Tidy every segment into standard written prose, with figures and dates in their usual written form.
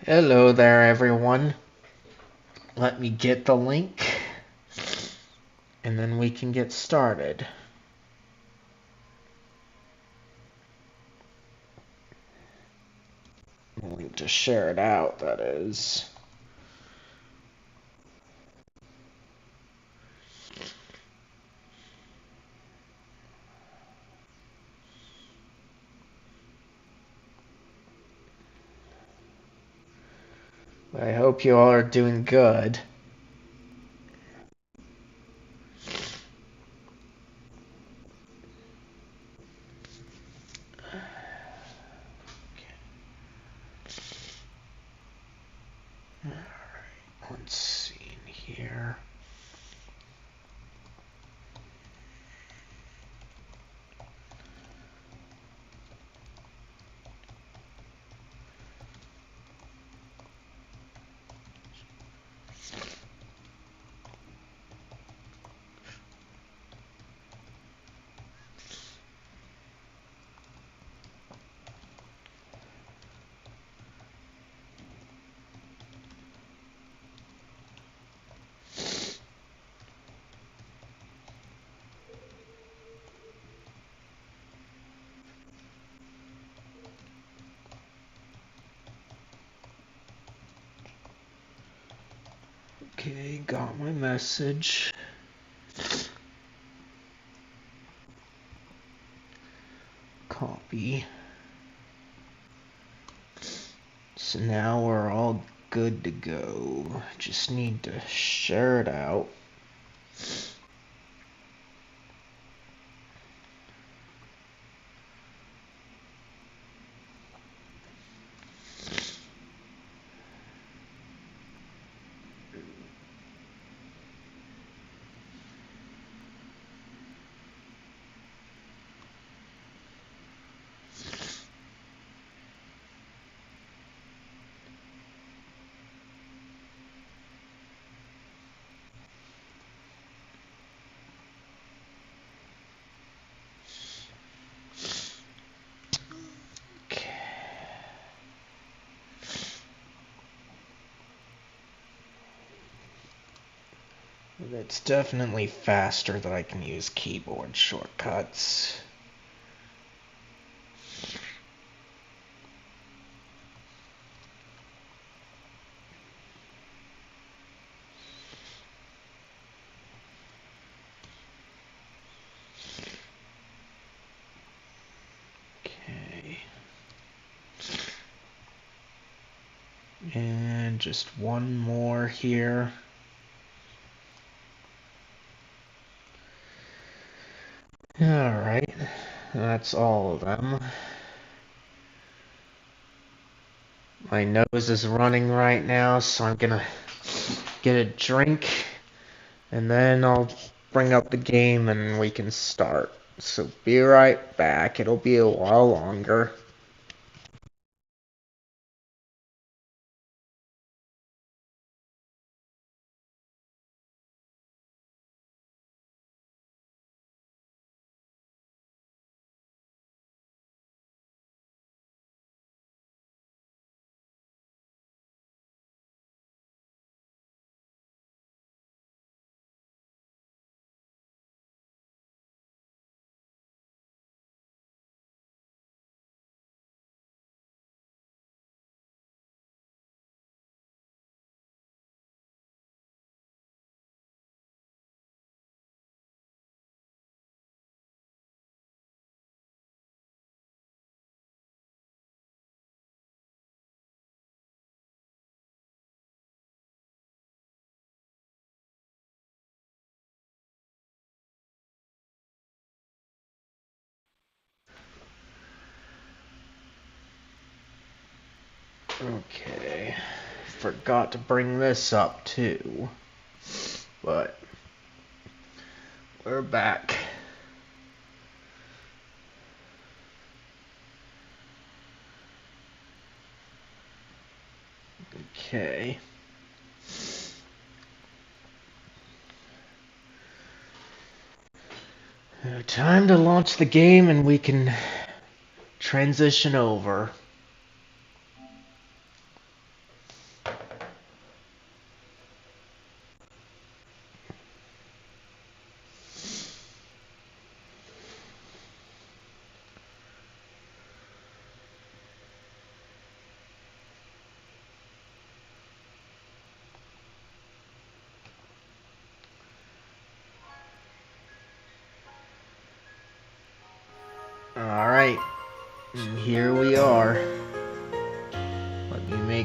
Hello there, everyone. Let me get the link, and then we can get started. Link to share it out, that is. I hope you all are doing good. Let's see in here. Okay, got my message. Copy. So now we're all good to go. Just need to share it out. It's definitely faster that I can use keyboard shortcuts. Okay. And just one more here. Alright, that's all of them. My nose is running right now, so I'm gonna get a drink, and then I'll bring up the game and we can start. So be right back, it'll be a while longer. Okay, forgot to bring this up too, but we're back. Okay. Time to launch the game and we can transition over.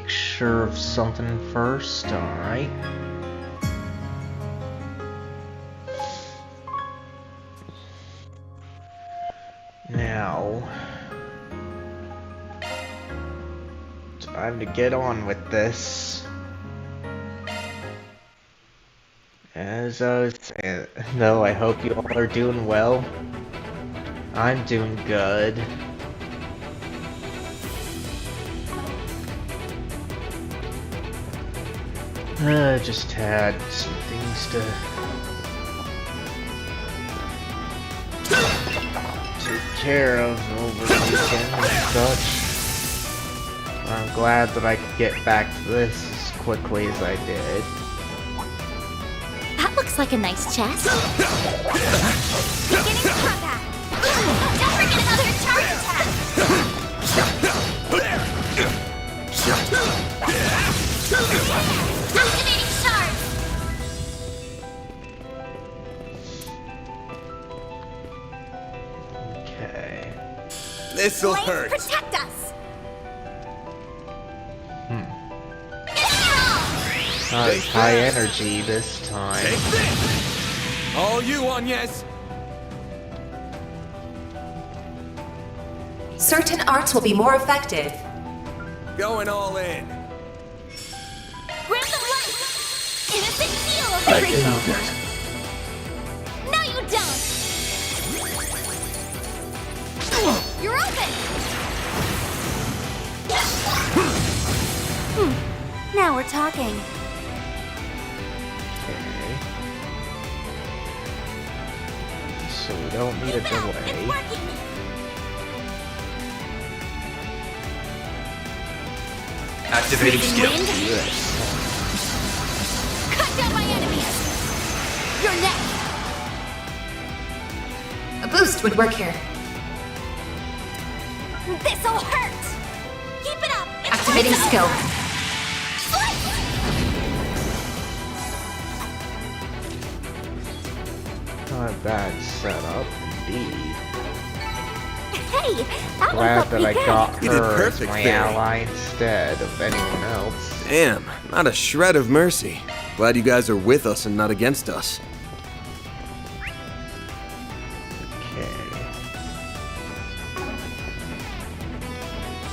make sure of something first, alright? Now, time to get on with this. As I was saying, though, I hope you all are doing well. I'm doing good. Just had some things to take care of over the weekend and such. I'm glad that I could get back to this as quickly as I did. That looks like a nice chest. Beginning combat. Don't forget another charge attack. Activating charge. Okay. This'll hurt. Protect us. Not as high energy this time. Take this. All you, Agnes. Certain arts will be more effective. Going all in. Grab the light. Innocent heal of everything. No, you don't. You're open. Now we're talking. Okay. So we don't need a It's delay. working. Activating skill. Wind. Cut down my enemies. You're next. A boost would work here. This'll hurt. Keep it up. It's Activating working. skill. Not a bad setup, indeed. Hey, that Glad one's that I got You did her as perfect, my Barry. ally instead of anyone else. Damn, not a shred of mercy. Glad you guys are with us and not against us. Okay.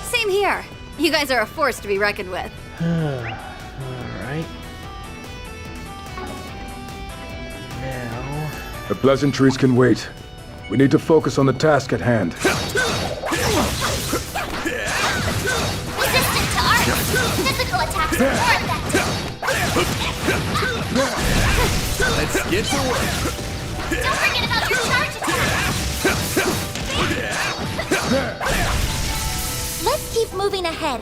Same here. You guys are a force to be reckoned with. Alright. Now... The pleasantries can wait. We need to focus on the task at hand. Resistant to art. Physical attacks are more effective. Let's get to work. Don't forget about your charge attack. Let's keep moving ahead.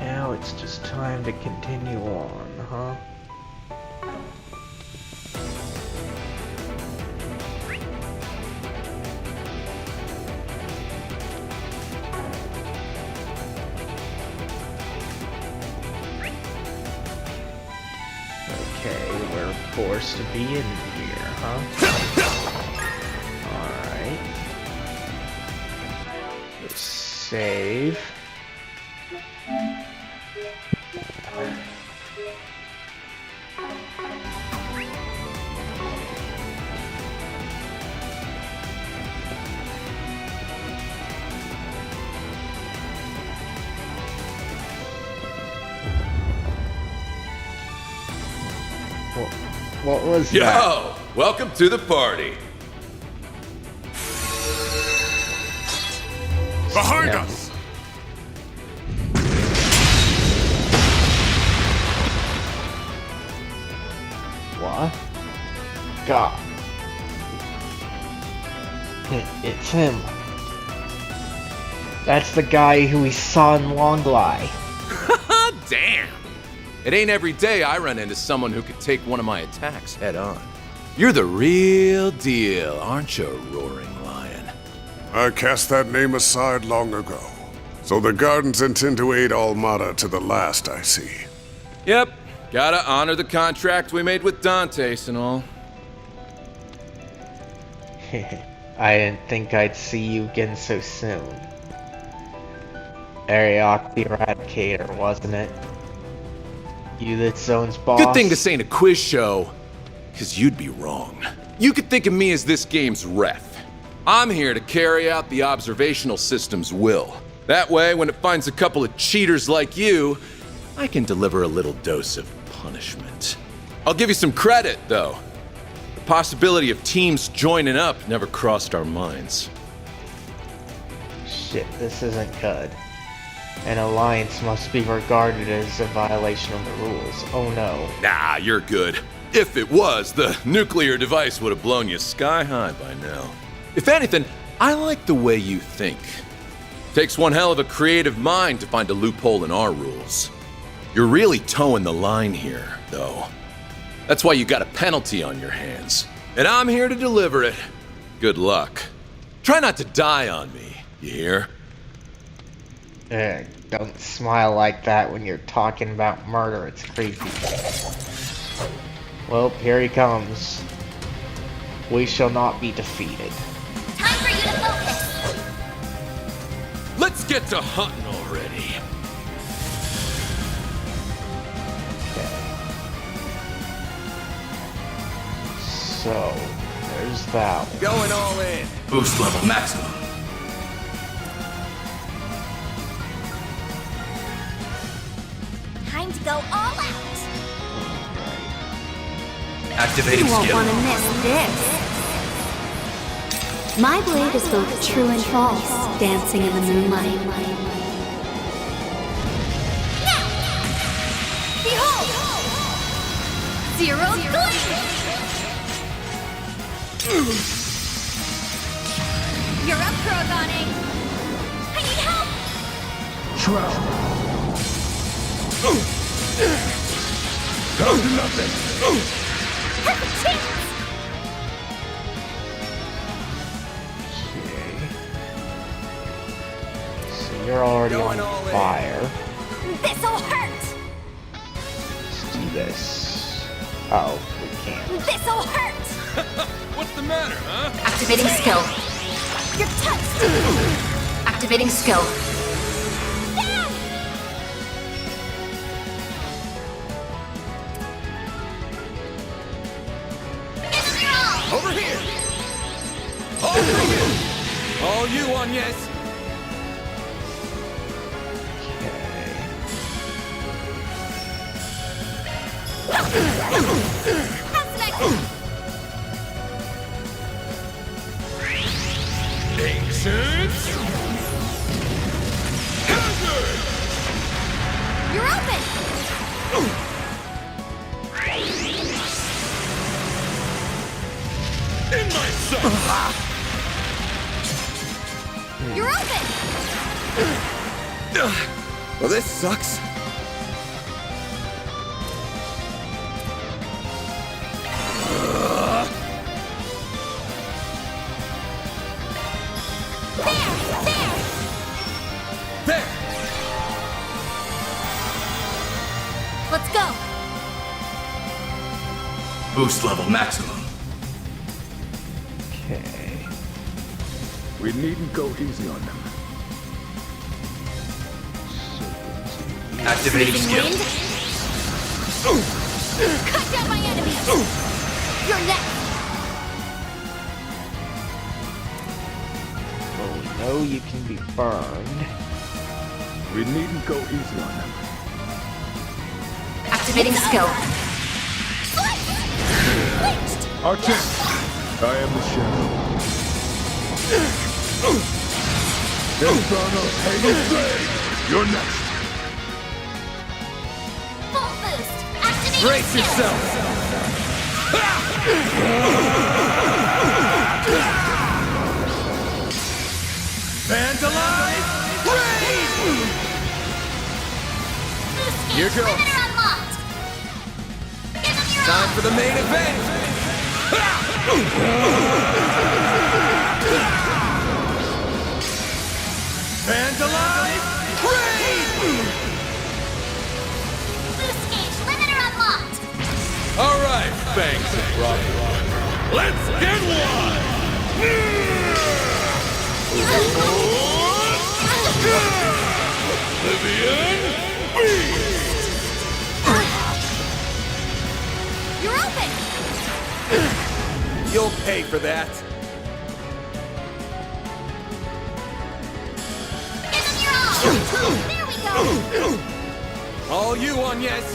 Now it's just time to continue on, huh? Okay, we're forced to be in here, huh? Alright. Let's save. What was that? Yo! Welcome to the party. Behind Yeah. us! What? God. It's him. That's the guy who we saw in Longlie. Damn! It ain't every day I run into someone who could take one of my attacks head on. You're the real deal, aren't you, Roaring Lion? I cast that name aside long ago. So the Gardens intend to aid Almada to the last, I see. Yep, gotta honor the contract we made with Dantes and all. I didn't think I'd see you again so soon. Ariok the Eradicator, wasn't it? You this zone's boss? Good thing this ain't a quiz show, because you'd be wrong. You could think of me as this game's ref. I'm here to carry out the observational system's will. That way, when it finds a couple of cheaters like you, I can deliver a little dose of punishment. I'll give you some credit, though. The possibility of teams joining up never crossed our minds. Shit, this isn't good. An alliance must be regarded as a violation of the rules. Oh no. Nah, you're good. If it was, the nuclear device would have blown you sky high by now. If anything, I like the way you think. Takes one hell of a creative mind to find a loophole in our rules. You're really towing the line here, though. That's why you got a penalty on your hands. And I'm here to deliver it. Good luck. Try not to die on me, you hear? Don't smile like that when you're talking about murder, it's creepy. Well, here he comes. We shall not be defeated. Time for you to focus. Let's get to hunting already. So, there's that one. Going all in. Boost level maximum. Time to go all out. Activating You won't skill. want to miss this. My blade is both true and false, dancing in the moonlight. Now! Behold! Zero Gleam! You're up, Kurogane! I need help! Trap. Down to nothing. Perfect chance! So you're already on fire. This'll hurt! Let's do this. Oh, we can't. This'll hurt! What's the matter, huh? Activating skill. You're touched! Activating skill. Down! Give them your all! Over here! All for you! All you on yes! How's next? Ancient! Hazard! You're open! In my sight! You're open! Well, this sucks. There! Let's go! Boost level maximum. Okay. We needn't go easy on them. Activating skill. Wind. Cut down my enemies! You're next! Well, we know you can be burned. We needn't go easy on them. Activating skill. Lynched! Archer, I am the shadow. Inferno Hades Blade, you're next. Full boost! Activate Brace skill. yourself! Vandalize! Raid! Boost Here gauge goes. limiter unlocked! Give them your Time all! for the main event! Vandalize! Raid! Boost gauge limiter unlocked! All right, Fangs and Rocky. Let's get one! You're open! You'll pay for that. Give them your all! There we go! All you, Agnes.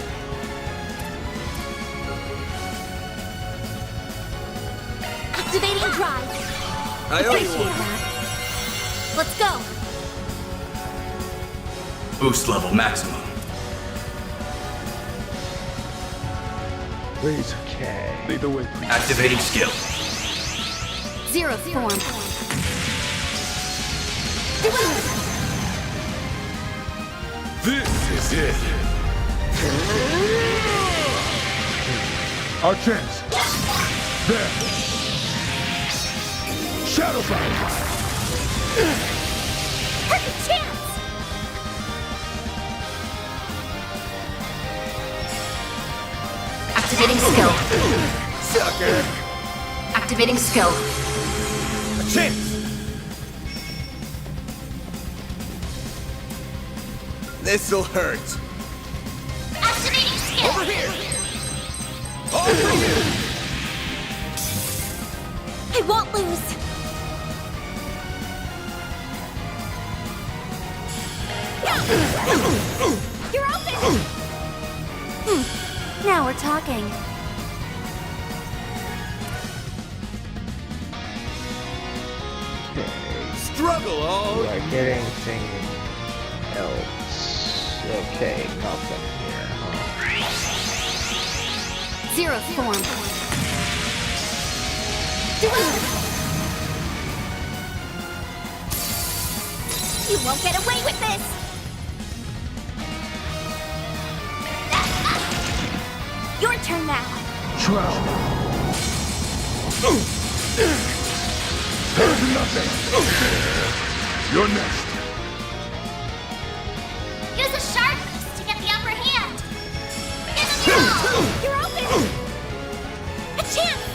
Activating drive. I owe you Appreciate one. that. Let's go! Boost level maximum. Please, Okay. lead the way, please. Activating skill. Zero form. This is it. Our chance. There. Shadow Fire. Perfect chance! Activating skill. Sucker. Activating skill. A chance. This'll hurt. Activating skill! Over here. Over here. I won't lose! You're open! Now we're talking. Struggle all. Do I get anything else? Okay, nothing here, huh? Zero form. You won't get away with this! Your turn now! Shroud. There's nothing. You're next. Use a sharp boost to get the upper hand! Give them your all! You're open! A chance!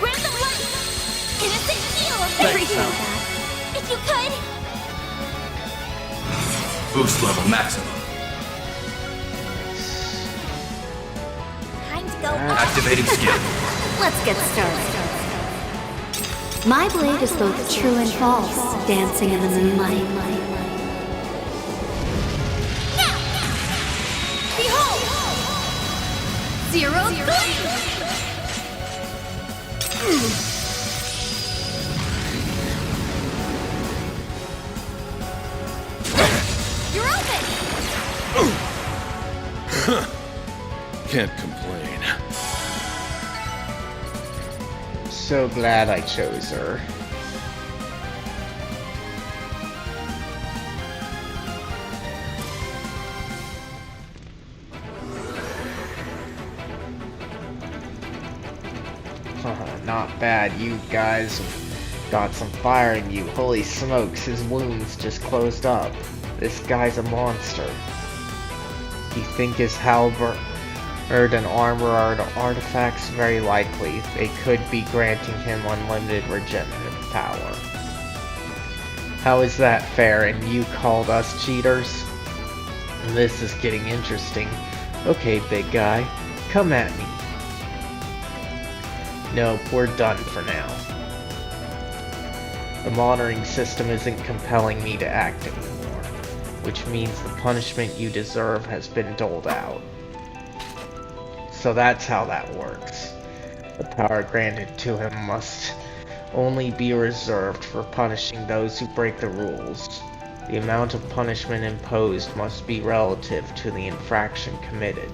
Random light! Innocent heal! Appreciate that. If you could! Boost level maximum. Time to go up! Activating skill. Let's get started. My blade is both true and false, dancing in the moonlight. Now! Behold! Zero gleam! You're open! Can't complain. So glad I chose her. Not bad, you guys got some fire in you. Holy smokes, his wounds just closed up. This guy's a monster. You think his halberd and armor are the artifacts? Very likely. They could be granting him unlimited regenerative power. How is that fair? And you called us cheaters? This is getting interesting. Okay, big guy, come at me. Nope, we're done for now. The monitoring system isn't compelling me to act anymore, which means the punishment you deserve has been doled out. So that's how that works. The power granted to him must only be reserved for punishing those who break the rules. The amount of punishment imposed must be relative to the infraction committed.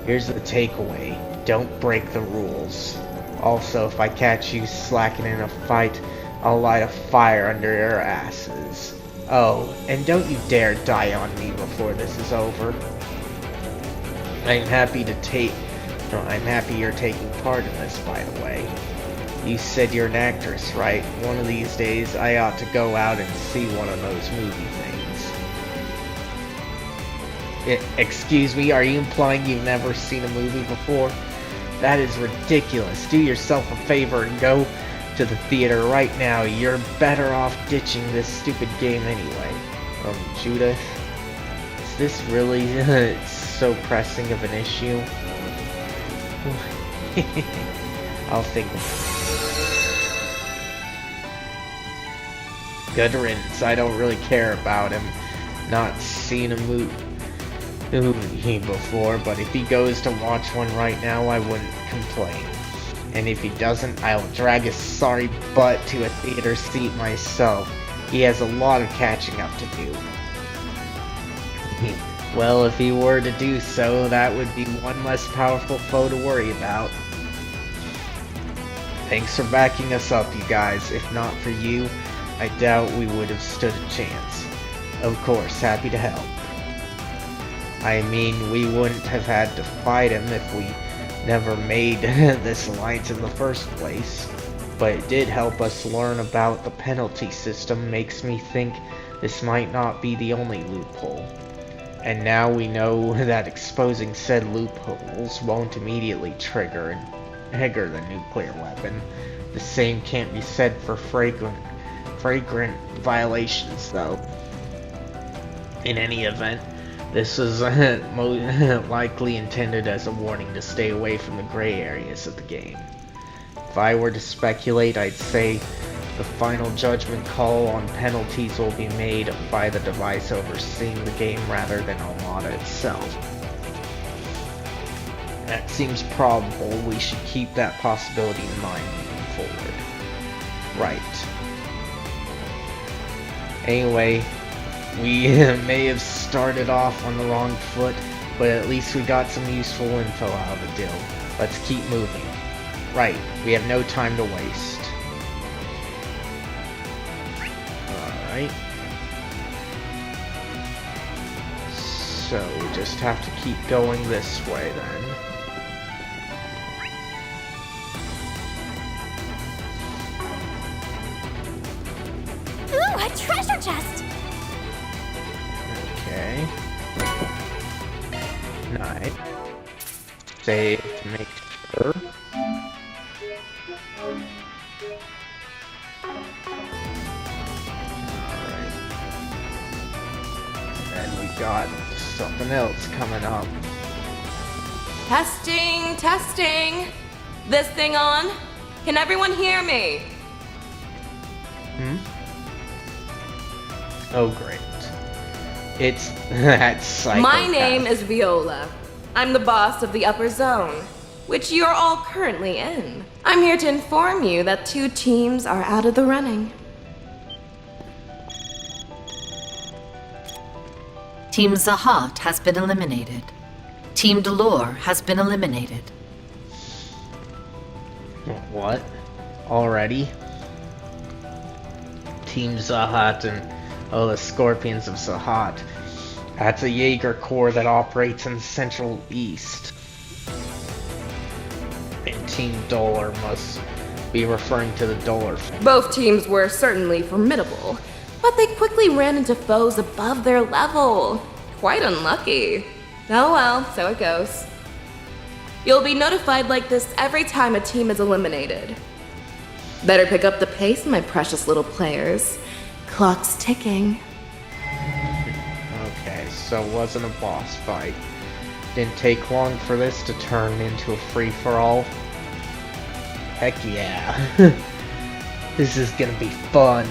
Here's the takeaway. Don't break the rules. Also, if I catch you slacking in a fight, I'll light a fire under your asses. Oh, and don't you dare die on me before this is over. I'm happy you're taking part in this, by the way. You said you're an actress, right? One of these days, I ought to go out and see one of those movie things. Excuse me, are you implying you've never seen a movie before? That is ridiculous. Do yourself a favor and go to the theater right now. You're better off ditching this stupid game anyway. Judah, is this really so pressing of an issue? I'll think. Good riddance. I don't really care about him not seen a movie before, but if he goes to watch one right now, I wouldn't complain. And if he doesn't, I'll drag his sorry butt to a theater seat myself. He has a lot of catching up to do. Well, if he were to do so, that would be one less powerful foe to worry about. Thanks for backing us up, you guys. If not for you, I doubt we would have stood a chance. Of course, happy to help. I mean, we wouldn't have had to fight him if we never made this alliance in the first place. But it did help us learn about the penalty system. Makes me think this might not be the only loophole. And now we know that exposing said loopholes won't immediately trigger the nuclear weapon. The same can't be said for flagrant violations, though. In any event, this is most likely intended as a warning to stay away from the gray areas of the game. If I were to speculate, I'd say the final judgment call on penalties will be made by the device overseeing the game rather than Armada itself. That seems probable. We should keep that possibility in mind moving forward. Right. Anyway, we may have started off on the wrong foot, but at least we got some useful info out of the deal. Let's keep moving. Right, we have no time to waste. Alright. So, we just have to keep going this way then. Ooh, a treasure chest! Okay. Nice. Save to make sure. Alright. And we got something else coming up. Testing, testing. This thing on? Can everyone hear me? Oh, great. It's that psychopath. My name is Viola. I'm the boss of the upper zone, which you're all currently in. I'm here to inform you that 2 teams are out of the running. Team Zahat has been eliminated. Team Delore has been eliminated. What? Already? Team Zahat and the Scorpions of Zahat. That's a Jaeger Corps that operates in the Central East. And Team Dollar must be referring to the Dollar family. Both teams were certainly formidable, but they quickly ran into foes above their level. Quite unlucky. Oh well, so it goes. You'll be notified like this every time a team is eliminated. Better pick up the pace, my precious little players. Clock's ticking. Okay, so it wasn't a boss fight. Didn't take long for this to turn into a free-for-all. Heck yeah. This is gonna be fun.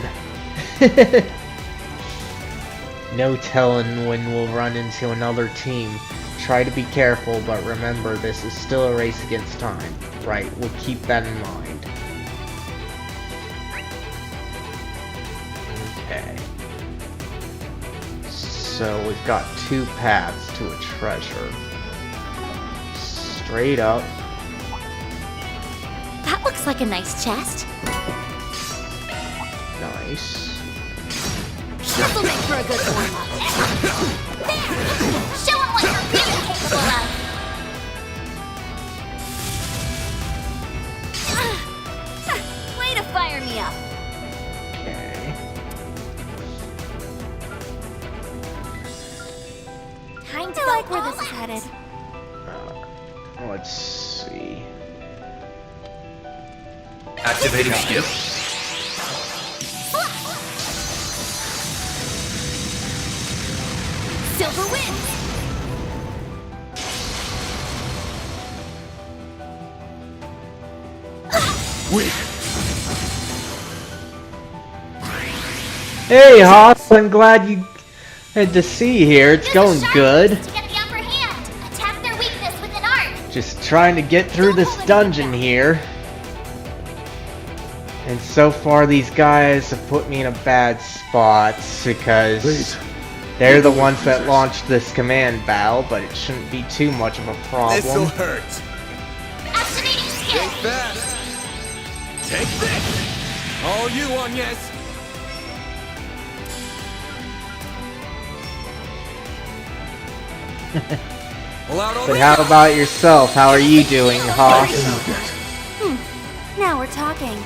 No telling when we'll run into another team. Try to be careful, but remember this is still a race against time. Right, we'll keep that in mind. Okay. So we've got 2 paths to a treasure. Straight up. That looks like a nice chest. Nice. This'll make for a good warm-up. There! Show 'em what you're really capable of! Way to fire me up! Okay. Time to go like where this is headed. Let's see. Activating skill. Silver wins! Weak. Hey, Hoss, I'm glad you had to see here. It's going good. To get the upper hand, attack their weakness with an art. Just trying to get through this dungeon here. And so far, these guys have put me in a bad spot because they're the ones that launched this command battle, but it shouldn't be too much of a problem. This'll hurt. Activating skill. Take that. Take this. All you on, yes. But how about yourself? How are you doing, Hoss? Now we're talking.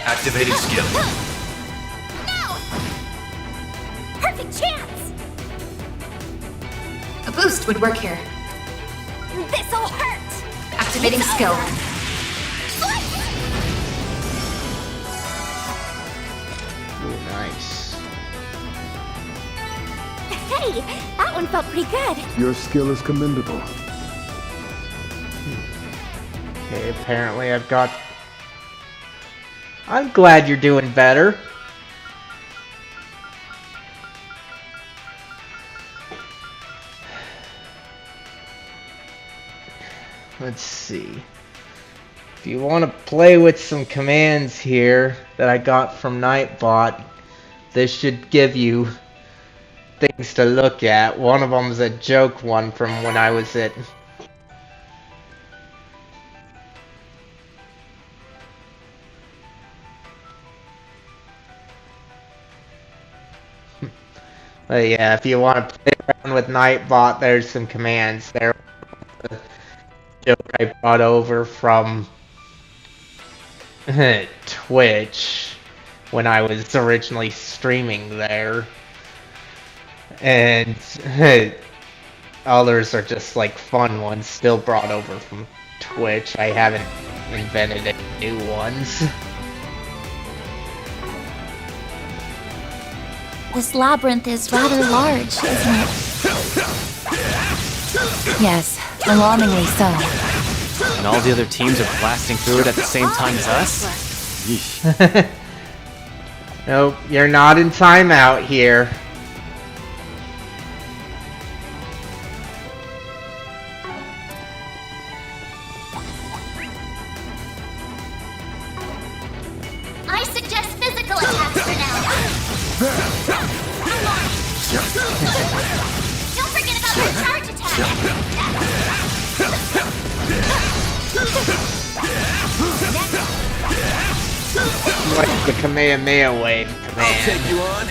Activating skill. No! Perfect chance! A boost would work here. This'll hurt! Activating skill. Ooh, nice. Hey, that one felt pretty good. Your skill is commendable. Okay, apparently I've got... I'm glad you're doing better. Let's see. If you want to play with some commands here that I got from Nightbot, this should give you things to look at. One of them is a joke one from when I was at... But yeah, if you want to play around with Nightbot, there's some commands there. The joke I brought over from Twitch when I was originally streaming there. And others are just like fun ones still brought over from Twitch. I haven't invented any new ones. This labyrinth is rather large, isn't it? Yes, alarmingly so. And all the other teams are blasting through it at the same time as us? Yeesh. Nope, you're not in timeout here. I suggest physical attacks for now. Don't forget about the charge attack. Like the Kamehameha wave command. I'll take you on.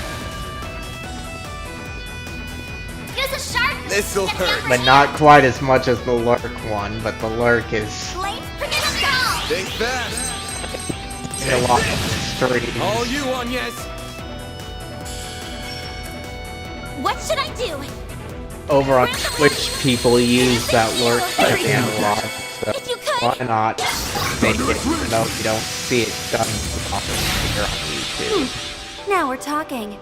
Use a sharp. This'll hurt. But not quite as much as the Lurk one, but the Lurk is Blades projectile. Think fast. a lot stream. All you on, yes. What should I do? Over on Twitch, people use that Lurk command a lot, so why not make it even though you don't see it done often here on YouTube. Now we're talking.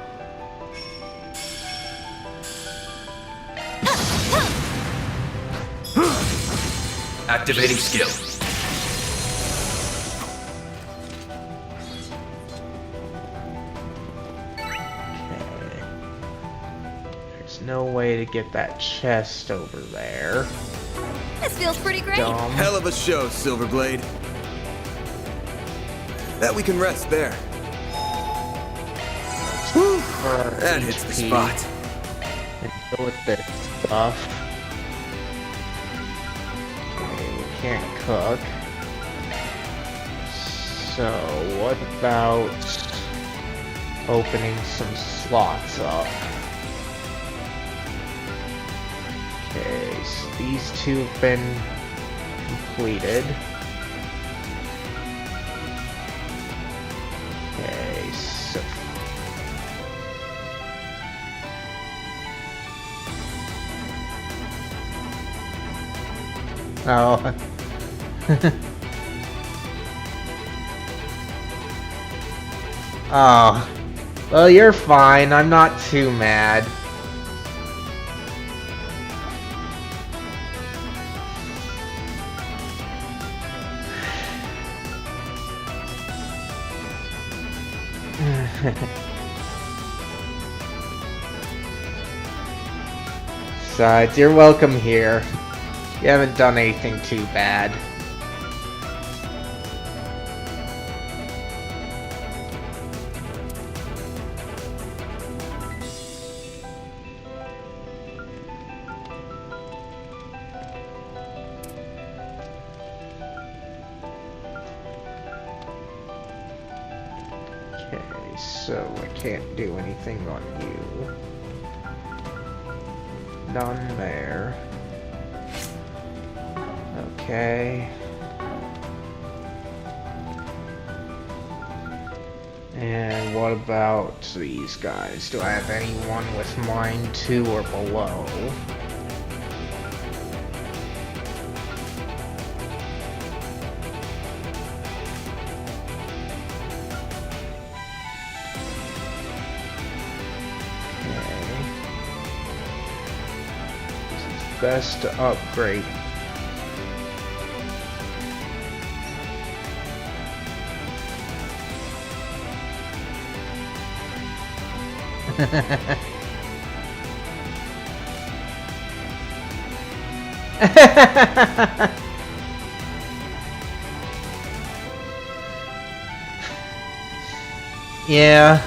Activating skill. Okay. There's no way to get that chest over there. This feels pretty great. Dumb. Hell of a show, Silverblade. Bet we can rest there. That hits the spot. And go with this stuff. Okay, we can't cook. So, what about opening some slots up? Okay, so these two have been completed. Okay, so Oh. Oh. Well, you're fine. I'm not too mad. Besides, you're welcome here. You haven't done anything too bad. Okay, so I can't do anything on you. None there. Okay. And what about these guys? Do I have anyone with mine 2 or below? Best to upgrade. Yeah.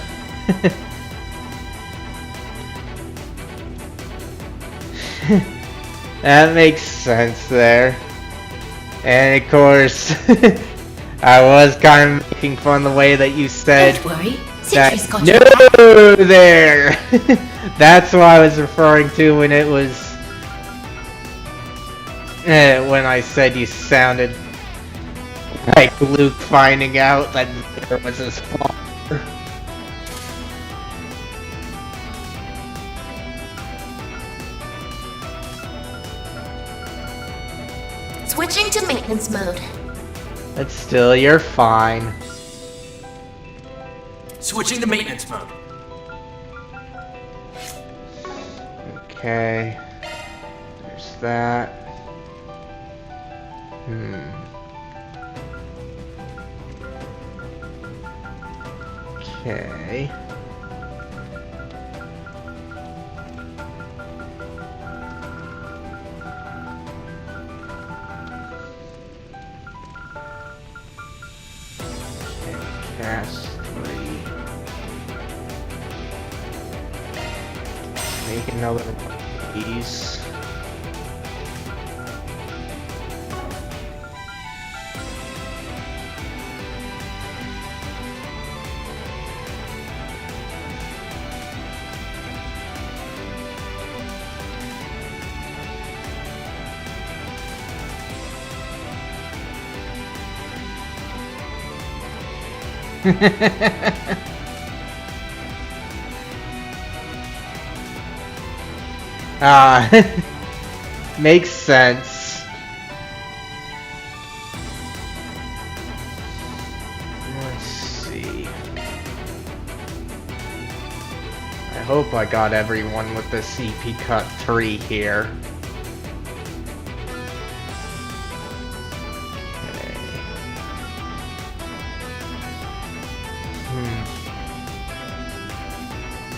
That makes sense there. And of course, I was kind of making fun the way that you said Don't worry, that. Citrus got No, your there. That's what I was referring to when it was when I said you sounded like Luke finding out that there was his father. Switching to maintenance mode. But still, you're fine. Switching to maintenance mode. Okay. There's that. Okay. Cast 3. Make another one of these. Makes sense. Let's see. I hope I got everyone with the CP Cut 3 here.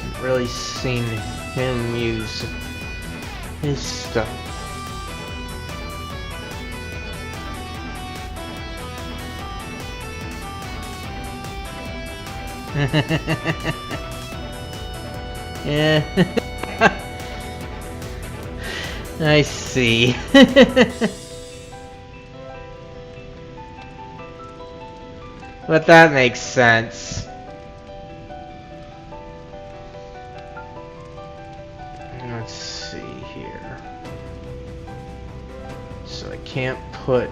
Haven't really seen him use his stuff. Yeah. I see. But that makes sense. Let's see here. So I can't put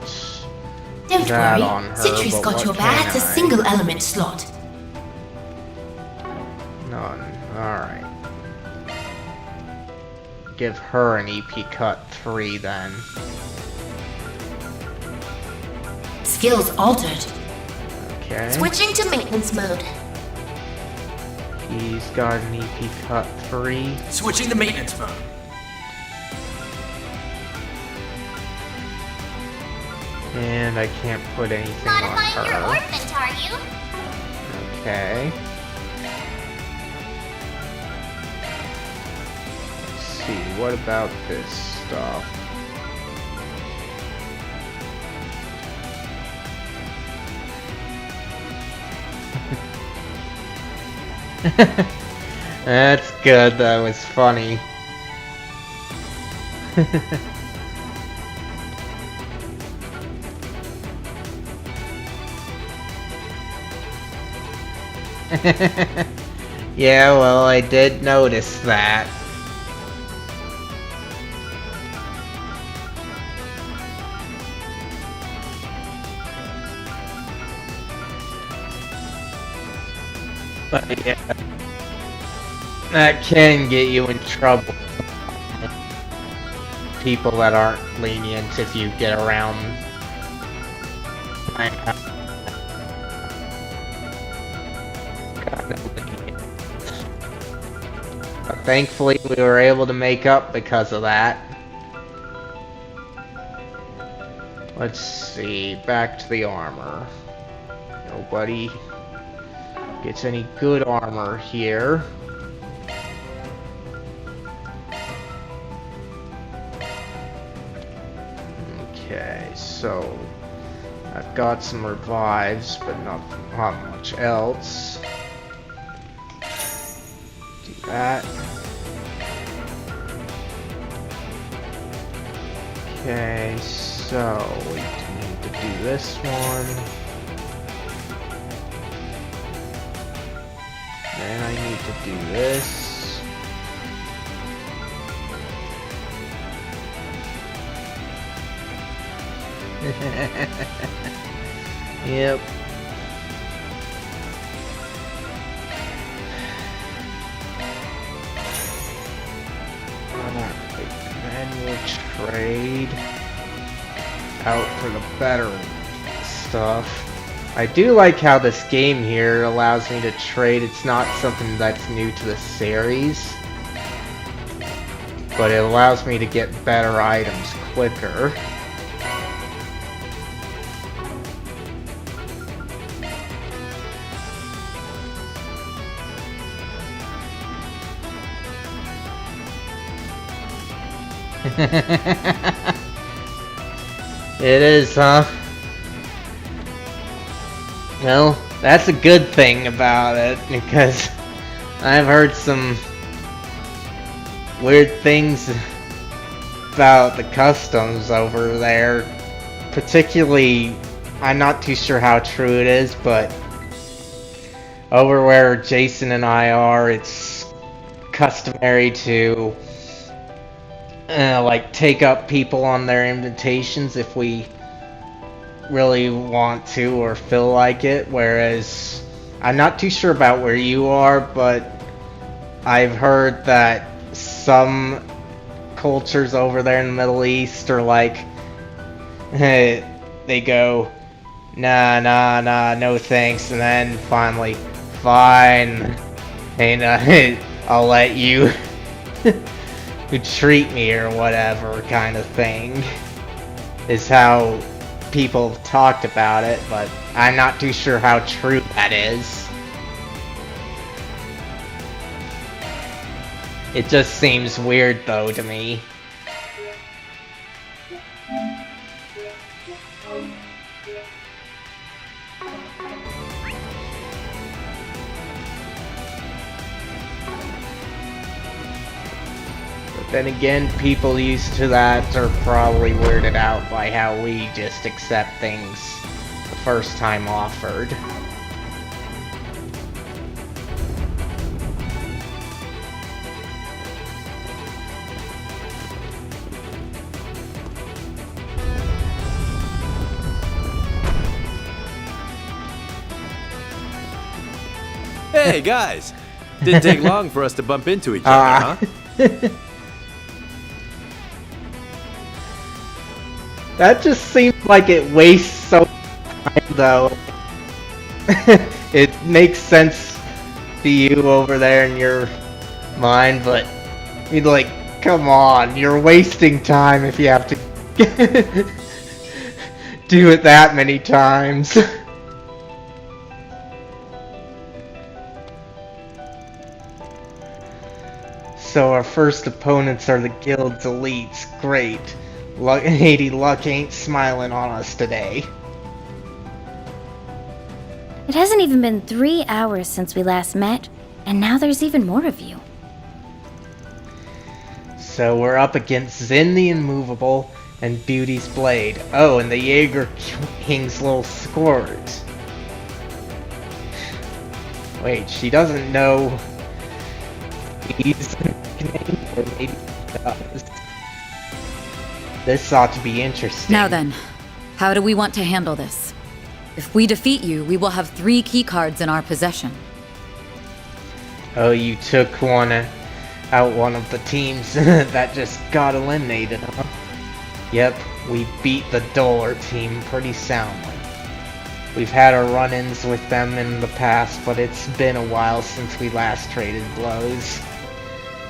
Don't that worry, on her, Citrus but got what your can bag. It's a I? single element slot. None. Alright. Give her an EP Cut 3 then. skills altered. Okay. Switching to maintenance mode. He's got an EP cut 3. Switching to maintenance mode. And I can't put anything Modifying on your her. ornament, are you? Okay. Let's see, what about this stuff? That's good, that was funny. Yeah, well, I did notice that. But yeah, that can get you in trouble. People that aren't lenient if you get around. But thankfully, we were able to make up because of that. Let's see, back to the armor. Nobody gets any good armor here. Okay, so I've got some revives, but not much else. Do that. Okay, so we need to do this one. Then I need to do this. Yep. Alright, then we'll trade out for the better stuff. I do like how this game here allows me to trade. It's not something that's new to the series, but it allows me to get better items quicker. It is, huh? Well, that's a good thing about it, because I've heard some weird things about the customs over there. Particularly, I'm not too sure how true it is, but over where Jason and I are, it's customary to like take up people on their invitations if we really want to or feel like it, whereas I'm not too sure about where you are, but I've heard that some cultures over there in the Middle East are like, they go, nah, no thanks, and then finally, fine, and I'll let you treat me or whatever kind of thing, is how people have talked about it, but I'm not too sure how true that is. It just seems weird though to me. Then again, people used to that are probably weirded out by how we just accept things the first time offered. Hey guys! Didn't take long for us to bump into each other, huh? That just seems like it wastes so though. It makes sense to you over there in your mind, but you'd like, come on, you're wasting time if you have to do it that many times. So our first opponents are the guild's elites. Great. Lady Luck ain't smiling on us today. It hasn't even been 3 hours since we last met, and now there's even more of you. So we're up against Zin the Immovable and Beauty's Blade. Oh, and the Jaeger King's little squirt. Wait, she doesn't know he's name, or maybe she does. This ought to be interesting. Now then, how do we want to handle this? If we defeat you, we will have 3 keycards in our possession. Oh, you took out one of the teams that just got eliminated, huh? Yep, we beat the Dollar team pretty soundly. We've had our run-ins with them in the past, but it's been a while since we last traded blows.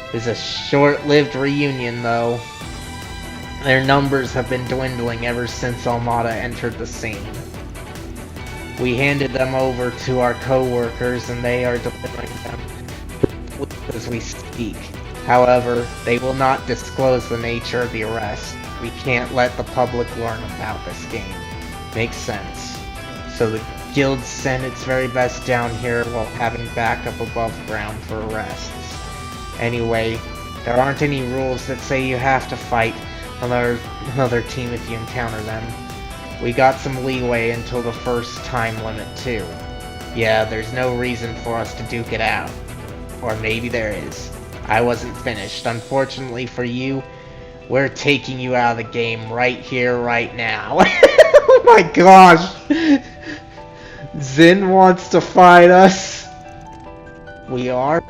It was a short-lived reunion, though. Their numbers have been dwindling ever since Almada entered the scene. We handed them over to our co-workers, and they are delivering them as we speak. However, they will not disclose the nature of the arrest. We can't let the public learn about this game. Makes sense. So the guild sent its very best down here while having backup above ground for arrests. Anyway, there aren't any rules that say you have to fight another team if you encounter them. We got some leeway until the first time limit too. Yeah, there's no reason for us to duke it out. Or maybe there is. I wasn't finished. Unfortunately for you, we're taking you out of the game right here, right now. Oh my gosh! Zin wants to fight us. We are?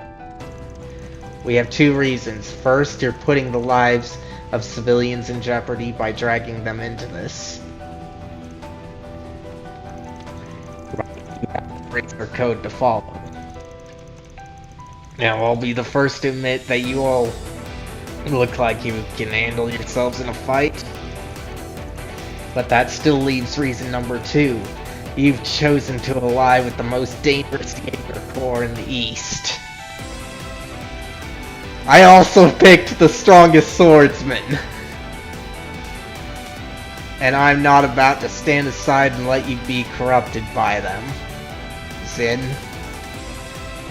We have 2 reasons. First, you're putting the lives of civilians in jeopardy by dragging them into this. You have to break their code to follow. Now, I'll be the first to admit that you all look like you can handle yourselves in a fight. But that still leaves reason number 2. You've chosen to ally with the most dangerous Jaeger Corps in the East. I also picked the strongest swordsman. And I'm not about to stand aside and let you be corrupted by them. Zin.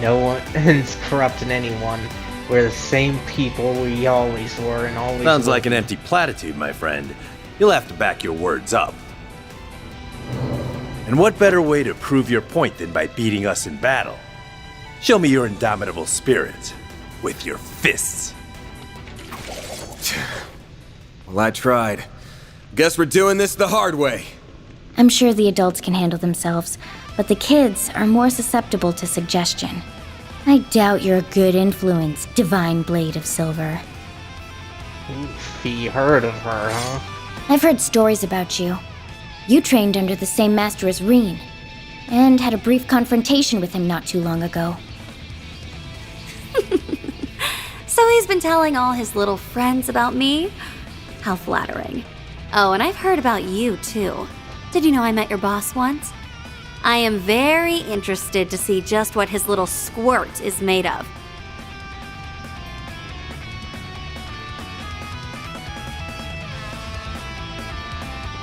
No one's corrupting anyone. We're the same people we always were and always Sounds will like an be. empty platitude, my friend. You'll have to back your words up. And what better way to prove your point than by beating us in battle? Show me your indomitable spirit. With your fists. Well, I tried. Guess we're doing this the hard way. I'm sure the adults can handle themselves, but the kids are more susceptible to suggestion. I doubt you're a good influence, Divine Blade of Silver. Oof, you heard of her, huh? I've heard stories about you. You trained under the same master as Reen, and had a brief confrontation with him not too long ago. So he's been telling all his little friends about me? How flattering. Oh, and I've heard about you, too. Did you know I met your boss once? I am very interested to see just what his little squirt is made of.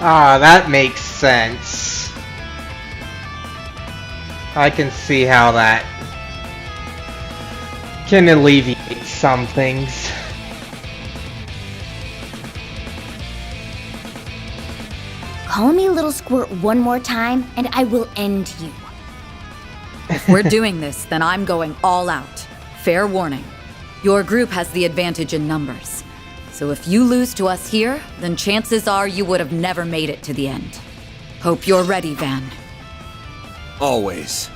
Ah, that makes sense. I can see how that can alleviate some things. Call me Little Squirt one more time, and I will end you. If we're doing this, then I'm going all out. Fair warning. Your group has the advantage in numbers. So if you lose to us here, then chances are you would have never made it to the end. Hope you're ready, Van. Always.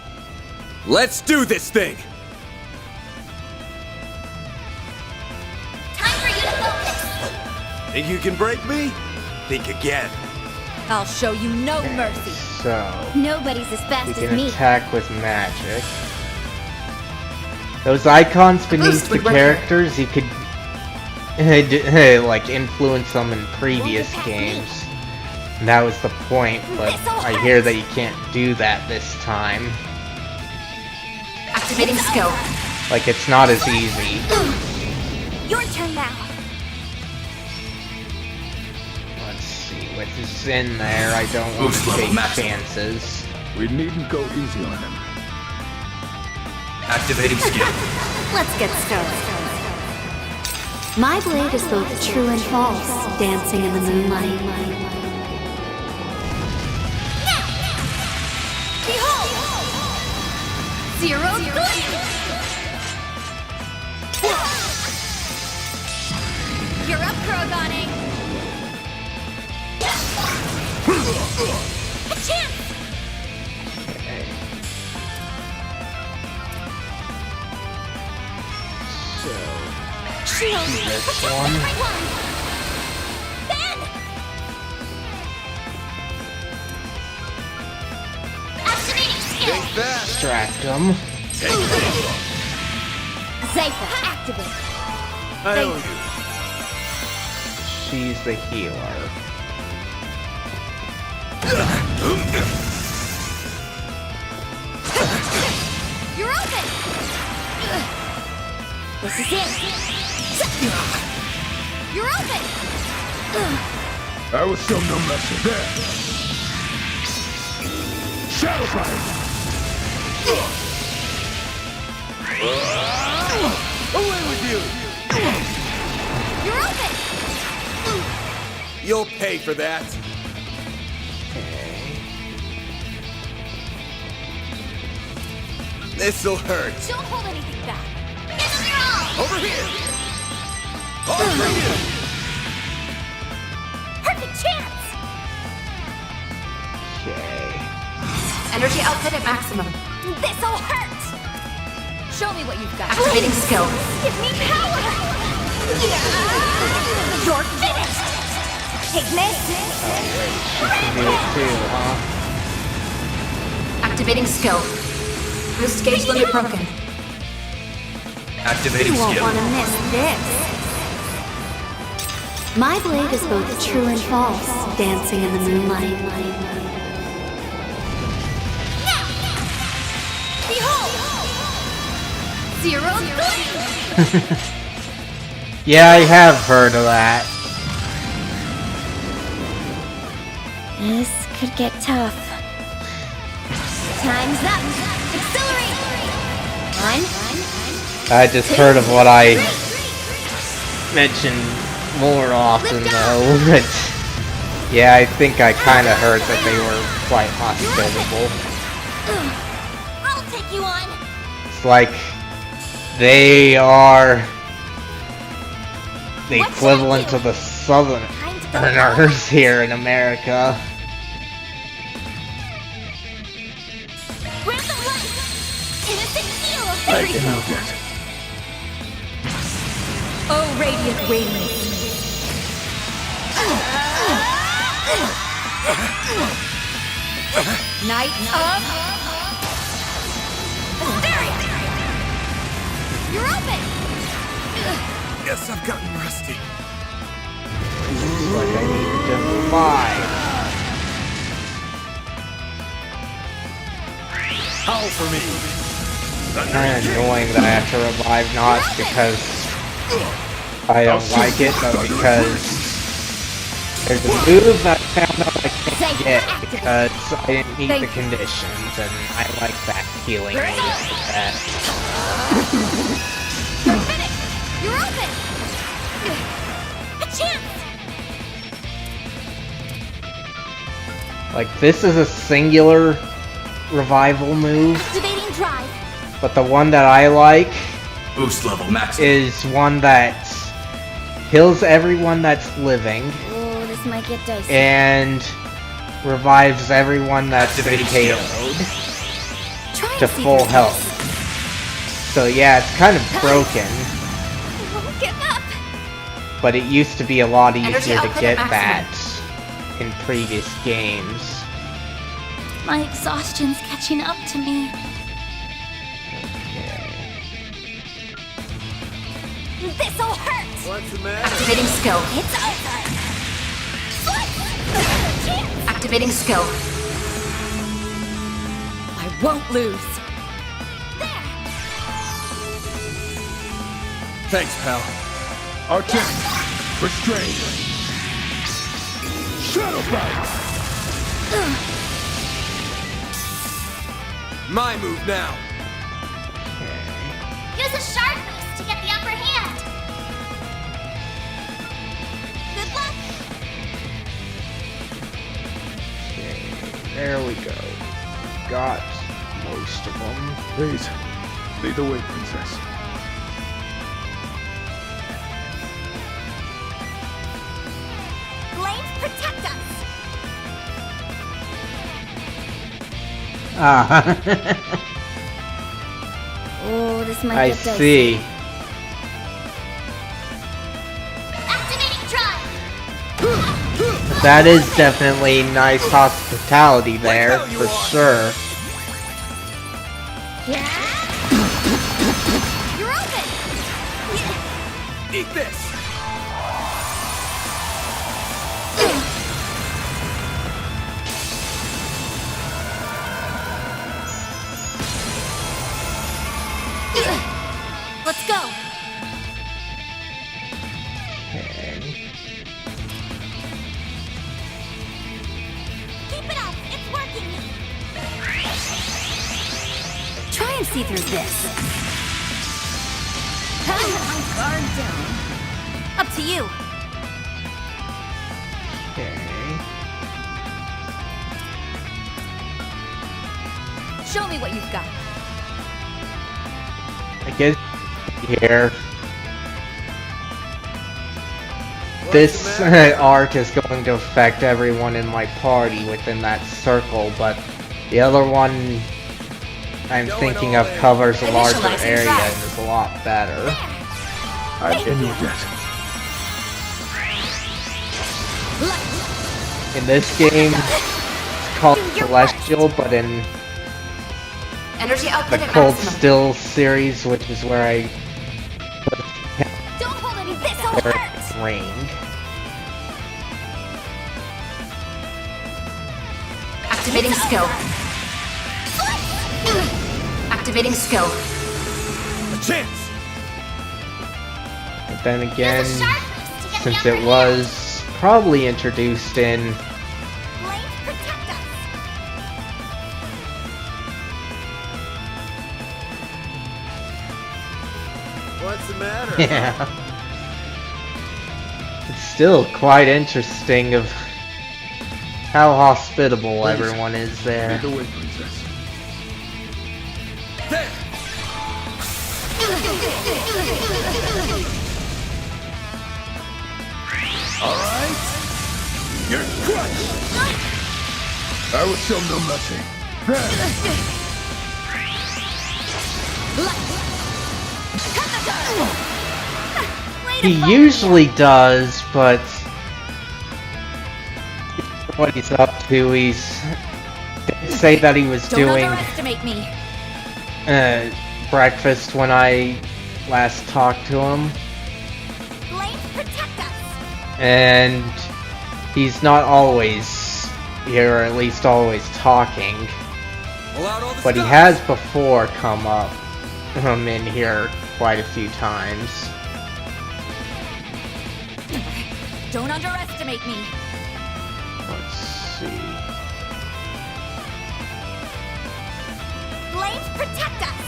Let's do this thing! Time for you to focus! Think you can break me? Think again. I'll show you no mercy. So Nobody's as you fast as can me. attack with magic. Those icons beneath the characters, you could like influence them in previous games. And that was the point, but I hear that you can't do that this time. Activating skill. Like, it's not as easy. Your turn now. Let's see what is in there. I don't want to take chances. We needn't go easy on him. Activating skill. Let's get started. My blade is both true and false, dancing in the moonlight. Behold! Zero gleam! You're up, Kurogane! A chance! Shield! This one. Then! Activating skill! Distract them. Zephyr, activate! I owe you. She's the healer. You're open! This is it! You're open! I will show no mercy. There. Shadow Fire. Away with you! You're open! You'll pay for that. This'll hurt. Don't hold anything back! Give them your all! Over here! All for you! Perfect chance! Okay. Energy output at maximum. This'll hurt! Show me what you've got. Activating skill. Give me power! You're finished! Take this! She can do it too, huh? Activating skill. Boost gauge limit broken. Activating You won't skill. want to miss this. My blade is both true and false, dancing in the moonlight. Behold! Zero gleam! Yeah, I have heard of that. This could get tough. Time's up! Accelerate! One. I just heard of what I mentioned more often though, but yeah, I think I kind of heard that they were quite hospitable. I'll take you on! It's like they are the equivalent to the Southerners here in America. Grant the light! Innocent heal of I fairy can help it. Oh, radiant radiance! Night of Hysteria! You're open! Guess I've gotten rusty. Looks like I need to revive. Howl for me. Kind of annoying that I have to revive, not because I don't like it, but because there's a move that I found out I can't get because I didn't meet the conditions, and I like that healing move the best. You're finished! You're open! A chance! Like, this is a singular revival move, Activating drive! but the one that I like Boost level maximum. is one that heals everyone that's living Oh, this might get dicey. and revives everyone that's been Activating KO'd to full health. So yeah, it's kind of broken, I won't give up! but it used to be a lot Energy easier to output get at that in previous games. My exhaustion's catching up to me. This'll hurt! What's the matter? Activating skill. It's over! Activating skill. I won't lose. Thanks, pal. Artist, restrain. Shadow Bite! My move now. Use a sharp boost to get the upper hand! Good luck! Okay, there we go. Got most of them. Please, lead the way, princess. Flames protect us! Ah. Oh, this might I get dicey. see. Activating drive! That is definitely nice hospitality there, for sure. Yeah! You're open! Eat this! Let's go! Okay. Keep it up! It's working! Try and see through this. Guard down. Up to you. Okay. Show me what you've got. I guess here. This arc is going to affect everyone in my party within that circle, but the other one I'm thinking of covers a larger area and is a lot better. I can need that. In this game, it's called Celestial, but in Energy the output at Cold maximum. Still series, which is where I put Don't hold any this'll their hurt! ring. Activating skill. Activating skill. A chance! But then again, Use a sharp boost to get since the it upper was probably introduced in hand. Flames protect us! What's the matter? yeah. It's still quite interesting of how hospitable everyone is there. Lead the way, princess. There! Alright? You're crushed! I will show no mercy. He usually does, but what he's up to, he's didn't say that he was Don't doing underestimate me! breakfast when I last talked to him, Flames protect us! and he's not always here, or at least always talking. Pull out all the But he stops. has before come up in here quite a few times. Don't underestimate me! Let's see. Flames protect us!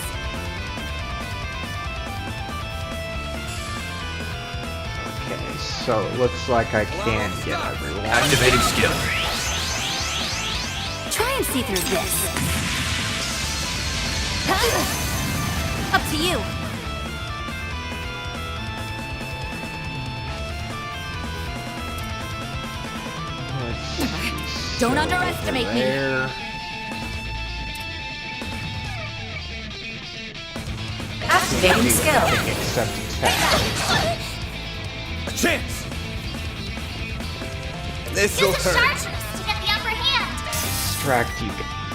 Okay, so it looks like I can get everyone. Activating skill. Try and see through this. Up to you. Let's see. Don't So underestimate over me. there. Activating skill. Except attack. A chance! Use This'll a hurt. sharp boost to get the upper hand! Distract you guys.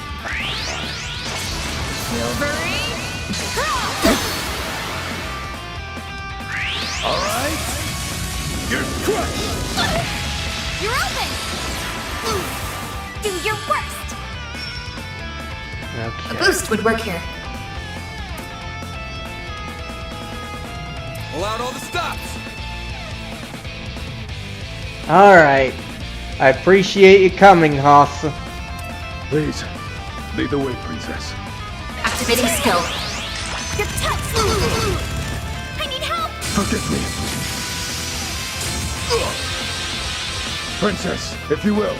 All right. You're crushed. You're open! Do your worst! A boost would work here. Pull out all the stops. Alright. I appreciate you coming, Hoss. Please, lead the way, princess. Activating skill. You're touched! I need help! Forgive me. Princess, if you will.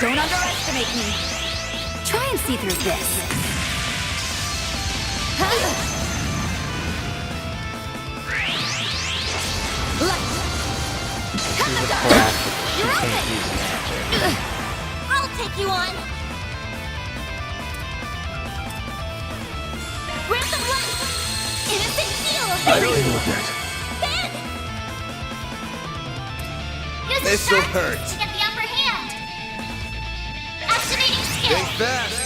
Don't underestimate me. Try and see through this. You're open! I'll take you on. Ransom light! Innocent shield! I don't know that. Use the This'll sharp hurt. to get the upper hand. Activating skill. Think fast.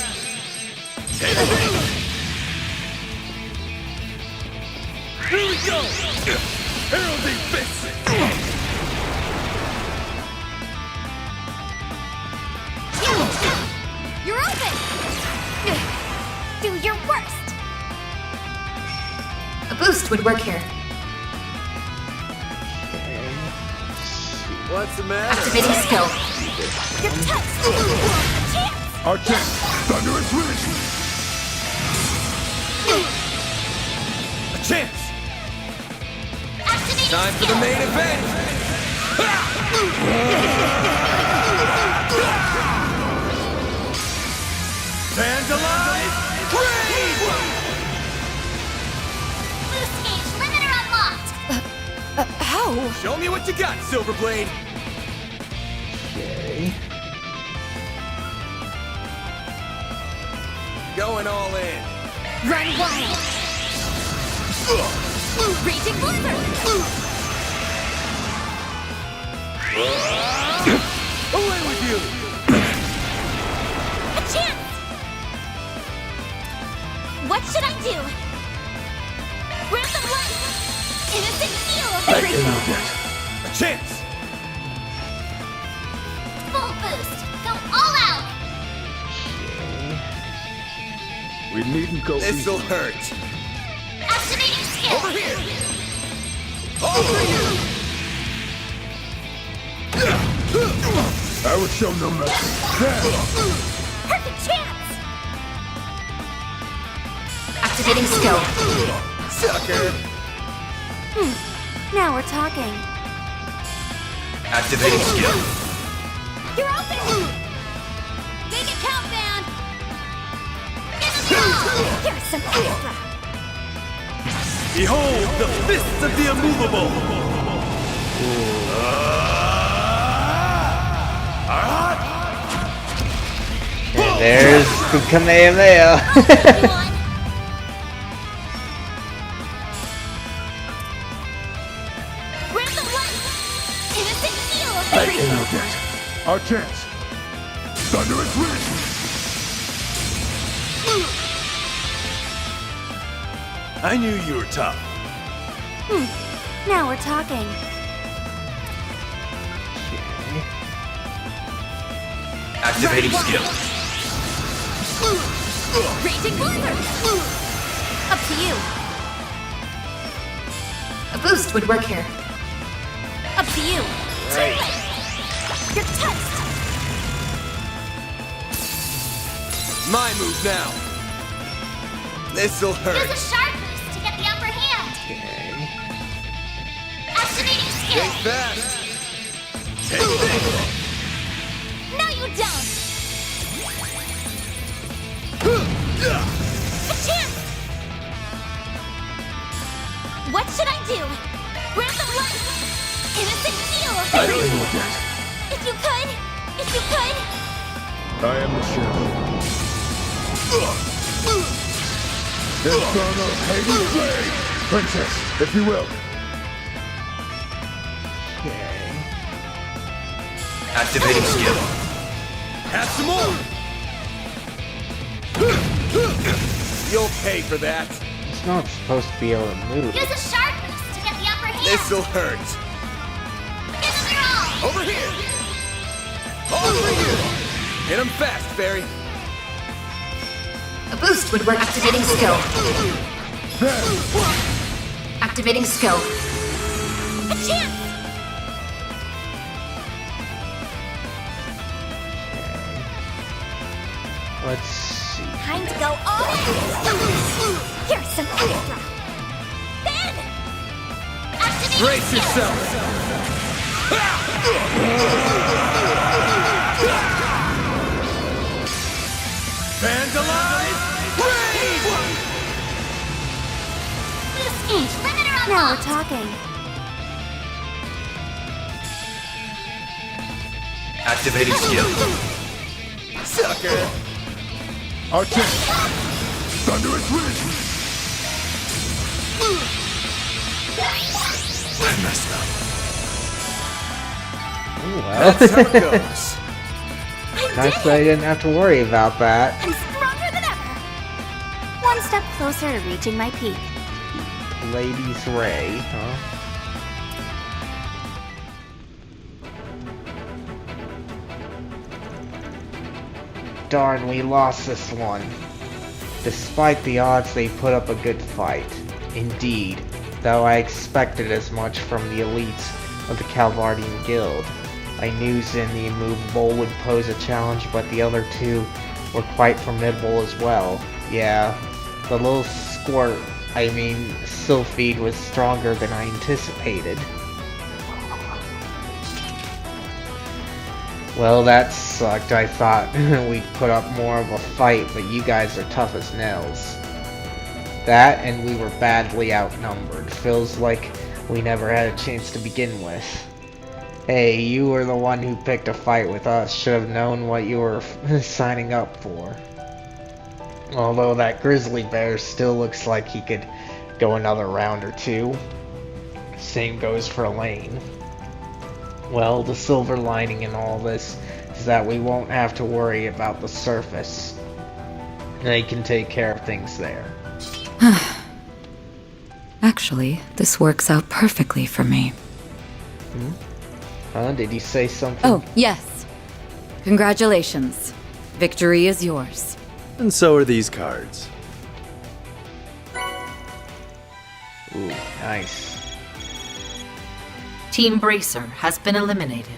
Here we go. Heralding fists. You're open! Do your worst! A boost would work here. What's the matter? Activating skill. You're touched! A chance! Our chance! Thunderous Ridge! A chance. Activating Time for the main event. Vandalize! Boost gauge limiter unlocked! How? Show me what you got, Silverblade. Okay. Going all in. Run wild! Raging blizzard! Away with you! A chance! What should I do? Ransom light! Innocent shield! I don't know that. A chance. Full boost! Go all out! We needn't go This'll easy. hurt. Activating skill! Over here. Over you. I would show no mercy. There! Perfect chance! Activating skill. Sucker. Now we're talking. Activating skill. You're open! Make it count, man! Give us all! Here's some extra! Behold the fists of the immovable. And there's the Kamehameha. Ransom light! Innocent shield! I don't know that. Our chance. Thunderous Ridge! I knew you were tough. Now we're talking. Activating skill. Raging blizzard! Up to you. A boost would work here. Up to you. Too late. You're touched. My move now. This'll Use a hurt. sharp boost to get the upper hand. Okay. Activating skill. Think fast. Take this. No, you don't. A chance. What should I do? Ransom light. Innocent shield. I don't know that. If you could. If you could. I am the shadow. Infernal Hagen Blade! Princess, if you will. Okay. Activating skill. Have some more! You'll pay for that. It's not supposed to be able to move. Use a shark boost to get the upper hand. This'll hurt. Give them your all. Over here! Over here! Hit him fast, Barry. A boost would work. Activating skill. Activating skill. A chance! Let's see. Time to go all in! Here's some extra! Then! Activating Brace skill. yourself! Vandalize! Raid! Boost gauge limiter unlocked! Now we're talking. Activating skill. Sucker! Arctic! Thunderous wind! I messed up. Oh, well. That's how it goes. Nice that I didn't have to worry about that. I'm stronger than ever. One step closer to reaching my peak. Ladies Ray, huh? Darn, we lost this one. Despite the odds, they put up a good fight. Indeed, though I expected as much from the elites of the Calvardian Guild. I knew Zin the Immovable would pose a challenge, but the other two were quite formidable as well. Yeah, the little squirt, Sylphide was stronger than I anticipated. Well, that sucked. I thought we'd put up more of a fight, but you guys are tough as nails. That, and we were badly outnumbered. Feels like we never had a chance to begin with. Hey, you were the one who picked a fight with us. Should have known what you were signing up for. Although that grizzly bear still looks like he could go another round or two. Same goes for Elaine. Well, the silver lining in all this is that we won't have to worry about the surface. They can take care of things there. Actually, this works out perfectly for me. Huh? Did you say something? Oh, yes. Congratulations. Victory is yours. And so are these cards. Ooh, nice. Team Bracer has been eliminated.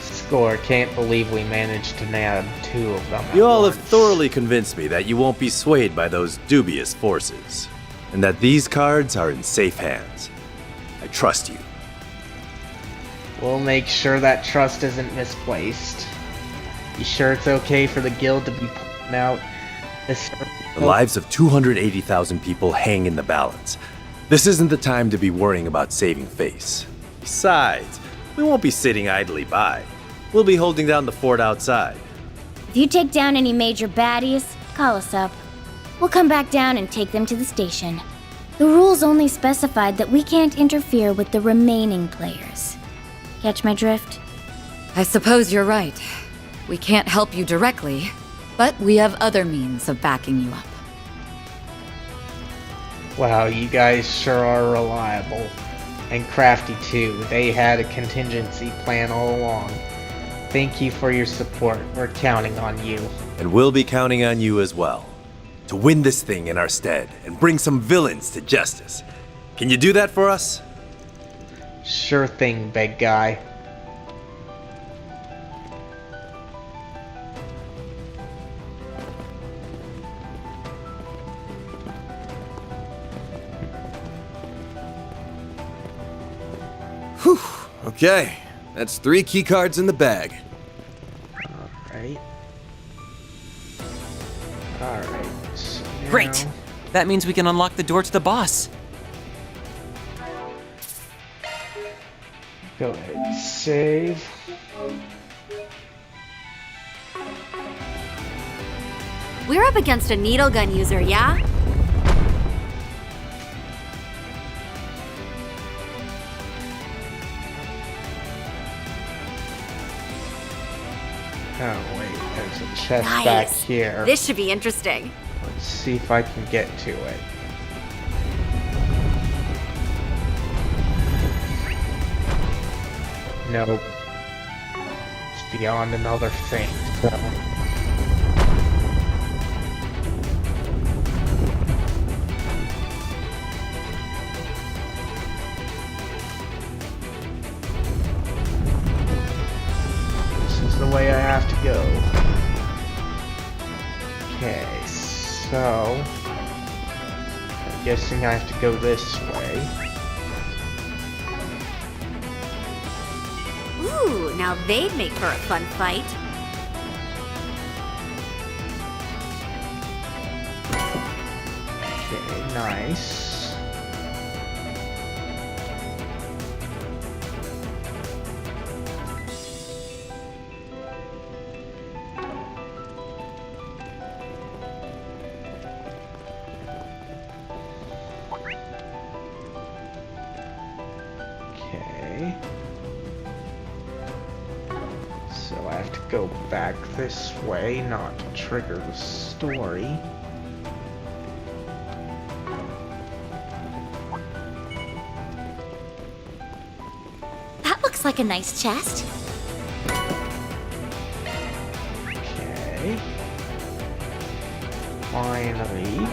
Score, can't believe we managed to nab 2 of them at You all have once. thoroughly convinced me that you won't be swayed by those dubious forces, and that these cards are in safe hands. I trust you. We'll make sure that trust isn't misplaced. You sure it's okay for the guild to be putting out this? The lives of 280,000 people hang in the balance. This isn't the time to be worrying about saving face. Besides, we won't be sitting idly by. We'll be holding down the fort outside. If you take down any major baddies, call us up. We'll come back down and take them to the station. The rules only specified that we can't interfere with the remaining players. Catch my drift? I suppose you're right. We can't help you directly, but we have other means of backing you up. Wow, you guys sure are reliable. And crafty too. They had a contingency plan all along. Thank you for your support. We're counting on you. And we'll be counting on you as well. To win this thing in our stead and bring some villains to justice. Can you do that for us? Sure thing, big guy. Whew. Okay, that's 3 key cards in the bag. Alright. Alright. So now... Great! That means we can unlock the door to the boss. Go ahead and save. We're up against a needle gun user, yeah? chest back here. This should be interesting. Let's see if I can get to it. Nope. It's beyond another thing, so... This is the way I have to go. Okay, so... I'm guessing I have to go this way. Ooh, now they'd make for a fun fight. Okay, nice. Okay. So I have to go back this way, not to trigger the story. That looks like a nice chest. Okay. Finally.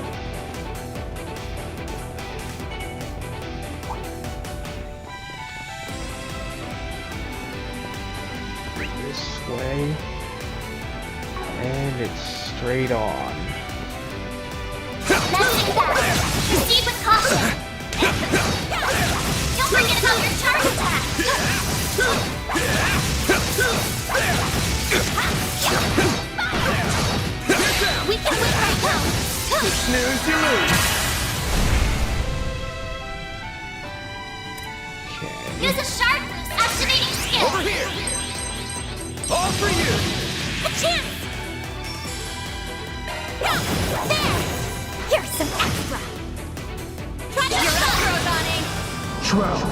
This way. And it's straight on. Messing that! Proceed with caution! Don't forget about your charge attack! We can win right now! Snooze, you lose. Okay. Use a sharp boost, activating skill! Over here! All for you! A chance! There! Here's some extra! Try to your elbow, Donnie! Shroud.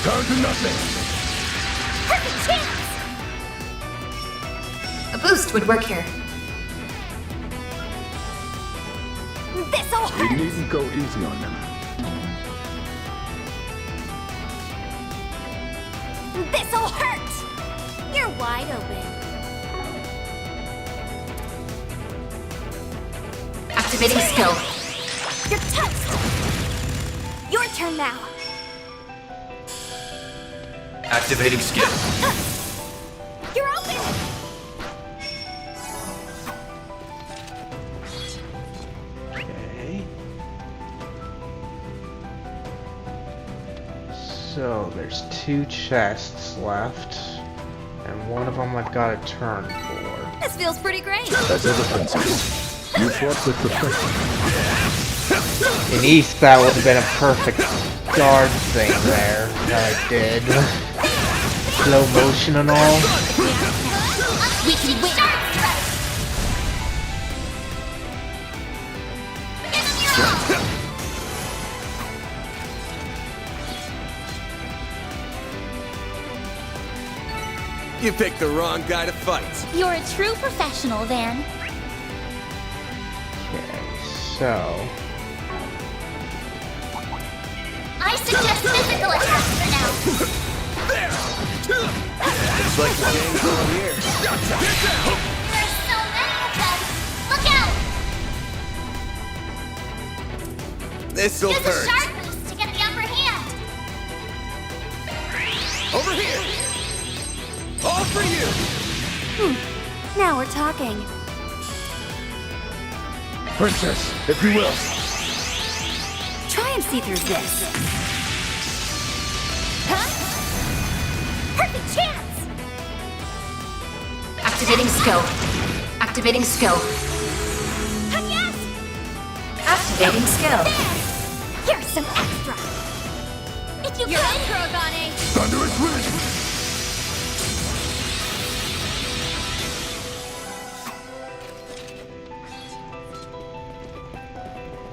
Down to nothing. Perfect chance! A boost would work here. This'll We hurt! needn't go easy on them. This'll hurt! You're wide open. Activating skill. You're toast! Your turn now. Activating skill. You're open! Okay. So there's 2 chests left, and one of them I've got to turn for. This feels pretty great. That's it, princess. You fought with perfection. In East, that would have been a perfect guard thing there that I did. Slow motion and all. We can win! You picked the wrong guy to fight. You're a true professional, Van. Okay, so... I suggest physical attacks for now. Looks like the game's on here. There's so many of them. Look out! This'll Use a hurt. sharp boost to get the upper hand. Over here. All for you. Now we're talking. Princess, if you will. Try and see through this. Huh? Perfect chance! Activating skill. Activating skill. Yes! Activating skill. There! Here's some extra. If you could... Kurogane! Thunderous wind.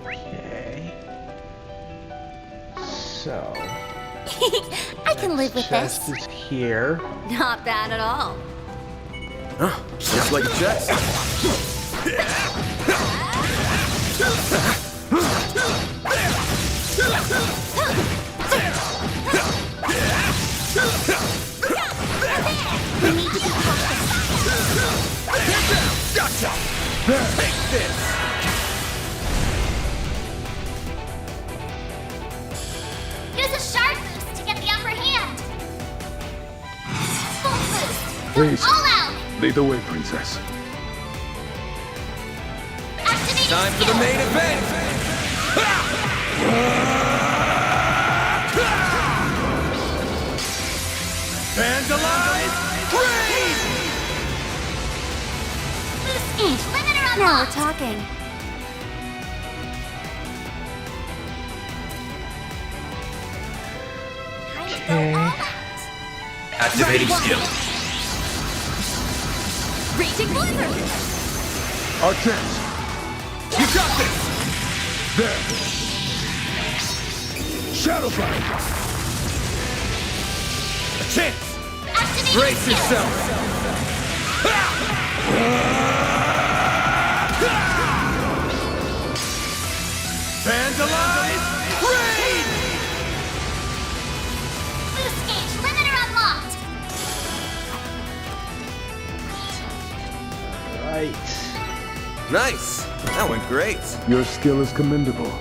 Okay. So... I can live with chest this. is here. Not bad at all. Huh? Just like a chest. We need to be focused. Gotcha! Take this! Use a shard boost to get the upper hand. Full boost. Please. All out. Lead the way, princess. Activating Time for the main event! Vandalize! Raid! Boost gauge limiter Now we're unlocked. talking. Time to go all out. Activating skill. Raging blizzard. Our chance. You got this! There. Shadow Fire. A chance! Activating Brace skill. yourself! Vandalize! Raid! Boost gauge limiter unlocked. Right. Nice! That went great. Your skill is commendable.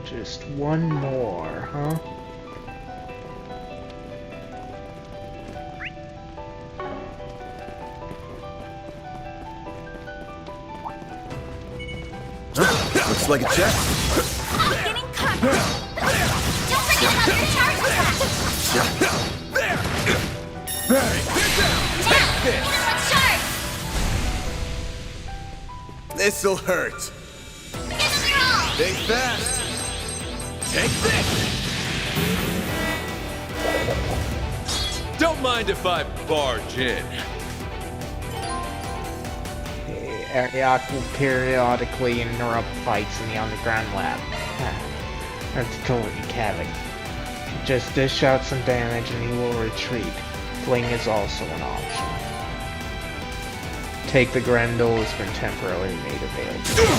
Just one more, huh? Looks like a chest. I'm getting covered. Don't forget about your charge attack. There! Now, hit him with charge. This'll hurt. Give him your all. Stay fast. Take this! Don't mind if I barge in. Ariok will periodically interrupt fights in the underground lab. That's totally Kevin. Just dish out some damage and he will retreat. Fling is also an option. Take the Grendel has been temporarily made available.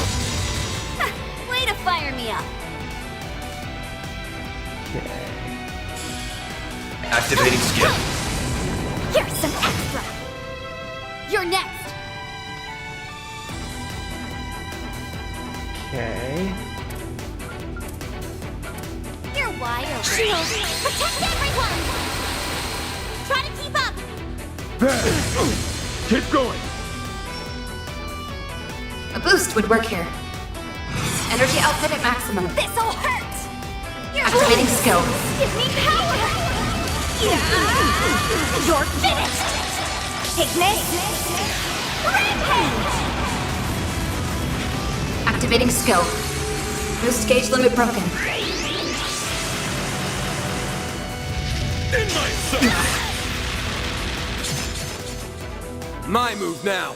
Way to fire me up. Okay. Activating skill. Here's some extra. You're next. Okay. You're wide open. Shield. Protect everyone. Try to keep up. There. Keep going. A boost would work here. Energy output at maximum. This'll hurt. You're Activating skill. Give me power. You're finished. Ignis. Rampage. Activating skill. Boost gauge limit broken. In my sight! My move now.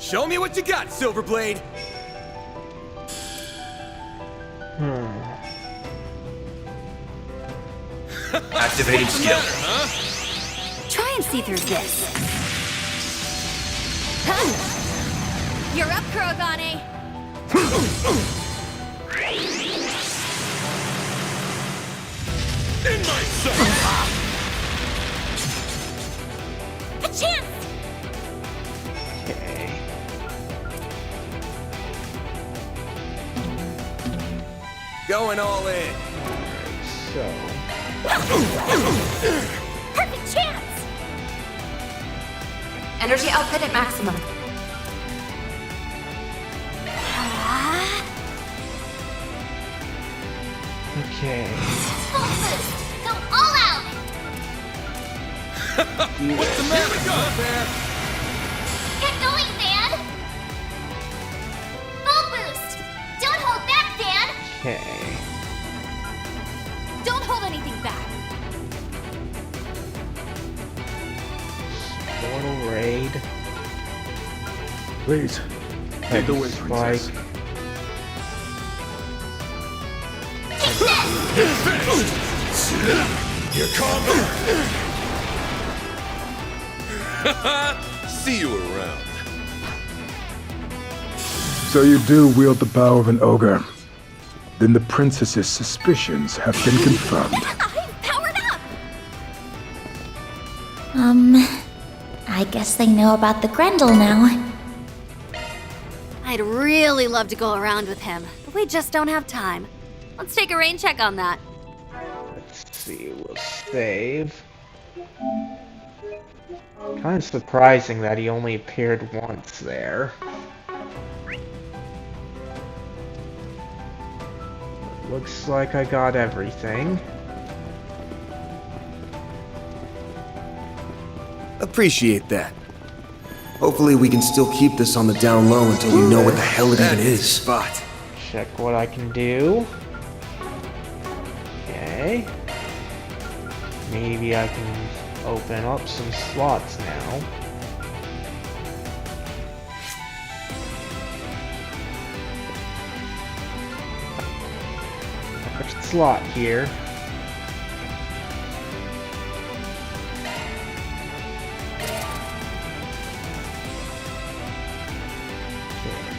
Show me what you got, Silverblade. Activating skill. Try and see through this. You're up, Kurogane. In my sight! A chance. Okay. Going all in. So. Perfect chance. Energy output at maximum. Okay. Full boost. Go all out. What's the matter? Get going, Van. Full boost. Don't hold back, Van. Okay. Don't hold anything back. Mortal Raid. Please, lead the way, princess. Here comes. See you around. So you do wield the power of an ogre. Then the princess's suspicions have been confirmed. I guess they know about the Grendel now. I'd really love to go around with him, but we just don't have time. Let's take a rain check on that. Let's see, we'll save. Kind of surprising that he only appeared once there. Looks like I got everything. Appreciate that. Hopefully we can still keep this on the down low until we know what the hell it even is. Spot. Check what I can do. Okay. Maybe I can open up some slots now. First slot here.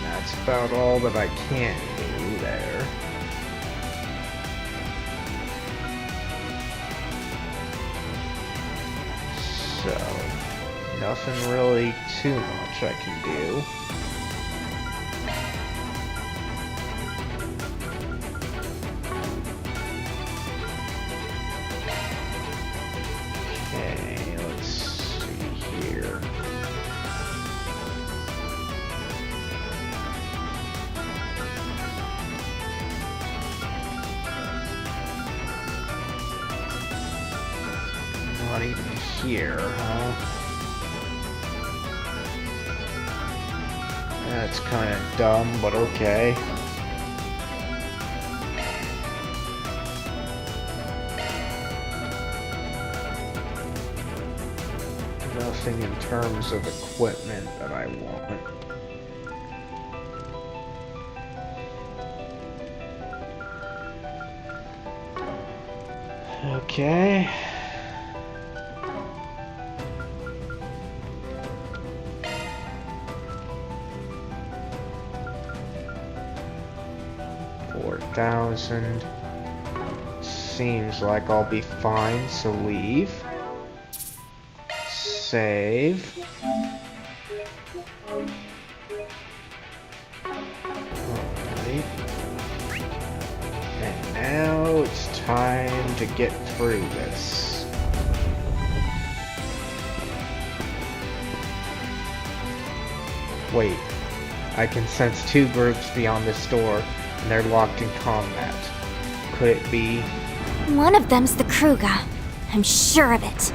That's about all that I can do there. So, nothing really too much I can do. Okay, let's see here. Not even here, huh? That's kind of dumb, but okay. Nothing in terms of equipment that I want. Okay. $4,000. Seems like I'll be fine, so leave. Save. Alright. And now it's time to get through this. Wait. I can sense two groups beyond this door, and they're locked in combat. Could it be? One of them's the Kruga. I'm sure of it.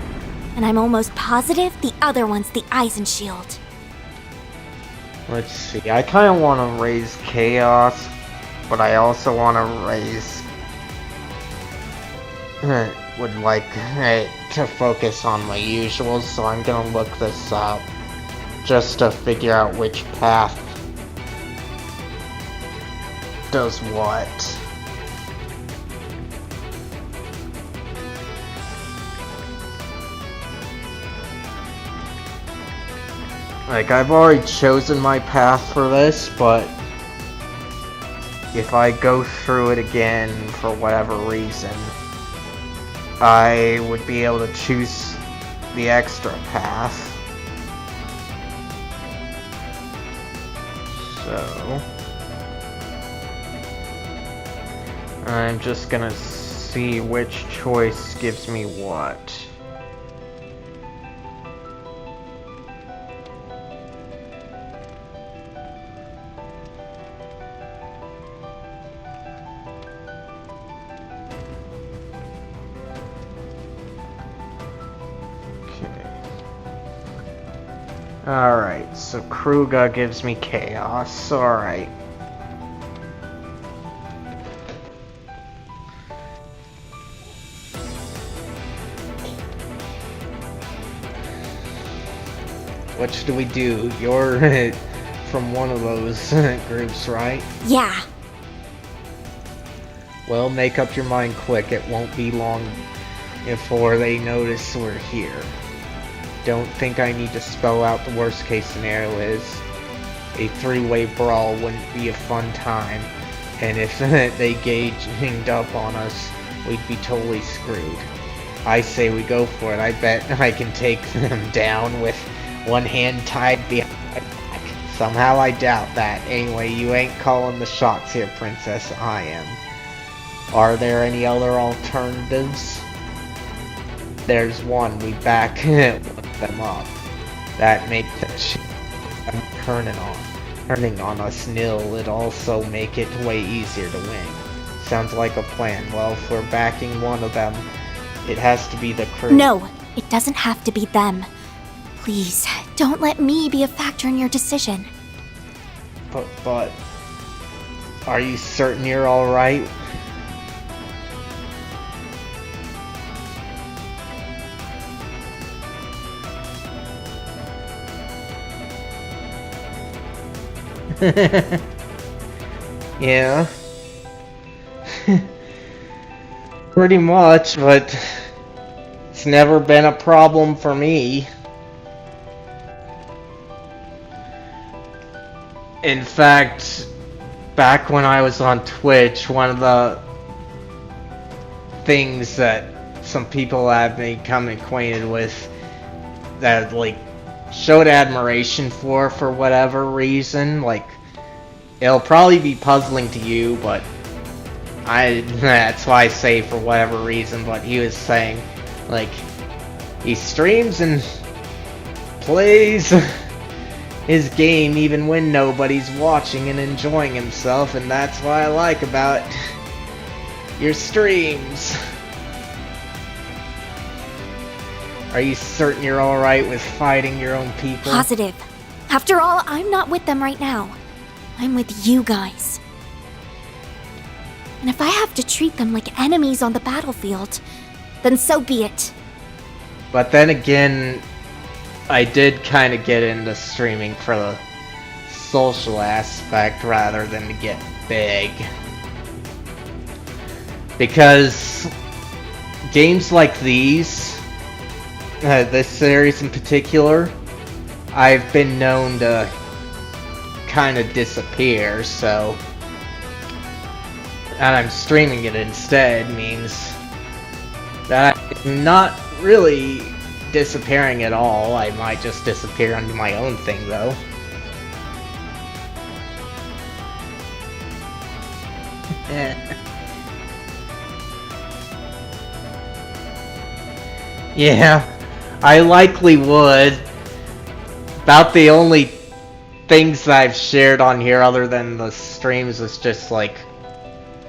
And I'm almost positive the other one's the Eisenshield. Let's see, I kind of want to raise Chaos, but I also want to raise... would like to focus on my usuals, so I'm gonna look this up. Just to figure out which path does what. Like, I've already chosen my path for this, but if I go through it again for whatever reason, I would be able to choose the extra path. So, I'm just gonna see which choice gives me what. Alright, so Kruga gives me Chaos, alright. Which do we do? Your from one of those groups, right? Yeah. Well, make up your mind quick. It won't be long before they notice we're here. Don't think I need to spell out the worst case scenario is. A three-way brawl wouldn't be a fun time, and if they ganged up on us, we'd be totally screwed. I say we go for it. I bet I can take them down with one hand tied behind my back. Somehow I doubt that. Anyway, you ain't calling the shots here, Princess. I am. Are there any other alternatives? There's one. We back them up. That makes them turning on us nil. It'd also make it way easier to win. Sounds like a plan. Well, if we're backing one of them, it has to be the crew. No, it doesn't have to be them. Please, don't let me be a factor in your decision. But are you certain you're alright? Yeah. Pretty much, but it's never been a problem for me. In fact, back when I was on Twitch, one of the things that some people have become acquainted with that like showed admiration for whatever reason, like it'll probably be puzzling to you, but that's why I say for whatever reason, but he was saying like he streams and plays his game even when nobody's watching and enjoying himself, and that's what I like about your streams. Are you certain you're alright with fighting your own people? Positive. After all, I'm not with them right now. I'm with you guys. And if I have to treat them like enemies on the battlefield, then so be it. But then again, I did kind of get into streaming for the social aspect rather than to get big. Because games like these, this series in particular, I've been known to kind of disappear, so... and I'm streaming it instead means that I'm not really disappearing at all. I might just disappear onto my own thing, though. Yeah, I likely would. About the only things that I've shared on here other than the streams is just like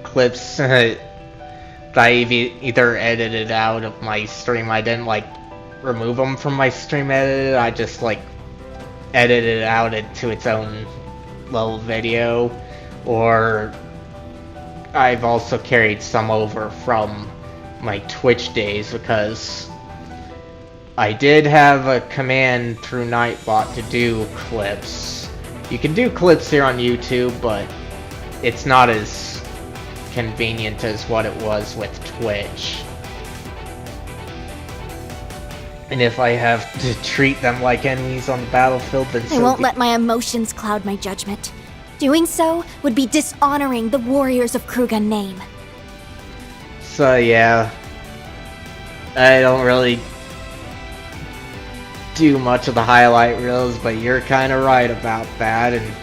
clips that I've either edited out of my stream. I didn't like remove them from my stream edit, I just like edited it out into its own little video, or I've also carried some over from my Twitch days because I did have a command through Nightbot to do clips. You can do clips here on YouTube, but it's not as convenient as what it was with Twitch. And if I have to treat them like enemies on the battlefield, then I won't let my emotions cloud my judgment. Doing so would be dishonoring the warriors of Krugen name. So yeah, I don't really do much of the highlight reels, but you're kind of right about that. And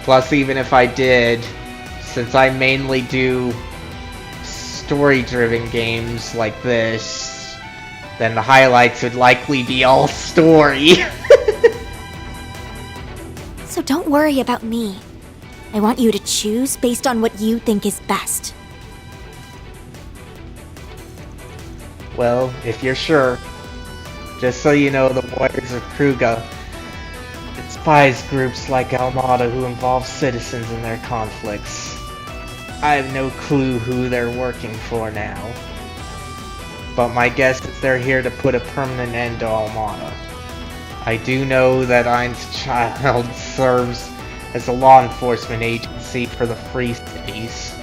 plus, even if I did, since I mainly do story-driven games like this, then the highlights would likely be all story. So don't worry about me. I want you to choose based on what you think is best. Well, if you're sure. Just so you know, the Warriors of Kruga despise groups like Almada who involve citizens in their conflicts. I have no clue who they're working for now. But my guess is they're here to put a permanent end to Almada. I do know that Ein's child serves as a law enforcement agency for the free cities.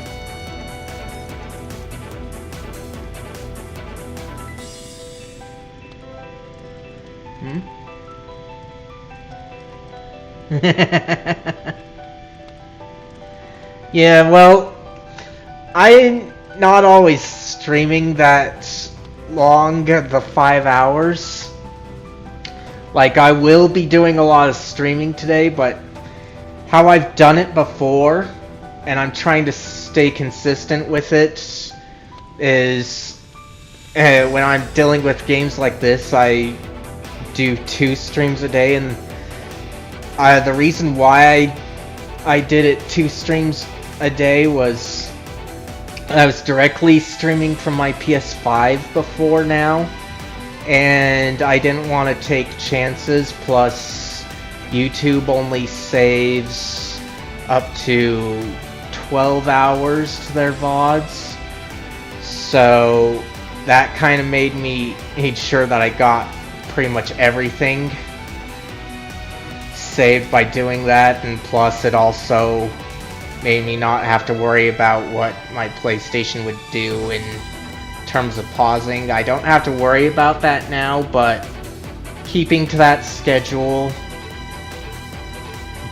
Yeah, well, I'm not always streaming that long, the 5 hours. Like, I will be doing a lot of streaming today, but how I've done it before, and I'm trying to stay consistent with it, is when I'm dealing with games like this, I do 2 streams a day, and the reason why I did it 2 streams a day was I was directly streaming from my PS5 before now, and I didn't want to take chances, plus YouTube only saves up to 12 hours to their VODs, so that kind of made sure that I got pretty much everything saved by doing that, and plus it also made me not have to worry about what my PlayStation would do in terms of pausing. I don't have to worry about that now, but keeping to that schedule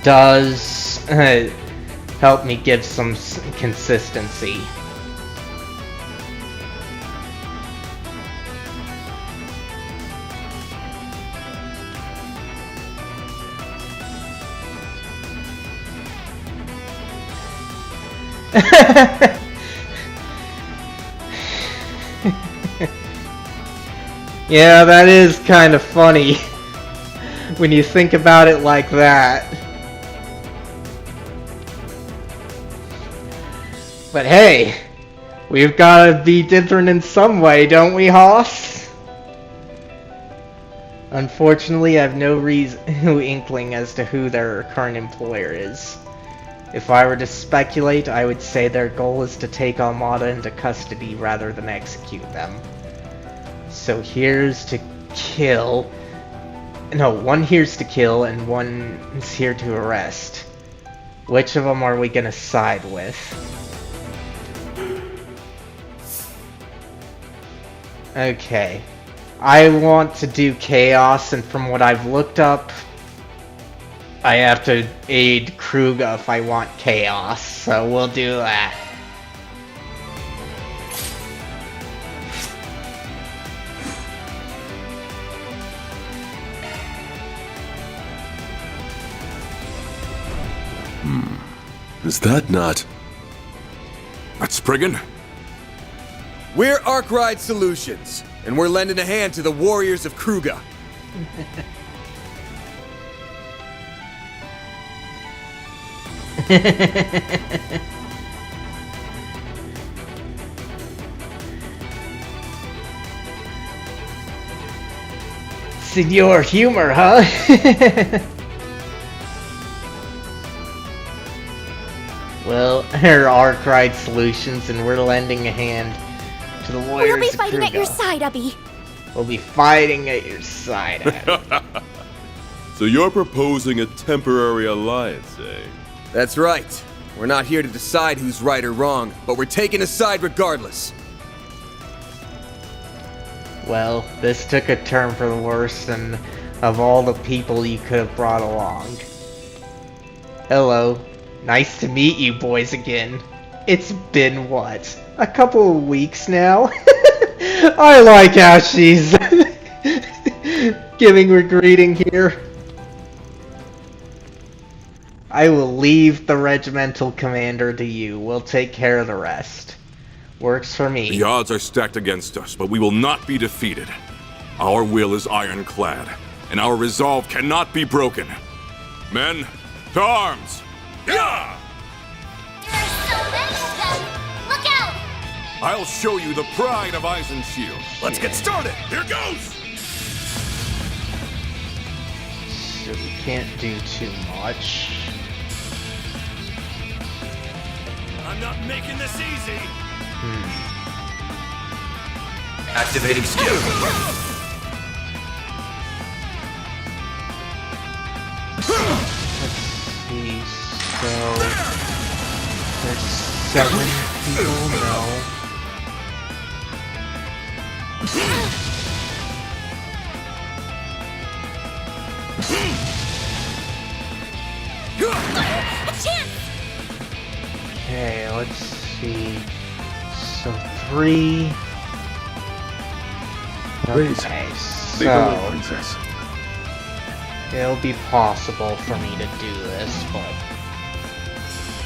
does help me give some consistency. Yeah, that is kind of funny when you think about it like that. But hey, we've got to be different in some way, don't we, Hoss? Unfortunately, I have no inkling as to who their current employer is. If I were to speculate, I would say their goal is to take Armada into custody rather than execute them. So here's to kill... No, one here's to kill and one is here to arrest. Which of them are we gonna side with? Okay. I want to do Chaos, and from what I've looked up, I have to aid Kruga if I want Chaos, so we'll do that. Is that not... That's Spriggan? We're Arkwright Solutions, and we're lending a hand to the warriors of Kruga. Senor Humor, huh? Well, they're Arkwright Solutions, and we're lending a hand to the warriors We'll be of fighting Kruga. at your side, Ubby. We'll be fighting at your side, Abby. So you're proposing a temporary alliance, eh? That's right. We're not here to decide who's right or wrong, but we're taking a side regardless. Well, this took a turn for the worse, and of all the people you could have brought along. Hello. Nice to meet you boys again. It's been, what, a couple of weeks now? I like how she's giving her greeting here. I will leave the regimental commander to you. We'll take care of the rest. Works for me. The odds are stacked against us, but we will not be defeated. Our will is ironclad, and our resolve cannot be broken. Men, to arms! Yeah! There's so many of them! Look out! I'll show you the pride of Eisenshield. Let's get started! Here goes! So we can't do too much. I'm not making this easy. Activating skill. Let's see. So there's 7 people. No. Okay, let's see. So 3. Please, Okay, leave the so princess. it'll be possible for me to do this, but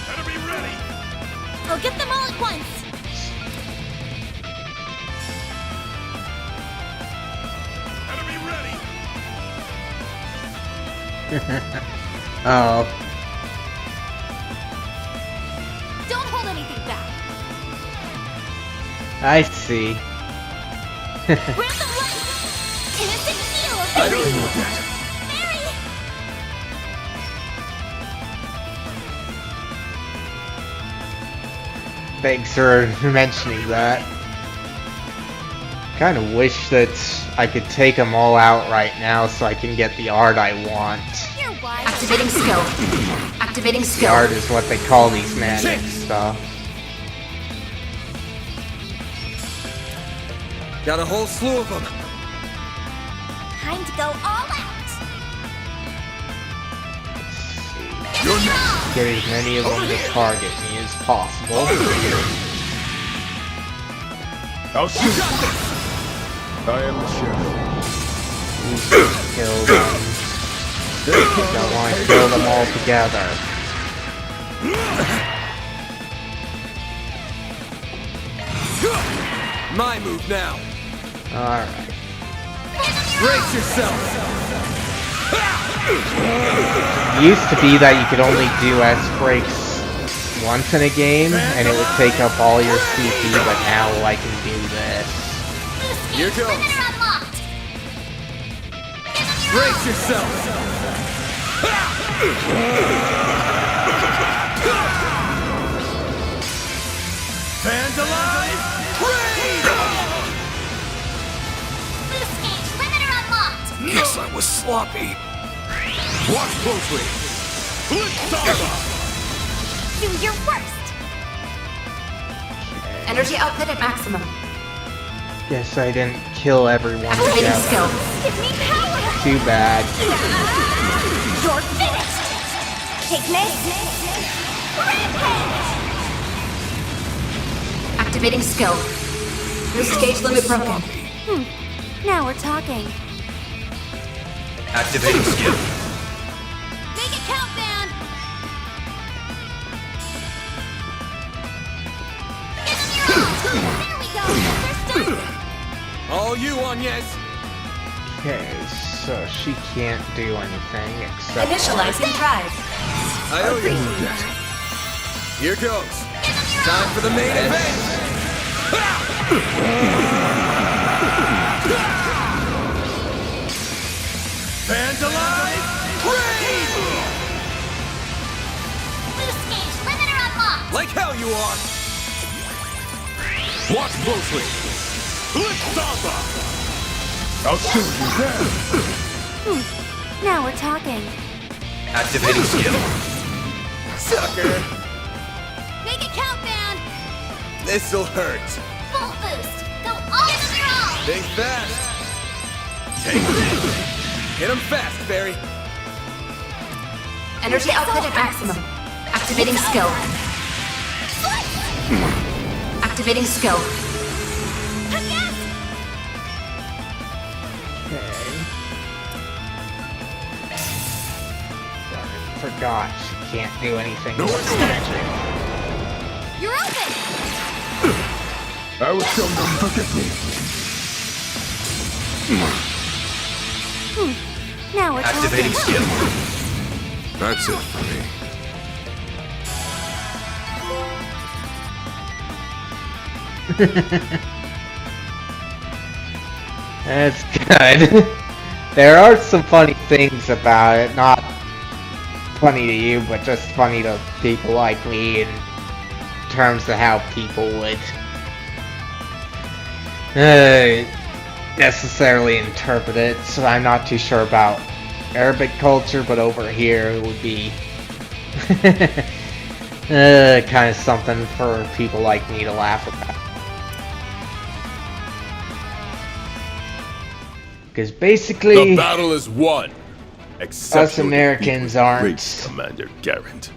Better be ready. I'll get them all at once. Better be ready. oh, Don't hold anything back. I see. Grant them life. Innocent seal of I don't know that. Thanks for mentioning that. Kind of wish that I could take them all out right now so I can get the art I want. You're wise. Activating skill. Activating The skill. art is what they call these magic stuff. Got a whole slew of them. Time to go all out. Get as many of them to target me as possible. I'll shoot. I am the sheriff. Kill them. I want to kill them all together. My move now. Alright. Brace yourself. It used to be that you could only do S breaks once in a game, and it would take up all your CP, but now I can do this. Here goes. Brace yourself. Vandalize! Guess I was sloppy. Watch closely. Blitz-Samba! Do your worst. Energy output at maximum. Guess I didn't kill everyone Activating together. skill. Give me power. Too bad. You're finished. Take this. Rampage. Activating skill. Boost gauge limit broken. Now we're talking. Activating skill. Make it count, man. There we go. They're stuck. All you, Agnes. Okay, so she can't do anything except... Initializing drive. I owe you. Here goes. Time for the main event. Vandalize! Raid! Boost gauge limiter unlocked. Like hell you are. Watch closely. Blitz-Samba! I'll shoot you there. Now we're talking. Activating skill. Sucker. Make it count, man. This'll hurt. Full boost. Go all strong. Think fast. Take this. Hit him fast, Barry. Energy output at maximum. Activating skill. Activating skill. Forgot she can't do anything with magic. You're open. I will show them forget me. Now we're Activating talking. skill. That's it for me. That's good. There are some funny things about it, not funny to you, but just funny to people like me in terms of how people would necessarily interpret it. So I'm not too sure about Arabic culture, but over here it would be Kind of something for people like me to laugh about. Because basically, the battle is won. Us Americans aren't Commander Garrett.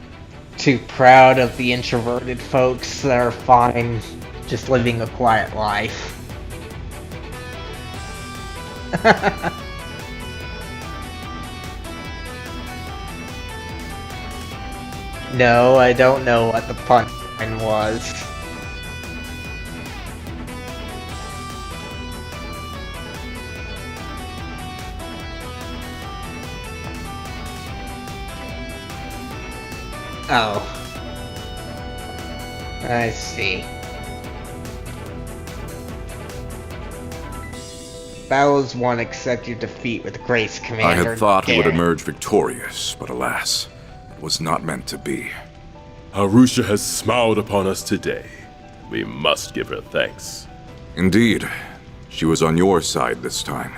Too proud of the introverted folks that are fine just living a quiet life. No, I don't know what the punchline was. Oh. I see. Battle is won, accept your defeat with grace, Commander. I had thought we would Garrett. emerge victorious, but alas, it was not meant to be. Harusha has smiled upon us today. We must give her thanks. Indeed, she was on your side this time.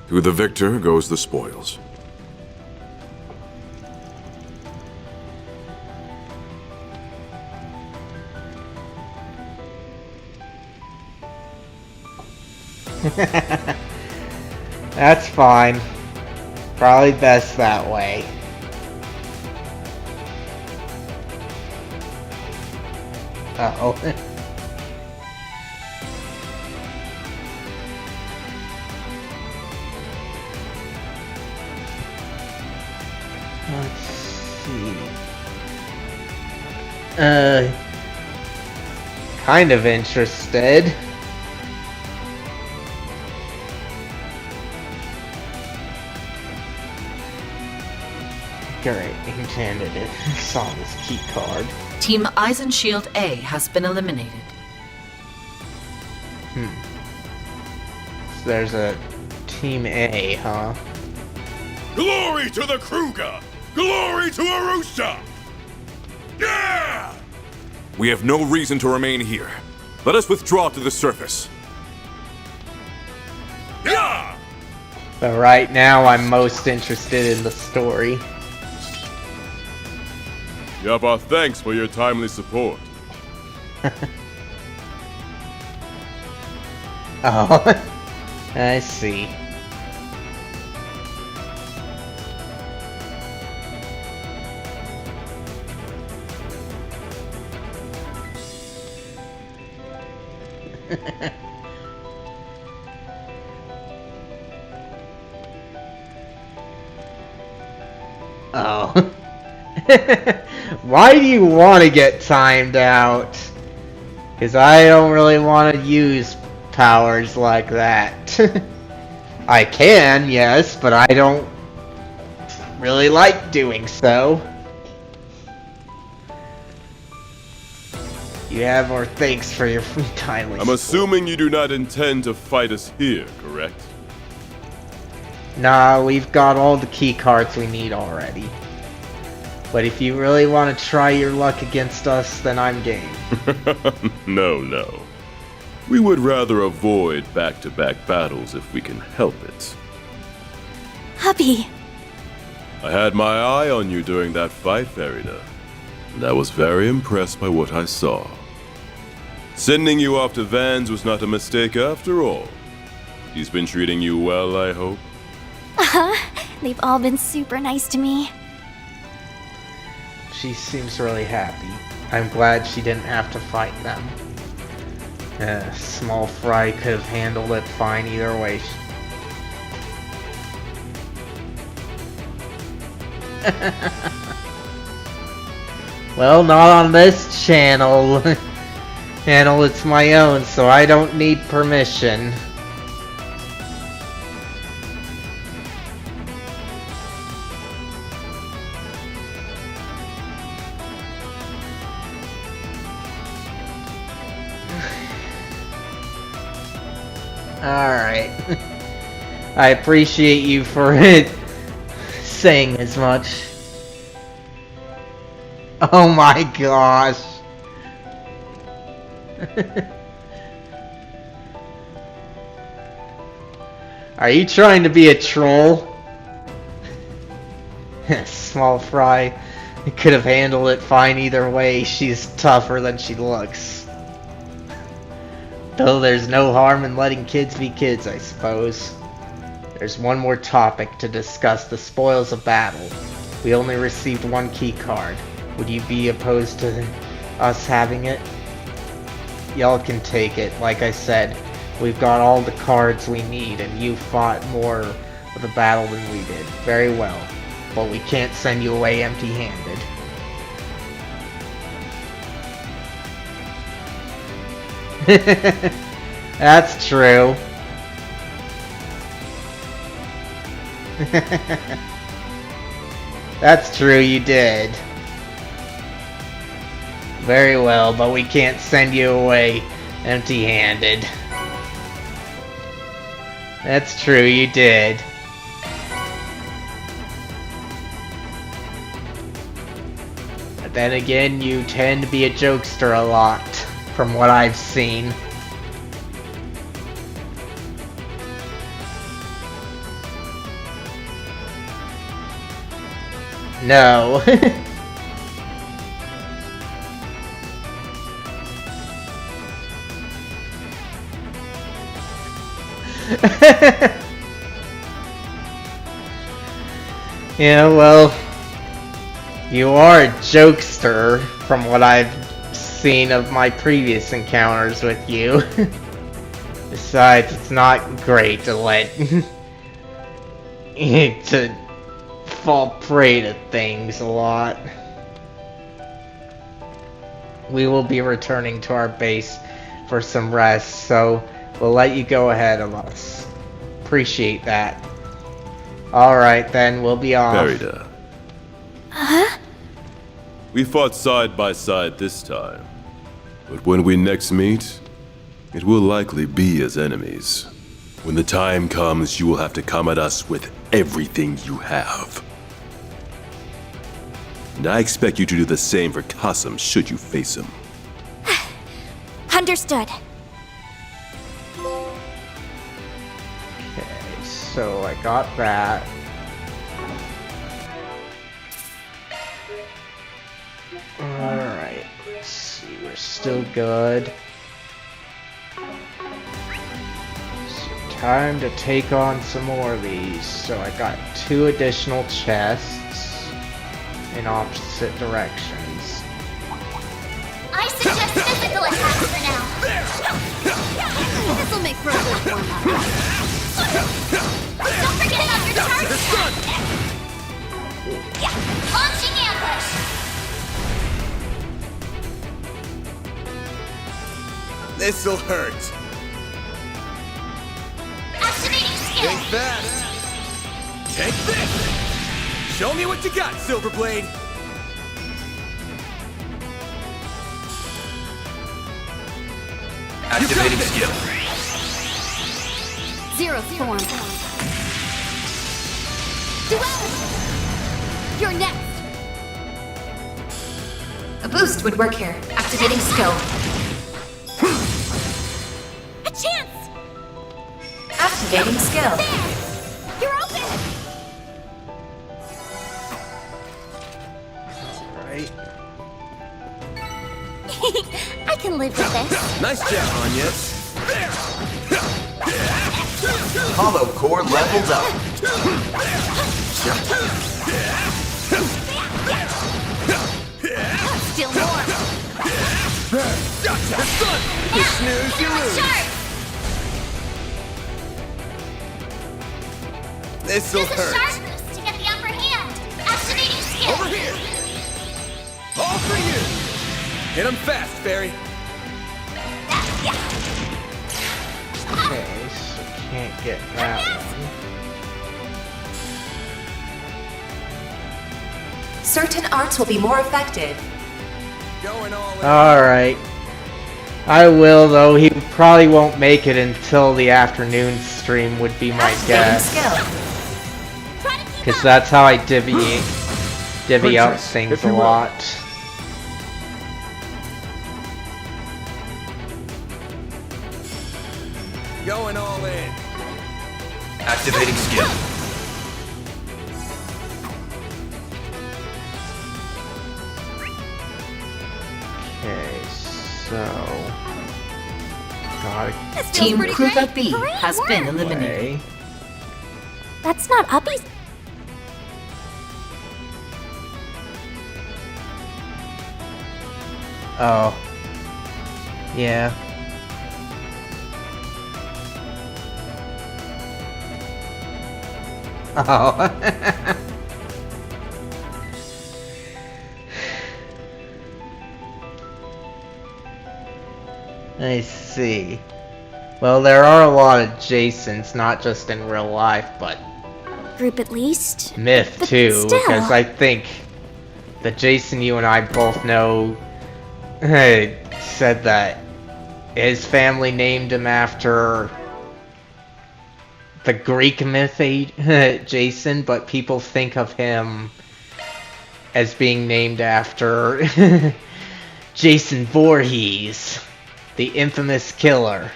To the victor goes the spoils. That's fine. Probably best that way. Uh-oh. Let's see. Kind of interested. Great, enchanted it. Saw this key card. Team Eisenshield A has been eliminated. So there's a Team A, huh? Glory to the Kruger! Glory to Arusha! Yeah! We have no reason to remain here. Let us withdraw to the surface. Yeah! But right now, I'm most interested in the story. You have our thanks for your timely support. Oh, I see. Oh. Why do you want to get timed out? Because I don't really want to use powers like that. I can, yes, but I don't really like doing so. You have our thanks for your kindly I'm assuming you do not intend to fight us here, correct? Nah, we've got all the key cards we need already. But if you really want to try your luck against us, then I'm game. No. We would rather avoid back-to-back battles if we can help it. Hubby! I had my eye on you during that fight, Farida, and I was very impressed by what I saw. Sending you off to Vans was not a mistake after all. He's been treating you well, I hope? They've all been super nice to me. She seems really happy. I'm glad she didn't have to fight them. Small Fry could have handled it fine either way. Well, not on this channel. It's my own, so I don't need permission. Alright. I appreciate you for saying as much. Oh my gosh. Are you trying to be a troll? Small Fry. Could have handled it fine either way. She's tougher than she looks. Though there's no harm in letting kids be kids, I suppose. There's one more topic to discuss, the spoils of battle. We only received one key card. Would you be opposed to us having it? Y'all can take it. Like I said, we've got all the cards we need, and you fought more of the battle than we did. Very well. But we can't send you away empty-handed. That's true. That's true, you did. Very well, but we can't send you away empty-handed. That's true, you did. But then again, you tend to be a jokester a lot, from what I've seen. No. Yeah, well, you are a jokester from what I've seen of my previous encounters with you. Besides, it's not great to let to fall prey to things a lot. We will be returning to our base for some rest, so we'll let you go ahead of us. Appreciate that. Alright then, we'll be off. Farida. Huh? We fought side by side this time. But when we next meet, it will likely be as enemies. When the time comes, you will have to come at us with everything you have. And I expect you to do the same for Qasim should you face him. Understood. Okay, so I got that. Alright, let's see, we're still good. So time to take on some more of these. So I got 2 additional chests in opposite directions. I suggest physical attacks for now. This'll make for a good warm-up. Don't forget about your charge attack. Launching ambush. This'll hurt. Activating skill. Think fast. Take this. Show me what you got, Silverblade. Activating skill. Zero form. Duality. You're next. A boost would work here. Activating skill. A chance! Activating skill. You're open! Right. I can live with this. Nice job, Anya. Hollow core leveled up. Still more. You snooze, you lose. This'll Use a hurt. sharp boost to get the upper hand. Activating skill. Over here. All for you. Hit him fast, Fairy. Okay, so can't get that one. Certain arts will be more effective. Going all in. Alright. I will, though. He probably won't make it until the afternoon stream would be my Activating guess. skill. Because that's how I divvy out Princess, things if a you will. lot. Going all in. Activating skill. So... gotta Team Kruga B has been eliminated. That's not Uppy's. Oh. Yeah. Oh. I see. Well, there are a lot of Jasons, not just in real life, but Group at least. myth But too, still. because I think the Jason you and I both know said that his family named him after the Greek myth Jason, but people think of him as being named after Jason Voorhees, the infamous killer.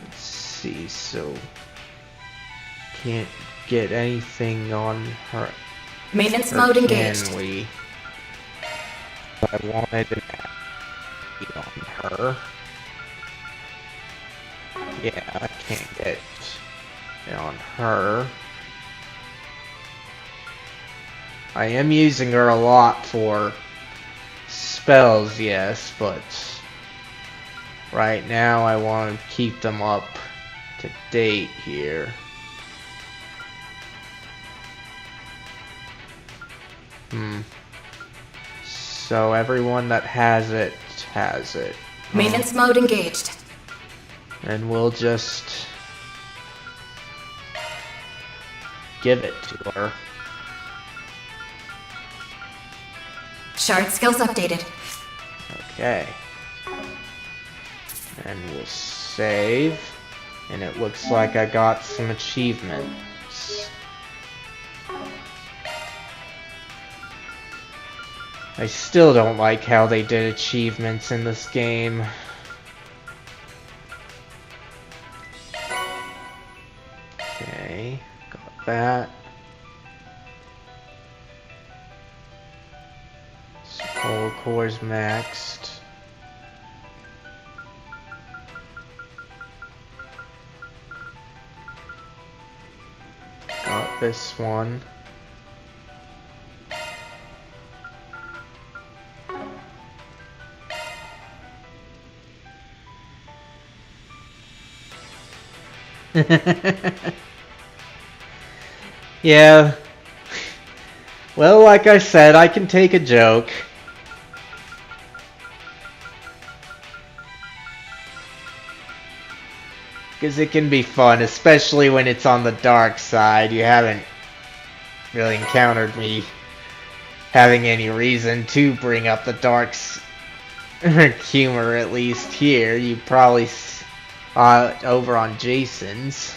Let's see, so can't get anything on her. Maintenance or mode can engaged. we? I wanted an on her. Yeah, I can't get it on her. I am using her a lot for spells, yes, but right now I want to keep them up to date here. So everyone that has it has it. Maintenance mode engaged. And we'll just give it to her. Shard skills updated. Okay. And we'll save. And it looks like I got some achievements. I still don't like how they did achievements in this game. Okay, got that. Soul cores maxed. Got this one. Yeah. Well, like I said, I can take a joke. Because it can be fun, especially when it's on the dark side. You haven't really encountered me having any reason to bring up the dark humor, at least here. You probably over on Jason's.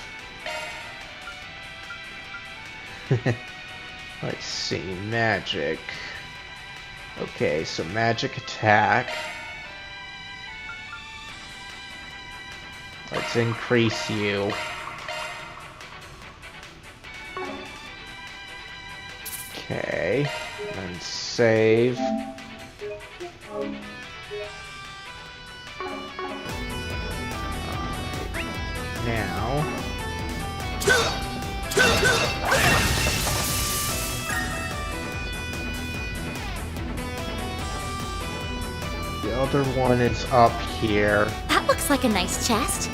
Let's see, magic. Okay, so magic attack. Let's increase you. Okay, and save. Now. The other one is up here. That looks like a nice chest.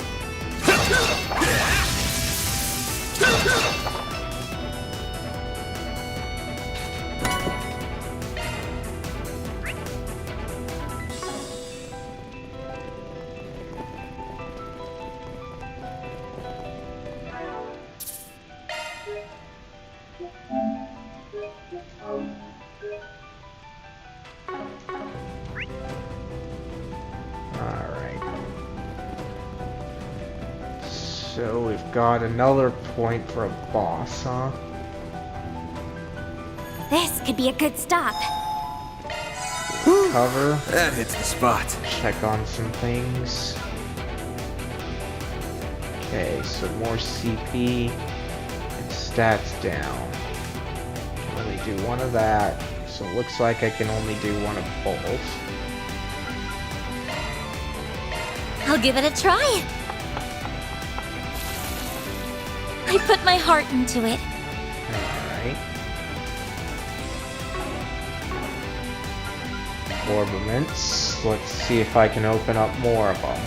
So we've got another point for a boss, huh? This could be a good stop. Cover. That hits the spot. Check on some things. Okay, so more CP and stats down. Can only do one of that, so it looks like I can only do one of both. I'll give it a try. I put my heart into it. Alright. Orbaments. Let's see if I can open up more of them.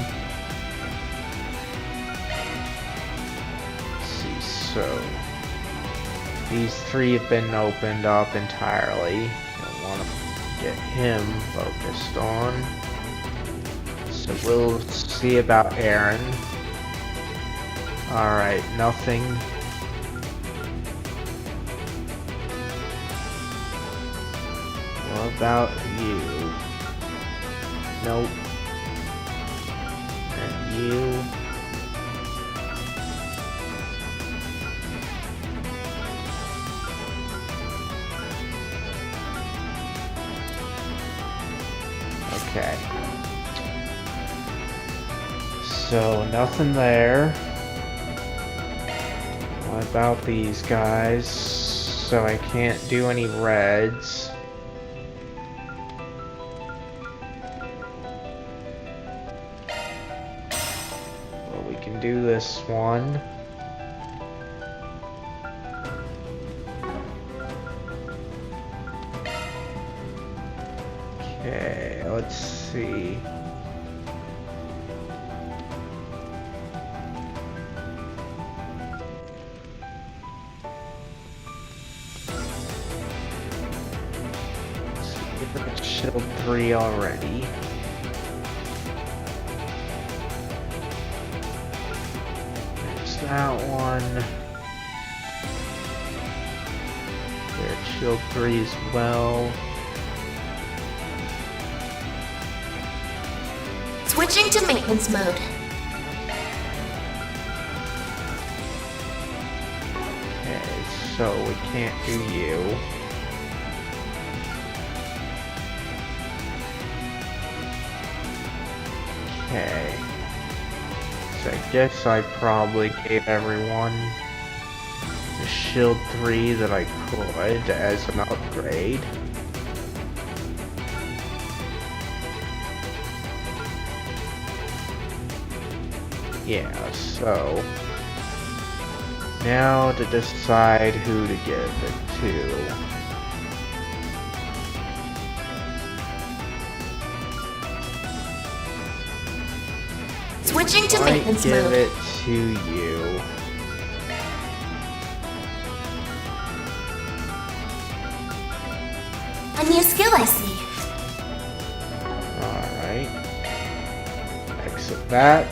Let's see, so these 3 have been opened up entirely. I want to get him focused on. So we'll see about Aaron. Alright, nothing. What about you? Nope. And you. Okay. So, nothing there. What about these guys? So I can't do any reds. Well, we can do this one. Okay, let's see. Shield 3 already. There's that one. There's shield 3 as well. Switching to maintenance mode. Okay, so we can't do you. Okay. So I guess I probably gave everyone the shield 3 that I could as an upgrade. Yeah, so now to decide who to give it to. Switching to maintenance give mode. it to you. A new skill I see. Alright. Exit that.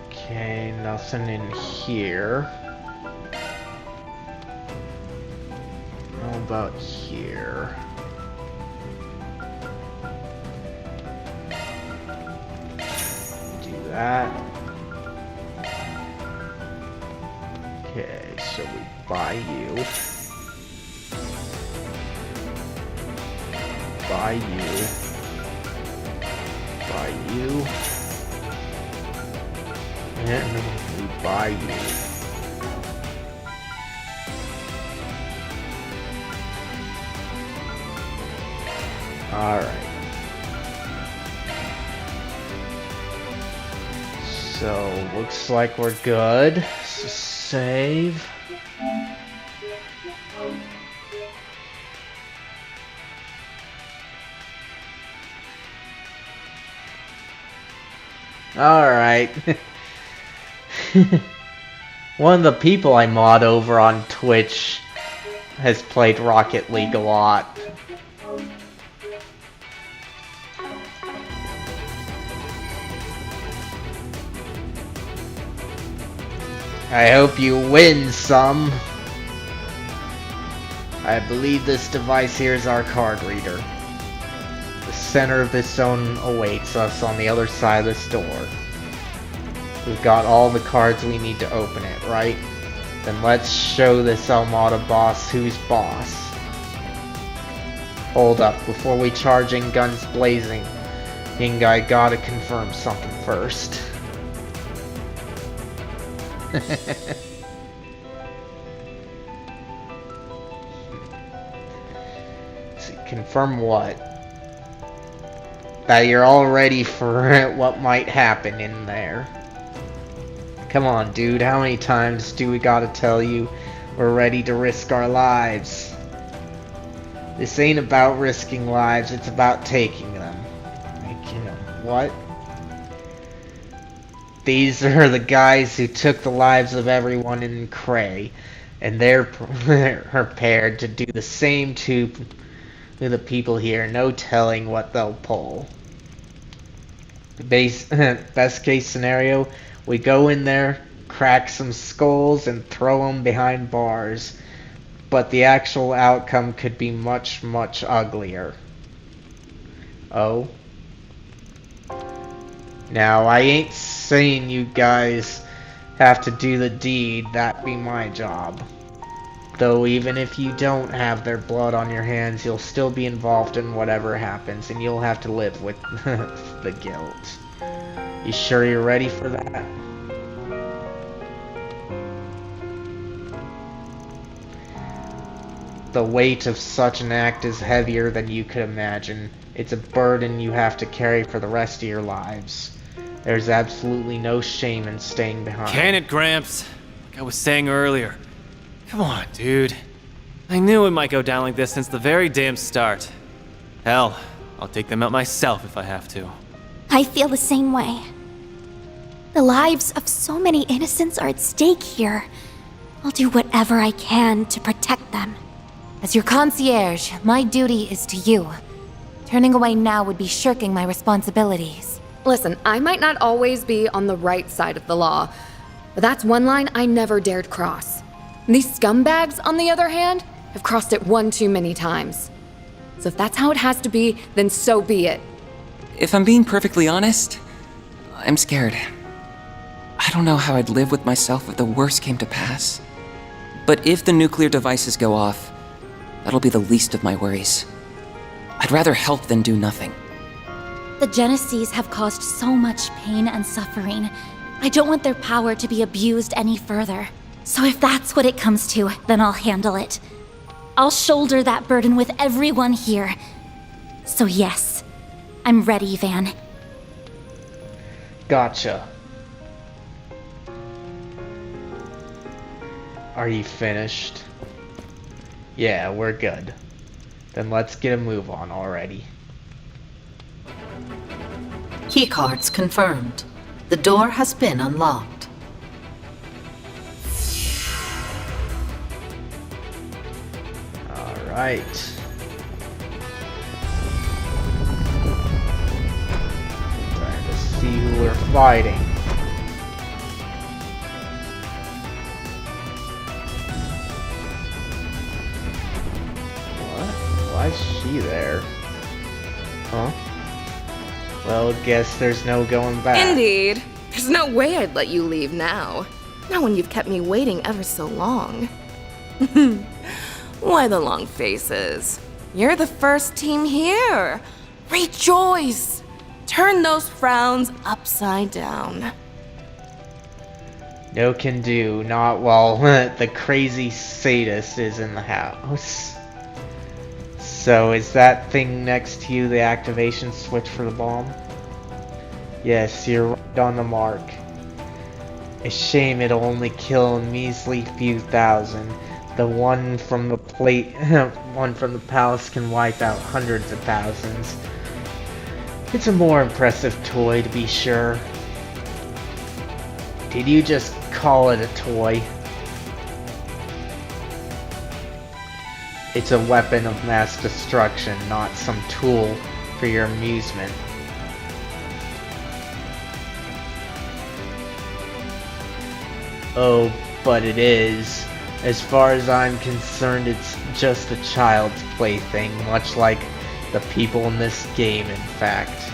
Okay, nothing in here. How about here? Do that. Okay, so we buy you. Buy you. Buy you. And we buy you. Alright. So, looks like we're good. So save. Alright. One of the people I mod over on Twitch has played Rocket League a lot. I hope you win some. I believe this device here is our card reader. The center of this zone awaits us on the other side of this door. We've got all the cards we need to open it, right? Then let's show this Almada boss who's boss. Hold up, before we charge in guns blazing, Think I gotta confirm something first. See, confirm what? That you're all ready for what might happen in there. Come on, dude, how many times do we gotta tell you we're ready to risk our lives? This ain't about risking lives, it's about taking them. Like, you know, what? These are the guys who took the lives of everyone in Cray, and they're prepared to do the same to the people here. No telling what they'll pull. Best case scenario, we go in there, crack some skulls, and throw them behind bars. But the actual outcome could be much, much uglier. Oh? Now, I ain't saying you guys have to do the deed, that be my job. Though even if you don't have their blood on your hands, you'll still be involved in whatever happens, and you'll have to live with the guilt. You sure you're ready for that? The weight of such an act is heavier than you could imagine. It's a burden you have to carry for the rest of your lives. There's absolutely no shame in staying behind. Can it, Gramps? Like I was saying earlier. Come on, dude. I knew it might go down like this since the very damn start. Hell, I'll take them out myself if I have to. I feel the same way. The lives of so many innocents are at stake here. I'll do whatever I can to protect them. As your concierge, my duty is to you. Turning away now would be shirking my responsibilities. Listen, I might not always be on the right side of the law, but that's one line I never dared cross. These scumbags, on the other hand, have crossed it one too many times. So if that's how it has to be, then so be it. If I'm being perfectly honest, I'm scared. I don't know how I'd live with myself if the worst came to pass. But if the nuclear devices go off, that'll be the least of my worries. I'd rather help than do nothing. The Genesees have caused so much pain and suffering. I don't want their power to be abused any further. So if that's what it comes to, then I'll handle it. I'll shoulder that burden with everyone here. So yes, I'm ready, Van. Gotcha. Are you finished? Yeah, we're good. Then let's get a move on already. Keycards confirmed. The door has been unlocked. Alright. Trying to see who we're fighting. What? Why is she there? Huh? Well, guess there's no going back. Indeed. There's no way I'd let you leave now. Not when you've kept me waiting ever so long. Why the long faces? You're the first team here. Rejoice! Turn those frowns upside down. No can do, not while the crazy sadist is in the house. So is that thing next to you the activation switch for the bomb? Yes, you're right on the mark. A shame it'll only kill a measly few thousand. The one from the one from the palace can wipe out hundreds of thousands. It's a more impressive toy, to be sure. Did you just call it a toy? It's a weapon of mass destruction, not some tool for your amusement. Oh, but it is. As far as I'm concerned, it's just a child's plaything, much like the people in this game, in fact.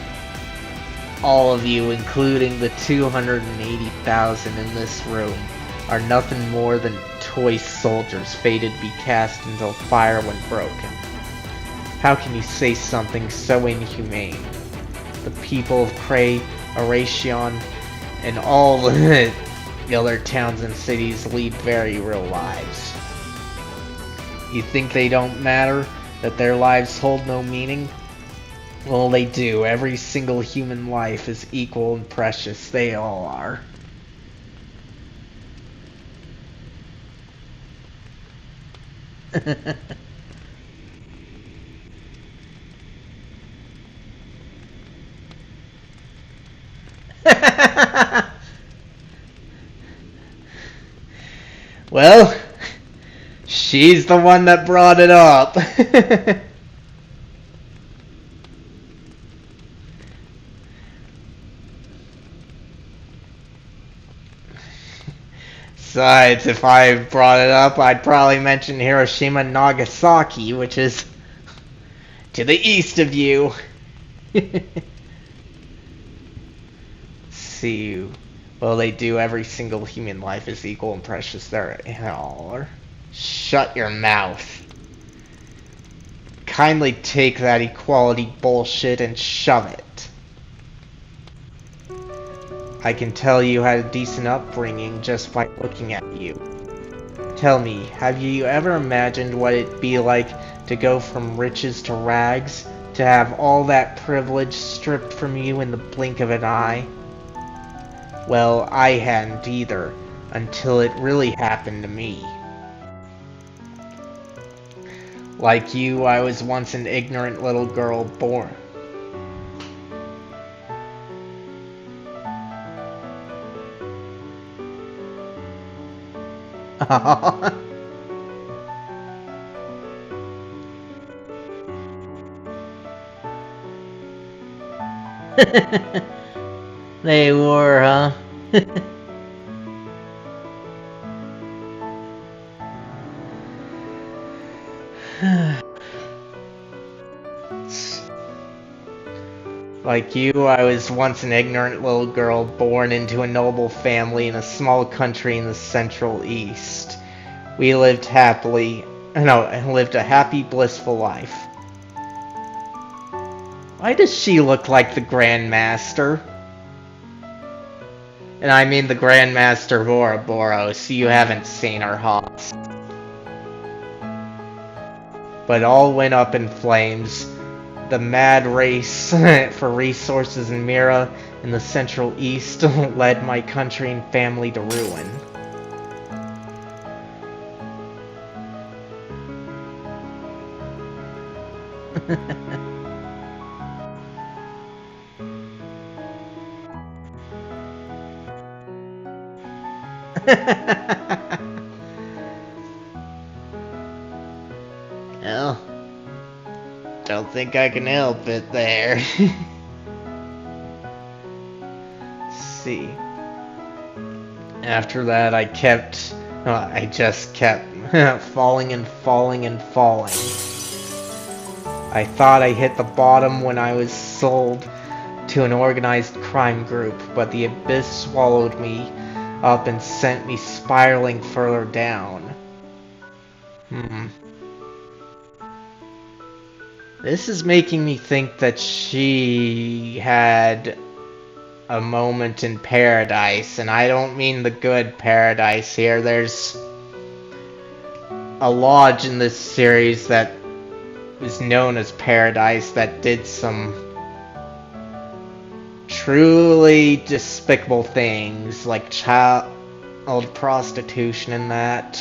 All of you, including the 280,000 in this room, are nothing more than toy soldiers fated to be cast into fire when broken. How can you say something so inhumane? the people of Cray, Aration, and all the other towns and cities lead very real lives. You think they don't matter? That their lives hold no meaning? Well, they do. Every single human life is equal and precious. They all are. Well, she's the one that brought it up. Besides, if I brought it up, I'd probably mention Hiroshima and Nagasaki, which is to the east of you. See, well, they do. Every single human life is equal and precious. There, shut your mouth. Kindly take that equality bullshit and shove it. I can tell you had a decent upbringing just by looking at you. Tell me, have you ever imagined what it'd be like to go from riches to rags, to have all that privilege stripped from you in the blink of an eye? Well, I hadn't either, until it really happened to me. Like you, I was once an ignorant little girl born. They were, huh? Like you, I was once an ignorant little girl born into a noble family in a small country in the Central East. We lived lived a happy, blissful life. Why does she look like the Grandmaster? And I mean the Grandmaster Ouroboros, you haven't seen her, Hoss. But all went up in flames. The mad race for resources in Mira in the Central East led my country and family to ruin. Well, don't think I can help it there. Let's see. After that, I just kept falling and falling and falling. I thought I hit the bottom when I was sold to an organized crime group, but the abyss swallowed me up and sent me spiraling further down. This is making me think that she had a moment in paradise, and I don't mean the good paradise here. There's a lodge in this series that is known as Paradise that did some truly despicable things, like child prostitution and that.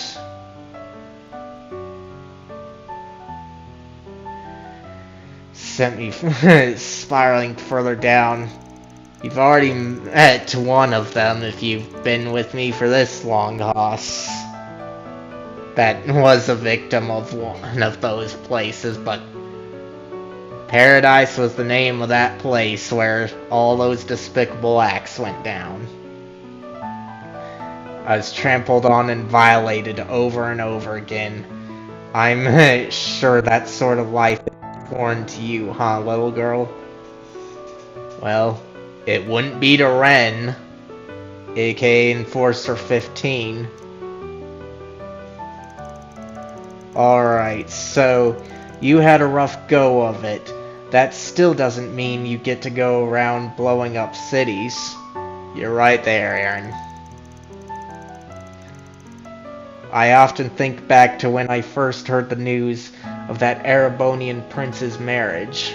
Sent me spiraling further down. You've already met one of them if you've been with me for this long, Hoss. That was a victim of one of those places, but Paradise was the name of that place where all those despicable acts went down. I was trampled on and violated over and over again. I'm sure that sort of life is foreign to you, huh, little girl? Well, it wouldn't be to Ren, aka Enforcer 15. Alright, so you had a rough go of it. that still doesn't mean you get to go around blowing up cities. You're right there, Aaron. I often think back to when I first heard the news of that Erebonian prince's marriage.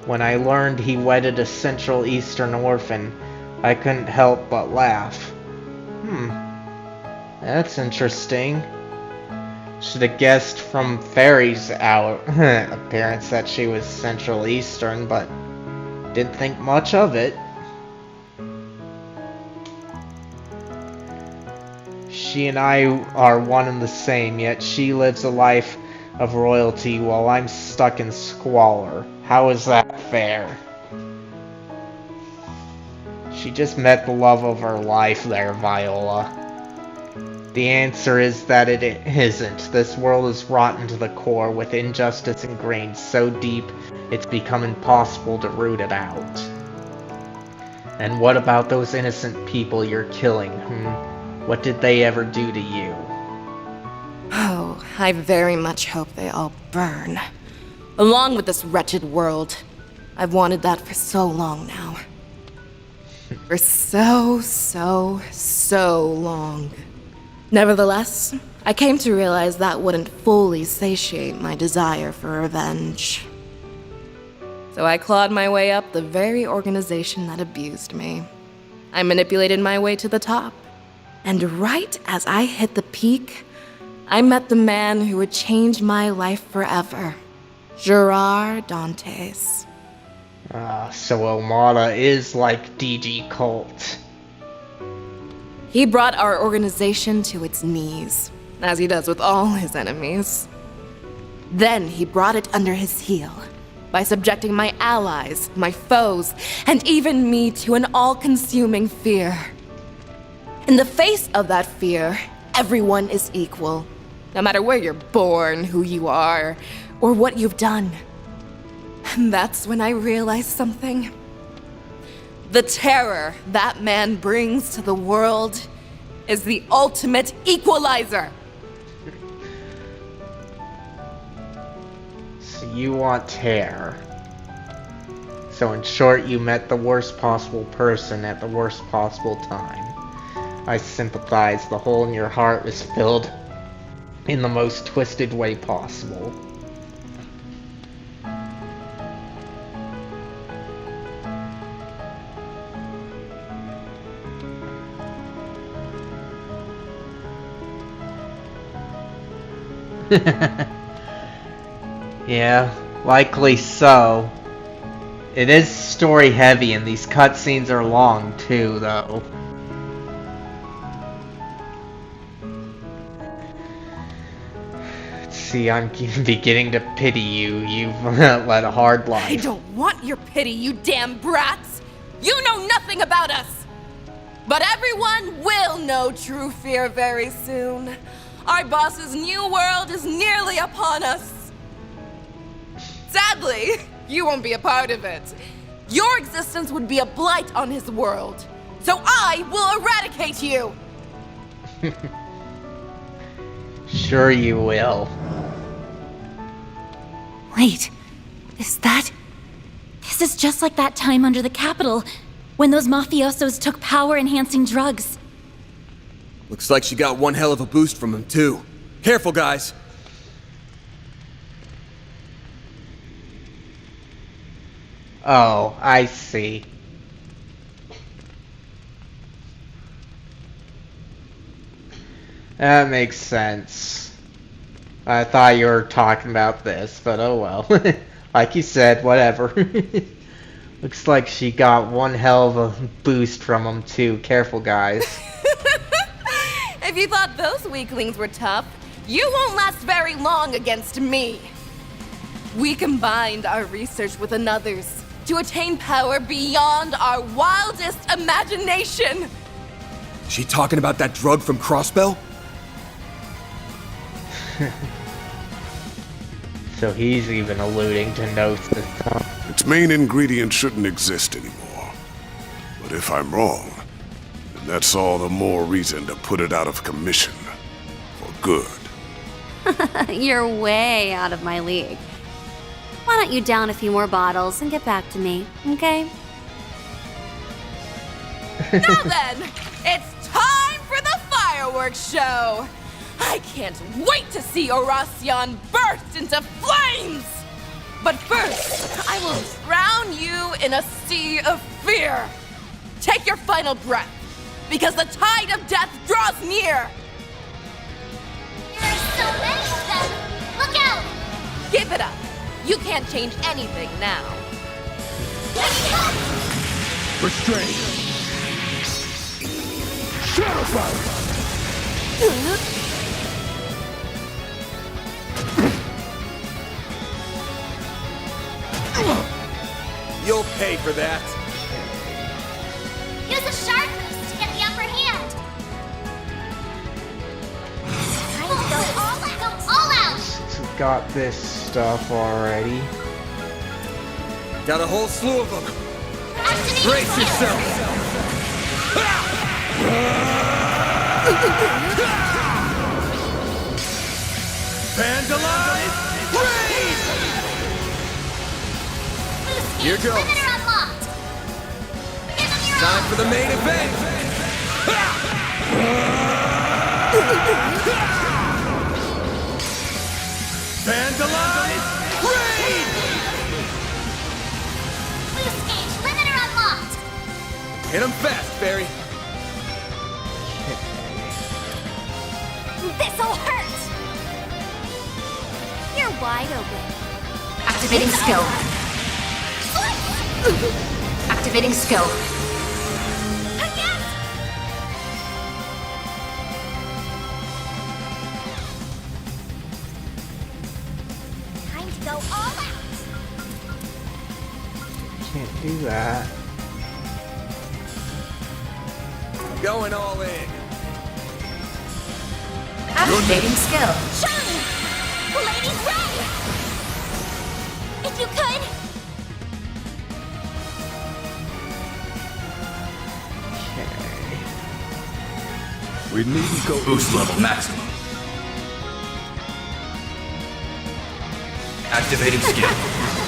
When I learned he wedded a Central Eastern orphan, I couldn't help but laugh. That's interesting. Should have guessed from Fairy's appearance that she was Central Eastern, but didn't think much of it. She and I are one and the same, yet she lives a life of royalty while I'm stuck in squalor. How is that fair? She just met the love of her life there, Viola. The answer is that it isn't. This world is rotten to the core, with injustice ingrained so deep it's become impossible to root it out. And what about those innocent people you're killing, What did they ever do to you? Oh, I very much hope they all burn. Along with this wretched world. I've wanted that for so long now. For so long. Nevertheless, I came to realize that wouldn't fully satiate my desire for revenge. So I clawed my way up the very organization that abused me. I manipulated my way to the top. And right as I hit the peak, I met the man who would change my life forever. Gerard Dantes. So Omada is like DG Colt. He brought our organization to its knees, as he does with all his enemies. Then he brought it under his heel, by subjecting my allies, my foes, and even me to an all-consuming fear. In the face of that fear, everyone is equal, no matter where you're born, who you are, or what you've done. And that's when I realized something. The terror that man brings to the world is the ultimate equalizer. So you want terror. So in short, you met the worst possible person at the worst possible time. I sympathize. The hole in your heart was filled in the most twisted way possible. Yeah, likely so. It is story heavy and these cutscenes are long too, though. See, I'm beginning to pity you. You've led a hard life. I don't want your pity, you damn brats! You know nothing about us! But everyone will know true fear very soon. Our boss's new world is nearly upon us. Sadly, you won't be a part of it. Your existence would be a blight on his world. So I will eradicate you! Sure you will. Wait, is that... This is just like that time under the Capitol, when those mafiosos took power-enhancing drugs. Looks like she got one hell of a boost from them, too. Careful, guys! Oh, I see. That makes sense. I thought you were talking about this, but oh well. Like you said, whatever. Looks like she got one hell of a boost from them too. Careful, guys. If you thought those weaklings were tough, you won't last very long against me. We combined our research with another's to attain power beyond our wildest imagination. She talking about that drug from Crossbell? So he's even alluding to notes this time. Its main ingredient shouldn't exist anymore. But if I'm wrong, then that's all the more reason to put it out of commission. For good. You're way out of my league. Why don't you down a few more bottles and get back to me, okay? Now then, it's time for the fireworks show! I can't wait to see Oracion burst into flames! But first, I will drown you in a sea of fear! Take your final breath, because the tide of death draws near! There are so many of them! Look out! Give it up! You can't change anything now. Restrain. Shadow fire. You'll pay for that. Use a shark boost to get the upper hand! Go all out! Got this stuff already. Got a whole slew of them. Brace yourself! Vandalize! Raid! Here goes. Limiter unlocked! Time for the main event! Vandalize! Raid! Boost gauge limiter unlocked! Hit him fast, Barry. This'll hurt! You're wide open. Activating skill. Activating skill. Time to go all out! Can't do that. Going all in. Activating skill. Charlie! Lady's Ray! If you could! We needn't go Boost level maximum. Activating skill.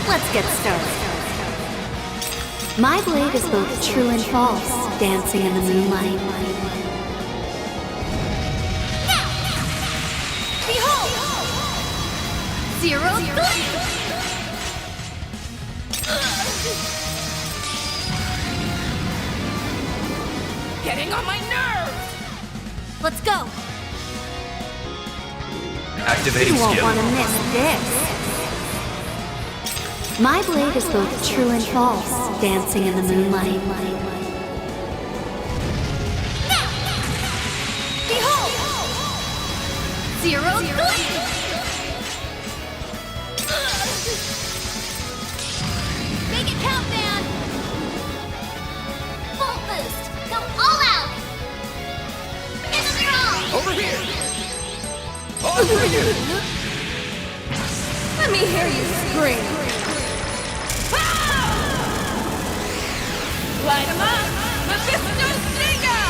Let's get started. My blade is both true and false, dancing in the moonlight. Behold! Zero gleam! Getting on my nerves! Let's go! Activating You won't skill. want to miss this. My blade is both true and false, dancing in the moonlight. Behold! Zero gleam! Make it count, man! Full boost! Go all out! Give them your all! Over here! Over here! Let me hear you scream! Light 'em up! Mephisto Stinger!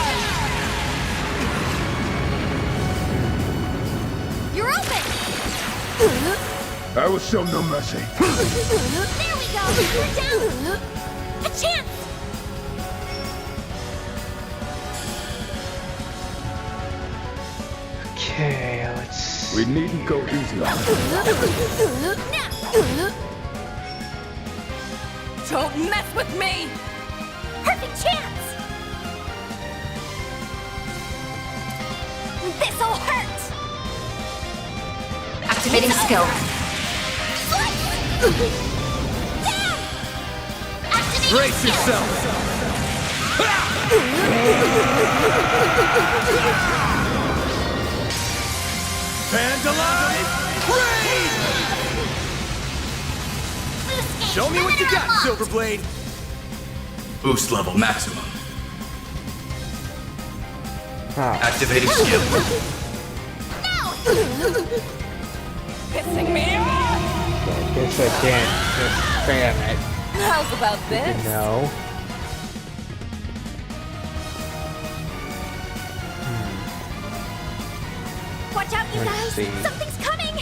You're open! I will show no mercy. There we go! We're down! A chance! Okay, let's. We needn't go easy on it. Don't mess with me! Perfect chance! This'll hurt! Activating skill. Brace yourself! Vandalize! Raid! Show me what you got, Silverblade! Boost level maximum. Activating skill. Pissing me off! I guess I can't just spam it. How's about this? No. Watch out, you Let's guys! see. Something's coming!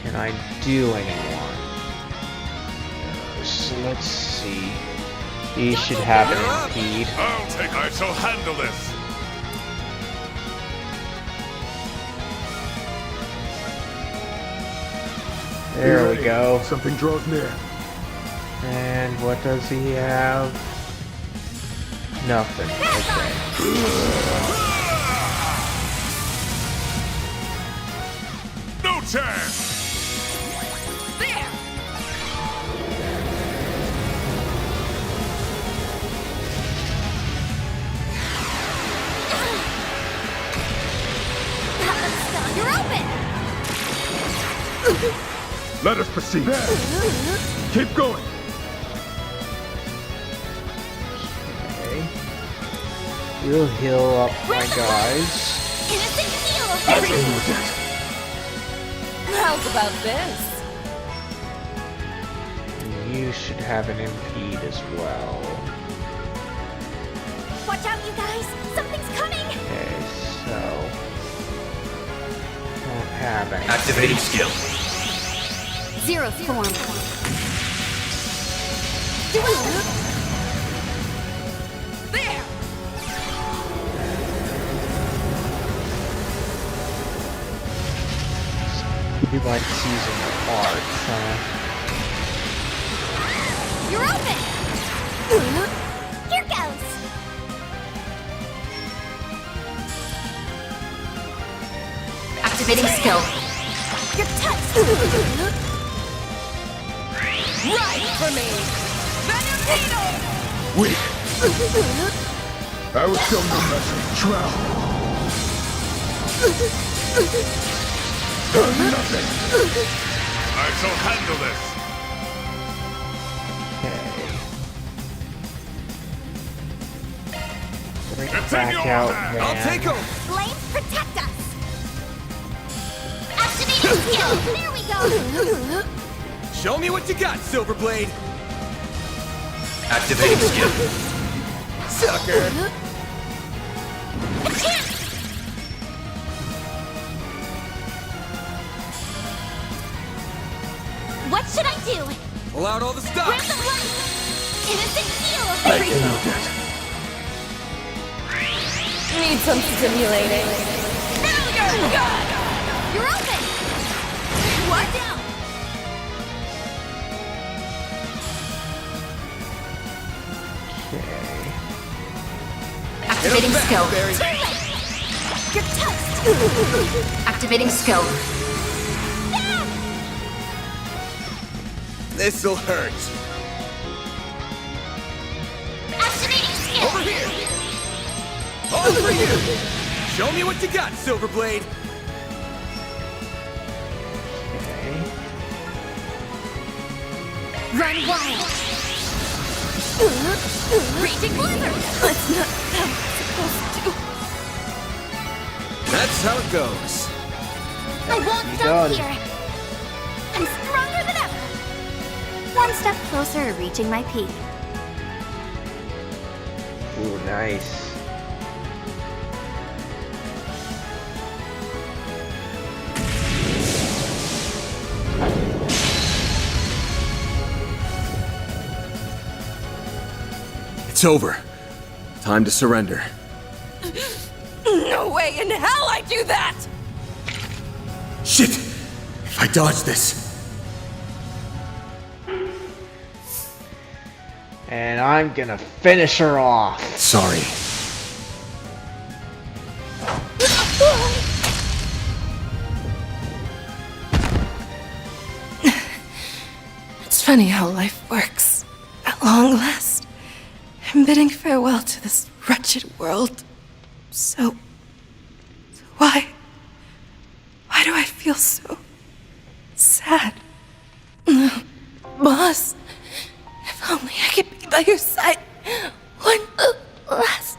Can I do anyone? So let's see. He should have an impede. I shall handle this. There we go. Something draws near. And what does he have? Nothing. Okay. No chance! There! You're open! Let us proceed. Keep going. Okay. We'll heal up my guys. Innocent heal! How's about this? You should have an impede as well. Watch out, you guys! Something's coming! Okay, so don't have any. Activating skill. Zero form. There! He likes using the parts, You're open! Here goes! Activating skill. You're touched! Right for me! Venom Weak. I will show no mercy. Drown. Nothing. I shall handle this. Bring It's it back in your out, hands. man. I'll take over. Flames protect us! Activating skill! There we go! Show me what you got, Silverblade. Activating skill. Sucker. A chance! What should I do? Pull out all the Grab stops. the light! Innocent heal! Need some stimulating. Now you're gone! You're open! One down! Activating skill. Too late! You're touched! Activating skill. This'll hurt. Activating skill! Over here. All for you. Show me what you got, Silverblade. Run wild! Raging blizzard! That's not how I'm supposed to. That's how it goes. I won't stop here! I'm stronger than ever! One step closer to reaching my peak. Ooh, nice. It's over. Time to surrender. No way in hell I do that! Shit! If I dodge this. And I'm gonna finish her off. Sorry. It's funny how life works. At long last, I'm bidding farewell to this wretched world. So why do I feel so sad? Boss, if only I could be by your side one last.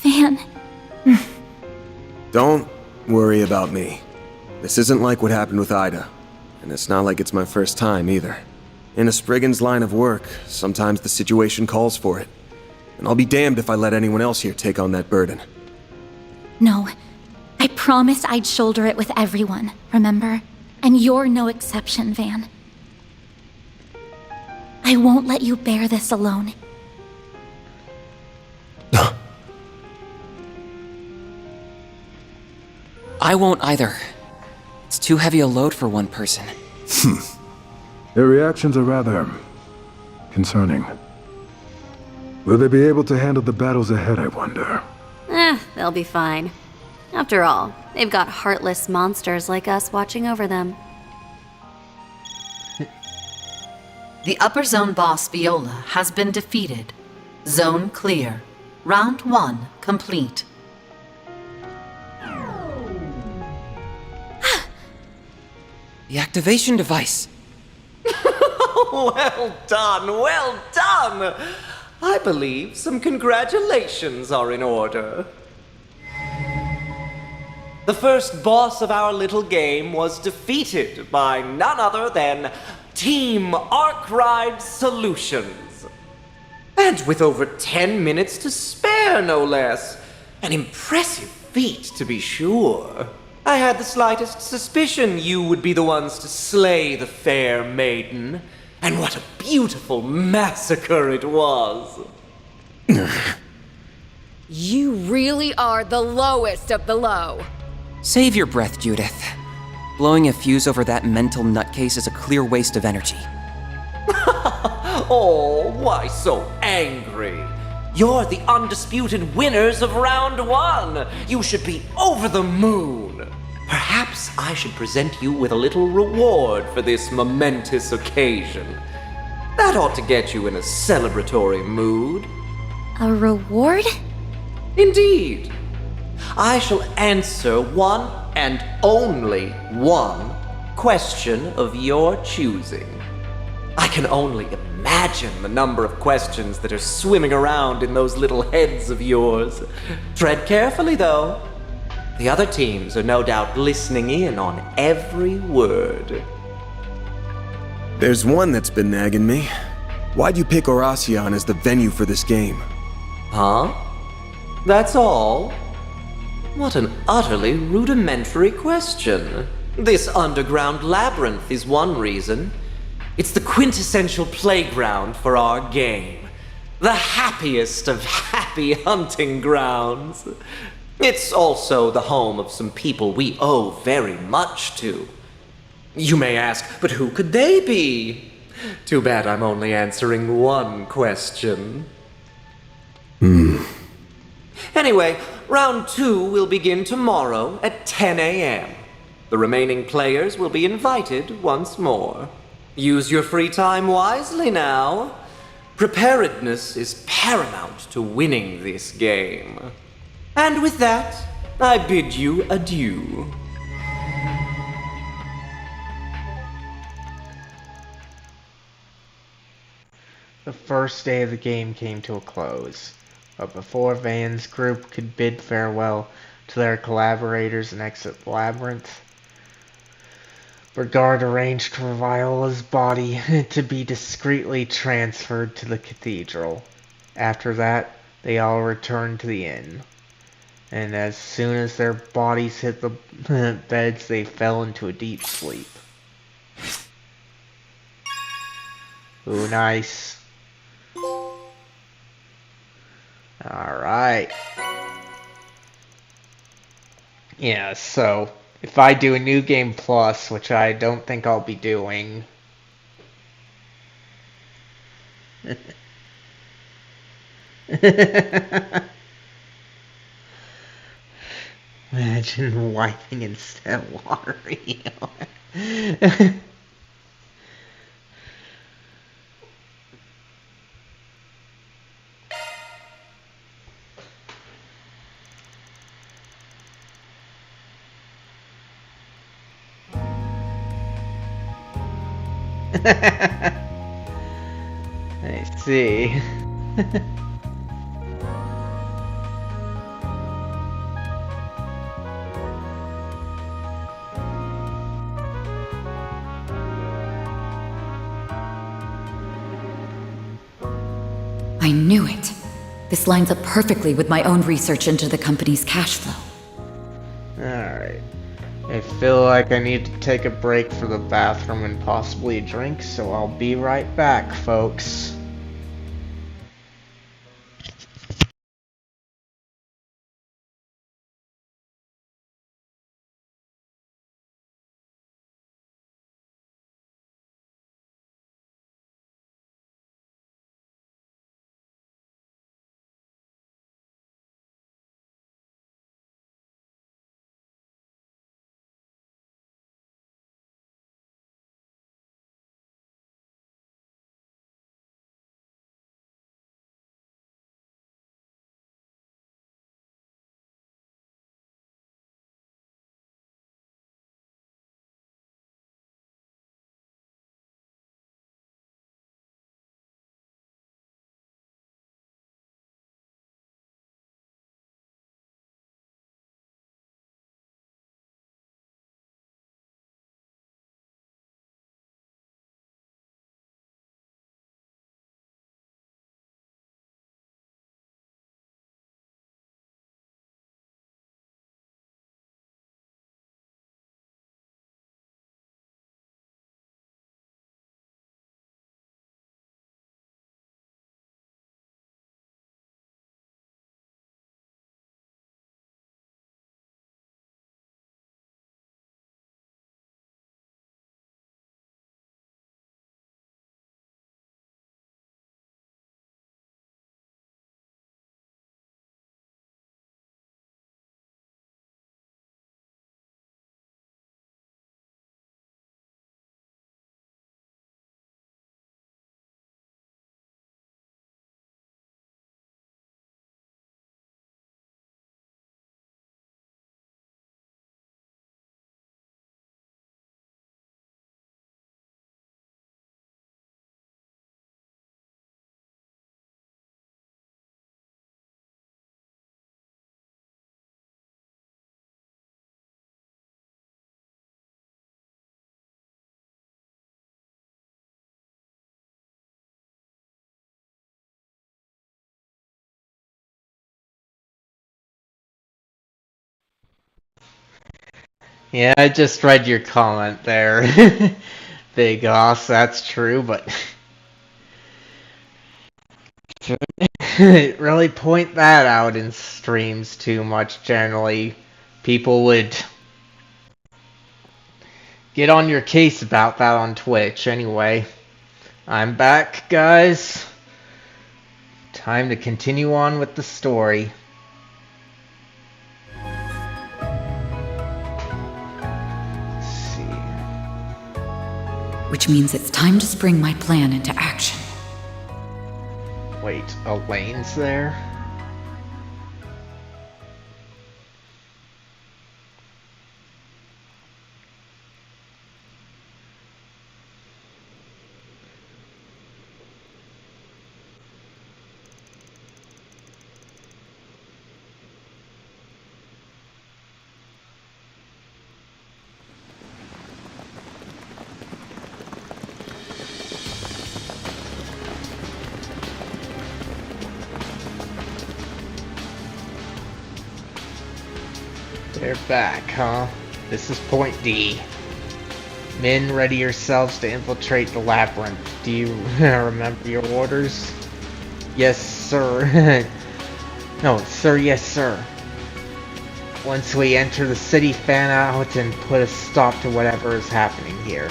Van. Don't worry about me. This isn't like what happened with Ida, and it's not like it's my first time either. In a Spriggan's line of work, sometimes the situation calls for it. And I'll be damned if I let anyone else here take on that burden. No, I promised I'd shoulder it with everyone, remember? And you're no exception, Van. I won't let you bear this alone. I won't either. It's too heavy a load for one person. Their reactions are rather concerning. Will they be able to handle the battles ahead, I wonder? They'll be fine. After all, they've got heartless monsters like us watching over them. The upper zone boss Viola has been defeated. Zone clear. Round 1 complete. The activation device. Well done, well done! I believe some congratulations are in order. The first boss of our little game was defeated by none other than Team Arkride Solutions. And with over 10 minutes to spare, no less. An impressive feat, to be sure. I had the slightest suspicion you would be the ones to slay the fair maiden. And what a beautiful massacre it was! You really are the lowest of the low. Save your breath, Judith. Blowing a fuse over that mental nutcase is a clear waste of energy. Oh, why so angry? You're the undisputed winners of round 1. You should be over the moon. Perhaps I should present you with a little reward for this momentous occasion. That ought to get you in a celebratory mood. A reward? Indeed. I shall answer one and only one question of your choosing. I can only imagine the number of questions that are swimming around in those little heads of yours. Tread carefully, though. The other teams are no doubt listening in on every word. There's one that's been nagging me. Why'd you pick Oracion as the venue for this game? Huh? That's all? What an utterly rudimentary question. This underground labyrinth is one reason. It's the quintessential playground for our game. The happiest of happy hunting grounds. It's also the home of some people we owe very much to. You may ask, but who could they be? Too bad I'm only answering one question. Anyway, round 2 will begin tomorrow at 10 a.m. The remaining players will be invited once more. Use your free time wisely now. Preparedness is paramount to winning this game. And with that, I bid you adieu. The first day of the game came to a close, but before Van's group could bid farewell to their collaborators and exit the labyrinth, Brigard arranged for Viola's body to be discreetly transferred to the cathedral. After that, they all returned to the inn, and as soon as their bodies hit the beds, they fell into a deep sleep. Ooh, nice. Alright. Yeah, so if I do a New Game Plus, which I don't think I'll be doing. Imagine wiping instead of water. I see. I knew it. This lines up perfectly with my own research into the company's cash flow. Alright. I feel like I need to take a break for the bathroom and possibly a drink, so I'll be right back, folks. Yeah, I just read your comment there. Big Oss, that's true, but shouldn't really point that out in streams too much generally. People would get on your case about that on Twitch. Anyway, I'm back, guys. Time to continue on with the story. Which means it's time to spring my plan into action. Wait, Elaine's there? They're back, huh? This is point D. Men, ready yourselves to infiltrate the labyrinth. Do you remember your orders? Yes, sir. No, sir, yes, sir. Once we enter the city, fan out and put a stop to whatever is happening here.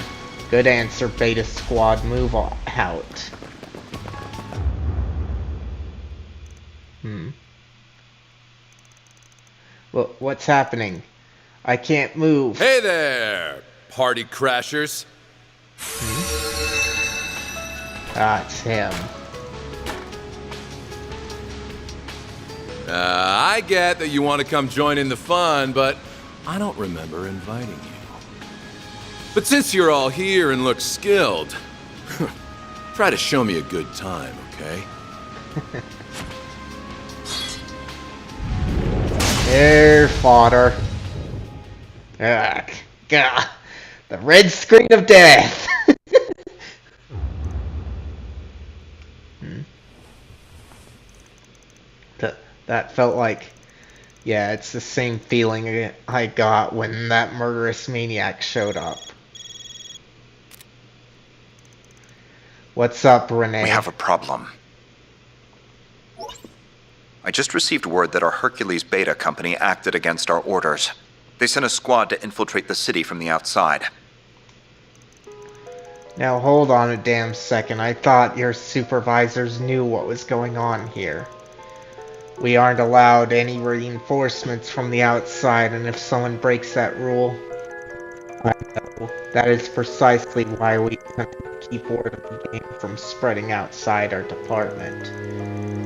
Good answer, Beta Squad. Move out. What's happening? I can't move. Hey there, party crashers. Ah, it's him. I get that you want to come join in the fun, but I don't remember inviting you. But since you're all here and look skilled, try to show me a good time, okay? Air fodder. Ugh. Gah. The red screen of death. that felt like, yeah, it's the same feeling I got when that murderous maniac showed up. What's up, Renee? We have a problem. I just received word that our Hercules Beta company acted against our orders. They sent a squad to infiltrate the city from the outside. Now hold on a damn second. I thought your supervisors knew what was going on here. We aren't allowed any reinforcements from the outside, and if someone breaks that rule, I know. That is precisely why we keep word of the game from spreading outside our department.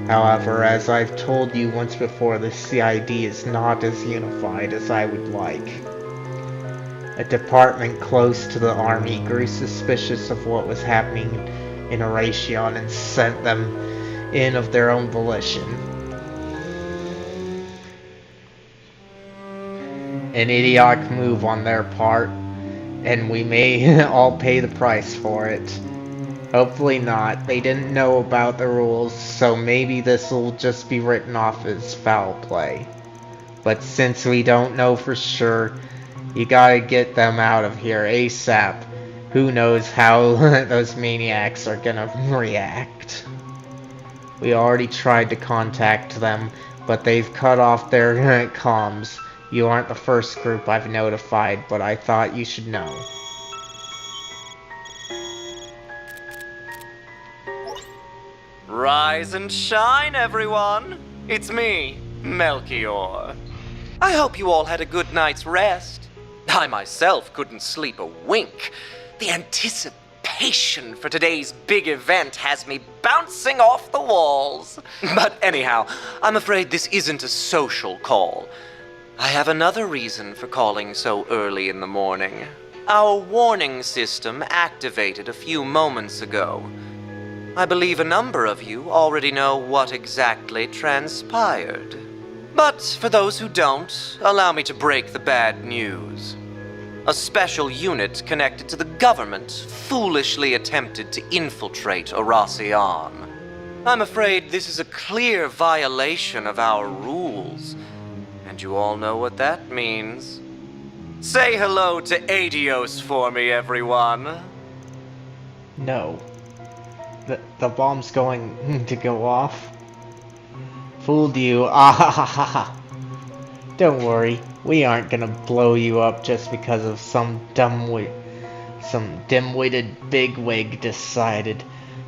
However, as I've told you once before, the CID is not as unified as I would like. A department close to the army grew suspicious of what was happening in Eration and sent them in of their own volition. An idiotic move on their part, and we may all pay the price for it. Hopefully not. They didn't know about the rules, so maybe this will just be written off as foul play. But since we don't know for sure, you gotta get them out of here ASAP. Who knows how those maniacs are gonna react. We already tried to contact them, but they've cut off their comms. You aren't the first group I've notified, but I thought you should know. Rise and shine, everyone! It's me, Melchior. I hope you all had a good night's rest. I myself couldn't sleep a wink. The anticipation for today's big event has me bouncing off the walls. But anyhow, I'm afraid this isn't a social call. I have another reason for calling so early in the morning. Our warning system activated a few moments ago. I believe a number of you already know what exactly transpired. But for those who don't, allow me to break the bad news. A special unit connected to the government foolishly attempted to infiltrate Eration. I'm afraid this is a clear violation of our rules, and you all know what that means. Say hello to Adios for me, everyone. No. The bomb's going to go off. Fooled you. Ah ha ha ha ha. Don't worry, we aren't gonna blow you up just because of some dim-witted bigwig decided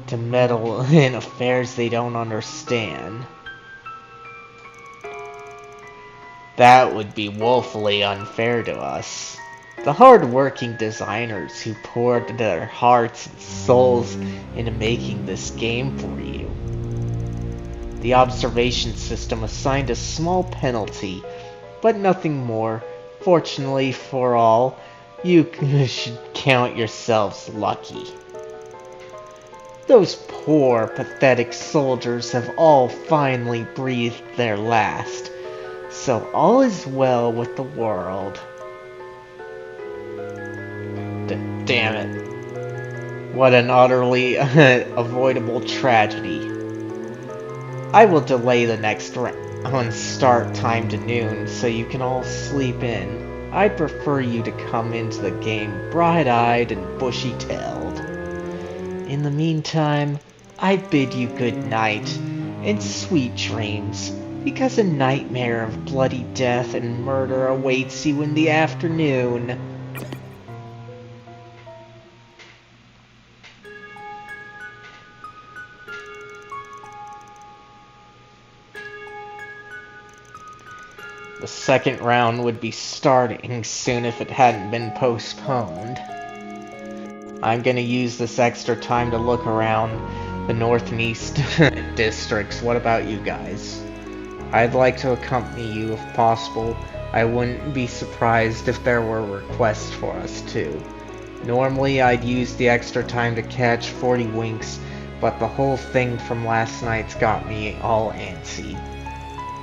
to meddle in affairs they don't understand. That would be woefully unfair to us. The hard-working designers who poured their hearts and souls into making this game for you. The observation system assigned a small penalty, but nothing more. Fortunately for all, you should count yourselves lucky. Those poor, pathetic soldiers have all finally breathed their last, so all is well with the world. Damn it. What an utterly avoidable tragedy. I will delay the next round start time to noon so you can all sleep in. I'd prefer you to come into the game bright-eyed and bushy-tailed. In the meantime, I bid you good night and sweet dreams, because a nightmare of bloody death and murder awaits you in the afternoon. The second round would be starting soon if it hadn't been postponed. I'm gonna use this extra time to look around the north and east districts. What about you guys? I'd like to accompany you if possible. I wouldn't be surprised if there were requests for us too. Normally I'd use the extra time to catch 40 winks, but the whole thing from last night's got me all antsy.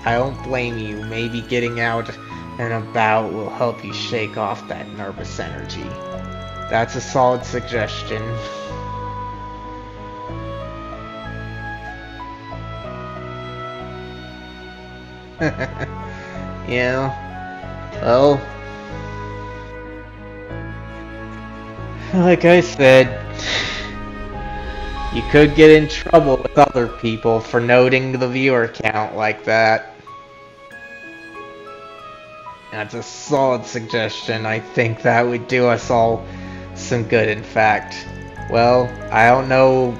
I don't blame you. Maybe getting out and about will help you shake off that nervous energy. That's a solid suggestion. Yeah. Well, like I said, you could get in trouble with other people for noting the viewer count like that. That's a solid suggestion. I think that would do us all some good, in fact. Well, I don't know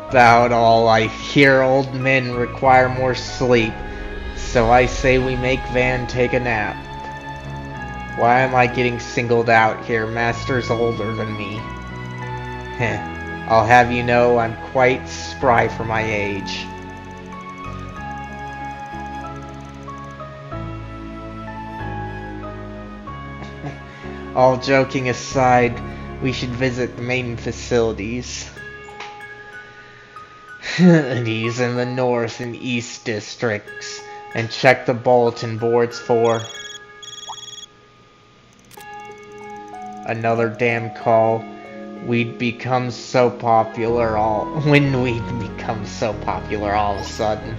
about all. I hear old men require more sleep, so I say we make Van take a nap. Why am I getting singled out here? Master's older than me. Heh. I'll have you know I'm quite spry for my age. All joking aside, we should visit the main facilities. These in the north and east districts, and check the bulletin boards for another damn call. We'd become so popular when we'd become so popular all of a sudden.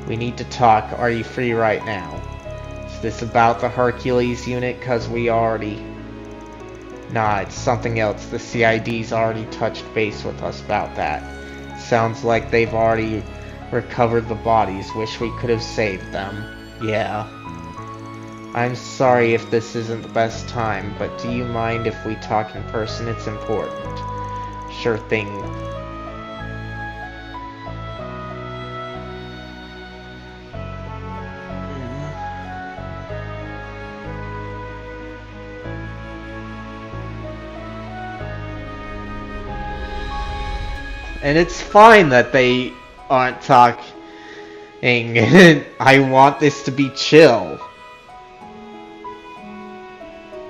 We need to talk. Are you free right now? Is this about the Hercules unit? Cause we already... Nah, it's something else. The CID's already touched base with us about that. Sounds like they've already recovered the bodies. Wish we could have saved them. Yeah. I'm sorry if this isn't the best time, but do you mind if we talk in person? It's important. Sure thing. And it's fine that they aren't talking. I want this to be chill.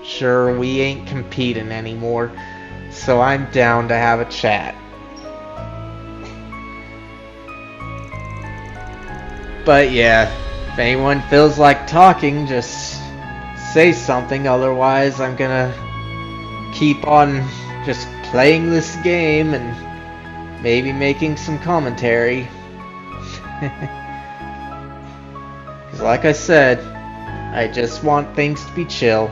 Sure, we ain't competing anymore, so I'm down to have a chat. But yeah, if anyone feels like talking, just say something, otherwise I'm gonna keep on just playing this game and maybe making some commentary. Because like I said, I just want things to be chill.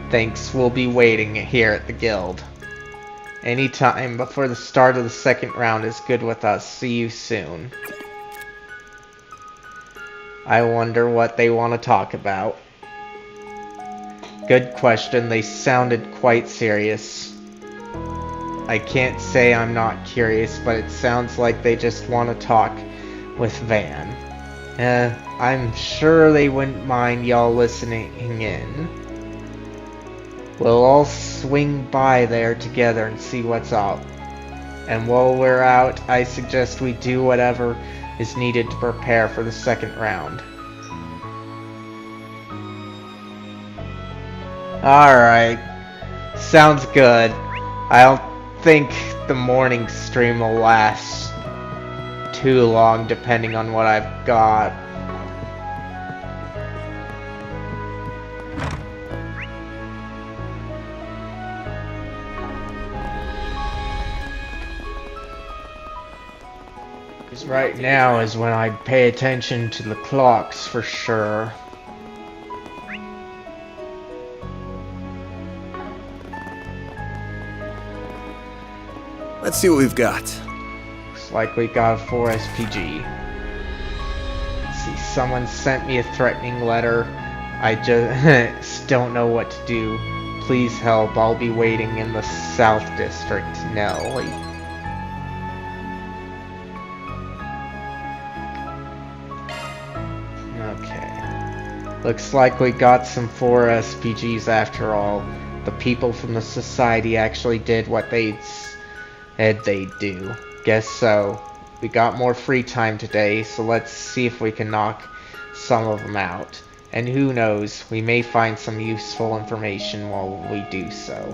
Thanks, we'll be waiting here at the guild. Anytime before the start of the second round is good with us. See you soon. I wonder what they want to talk about. Good question, they sounded quite serious. I can't say I'm not curious, but it sounds like they just want to talk with Van. I'm sure they wouldn't mind y'all listening in. We'll all swing by there together and see what's up. And while we're out, I suggest we do whatever is needed to prepare for the second round. Alright. Sounds good. I don't think the morning stream will last too long, depending on what I've got. Because right now is when I pay attention to the clocks for sure. Let's see what we've got. Looks like we got a 4 SPG. Let's see, someone sent me a threatening letter. I just don't know what to do. Please help, I'll be waiting in the South District. Nelly. Okay. Looks like we got some 4 SPGs after all. The people from the society actually did what they said they'd do. Guess so. We got more free time today, so let's see if we can knock some of them out. And who knows, we may find some useful information while we do so.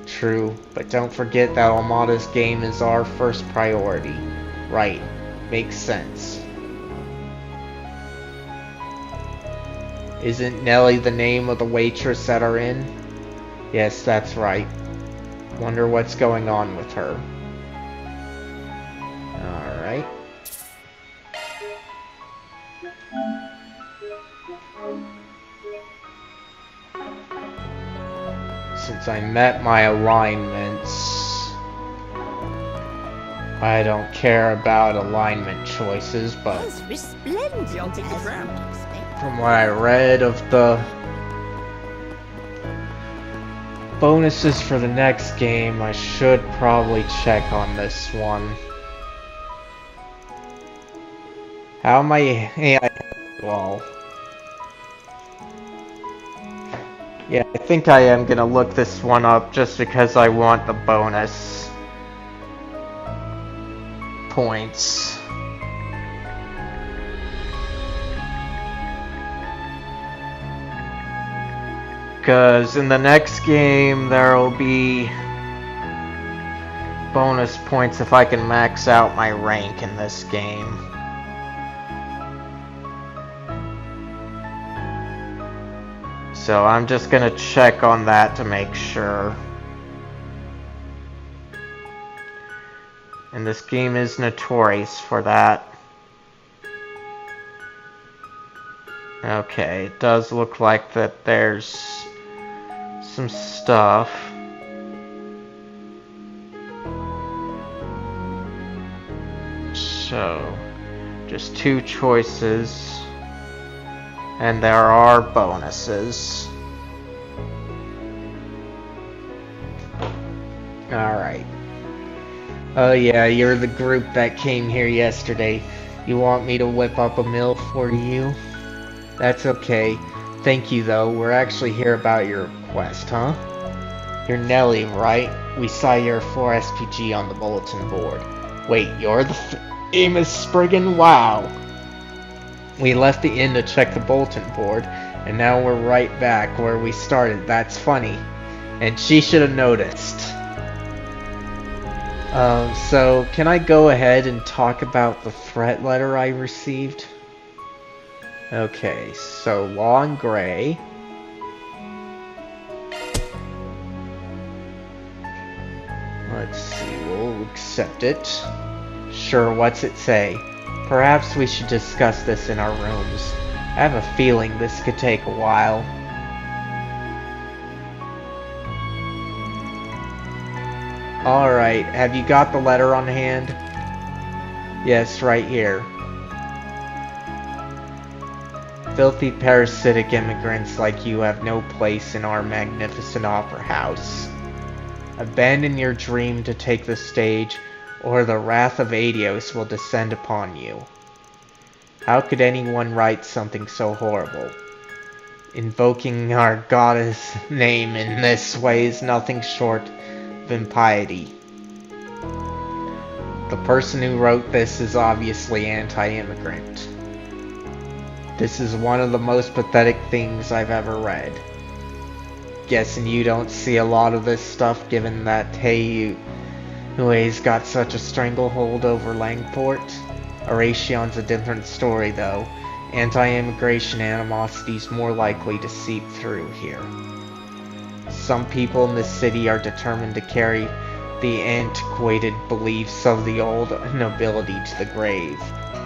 True, but don't forget that Almada's game is our first priority. Right, makes sense. Isn't Nelly the name of the waitress at our inn? Yes, that's right. Wonder what's going on with her. Alright. since I met my alignments, I don't care about alignment choices, but from what I read of the bonuses for the next game, I should probably check on this one. How am I AI? Well, yeah, I think I am gonna look this one up just because I want the bonus points. Because in the next game there will be bonus points if I can max out my rank in this game. So I'm just gonna check on that to make sure. And this game is notorious for that. Okay, it does look like that there's some stuff. So, just 2 choices. And there are bonuses. Alright. Oh yeah, you're the group that came here yesterday. You want me to whip up a meal for you? That's okay. Thank you though, we're actually here about your request, huh? You're Nelly, right? We saw your 4SPG on the bulletin board. Wait, you're the famous Spriggan? Wow! We left the inn to check the bulletin board, and now we're right back where we started. That's funny. And she should have noticed. So can I go ahead and talk about the threat letter I received? Okay, so Law and Gray. Let's see, we'll accept it. Sure, what's it say? Perhaps we should discuss this in our rooms. I have a feeling this could take a while. Alright, have you got the letter on hand? Yes, right here. Filthy parasitic immigrants like you have no place in our magnificent opera house. Abandon your dream to take the stage, or the wrath of Adios will descend upon you. How could anyone write something so horrible? Invoking our goddess' name in this way is nothing short of impiety. The person who wrote this is obviously anti-immigrant. This is one of the most pathetic things I've ever read. Guessing you don't see a lot of this stuff given that Huey's got such a stranglehold over Langport. Aration's a different story though. Anti-immigration animosity's more likely to seep through here. Some people in this city are determined to carry the antiquated beliefs of the old nobility to the grave.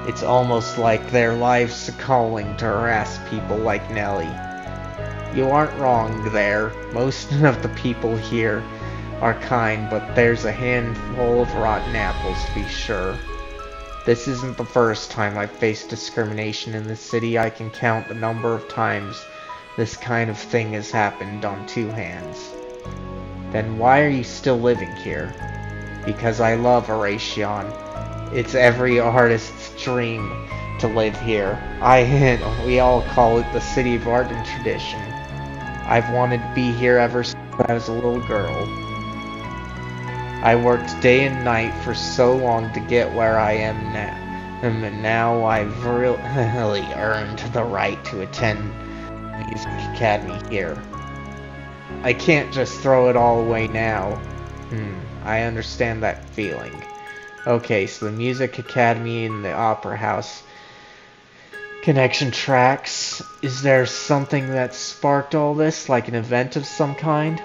It's almost like their life's a calling to harass people like Nelly. You aren't wrong there. Most of the people here are kind, but there's a handful of rotten apples to be sure. This isn't the first time I've faced discrimination in this city. I can count the number of times this kind of thing has happened on 2 hands. Then why are you still living here? Because I love Aration. It's every artist's dream to live here. We all call it the City of Art and Tradition. I've wanted to be here ever since I was a little girl. I worked day and night for so long to get where I am now, and now I've really earned the right to attend the Music Academy here. I can't just throw it all away now. I understand that feeling. Okay, so the Music Academy and the Opera House connection tracks. Is there something that sparked all this, like an event of some kind?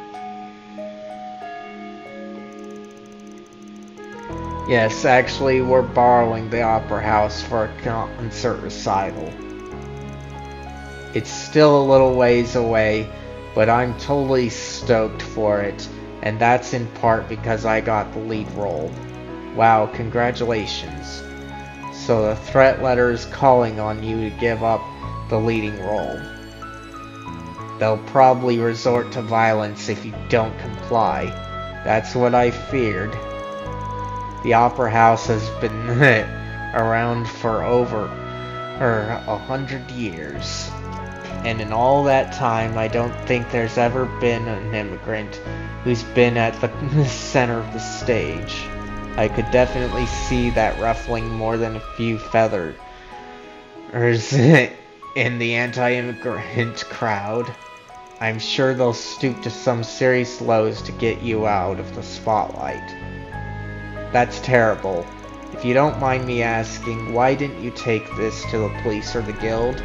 Yes, actually, we're borrowing the Opera House for a concert recital. It's still a little ways away, but I'm totally stoked for it, and that's in part because I got the lead role. Wow, congratulations. So the threat letter is calling on you to give up the leading role. They'll probably resort to violence if you don't comply. That's what I feared. The Opera House has been around for over 100 years. And in all that time, I don't think there's ever been an immigrant who's been at the center of the stage. I could definitely see that ruffling more than a few feathers in the anti-immigrant crowd. I'm sure they'll stoop to some serious lows to get you out of the spotlight. That's terrible. If you don't mind me asking, why didn't you take this to the police or the guild?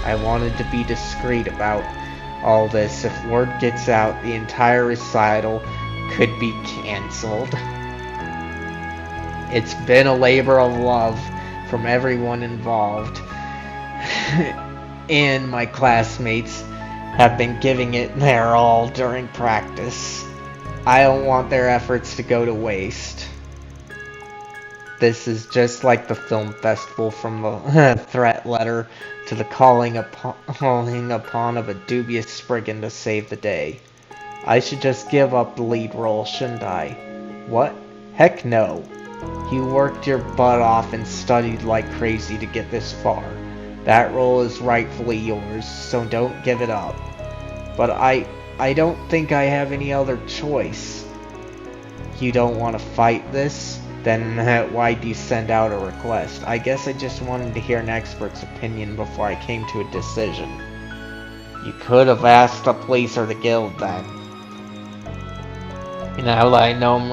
I wanted to be discreet about all this. If word gets out, the entire recital could be cancelled. It's been a labor of love from everyone involved, and my classmates have been giving it their all during practice. I don't want their efforts to go to waste. This is just like the film festival, from the threat letter to the calling upon of a dubious brigand to save the day. I should just give up the lead role, shouldn't I? What? Heck no. You worked your butt off and studied like crazy to get this far. That role is rightfully yours, so don't give it up. But I don't think I have any other choice. You don't want to fight this? Then why'd you send out a request? I guess I just wanted to hear an expert's opinion before I came to a decision. You could have asked the police or the guild then. Now that I know I'm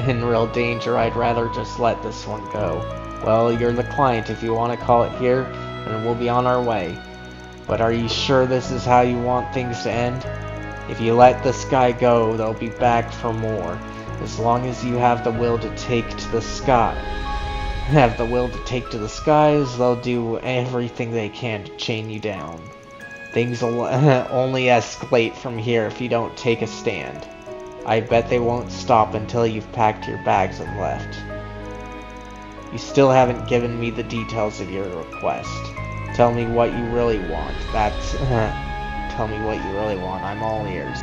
in real danger, I'd rather just let this one go. Well, you're the client if you want to call it here, and we'll be on our way. But are you sure this is how you want things to end? If you let this guy go, they'll be back for more. As long as you have the will to take to the skies, they'll do everything they can to chain you down. Things will only escalate from here if you don't take a stand. I bet they won't stop until you've packed your bags and left. You still haven't given me the details of your request. Tell me what you really want. Tell me what you really want. I'm all ears.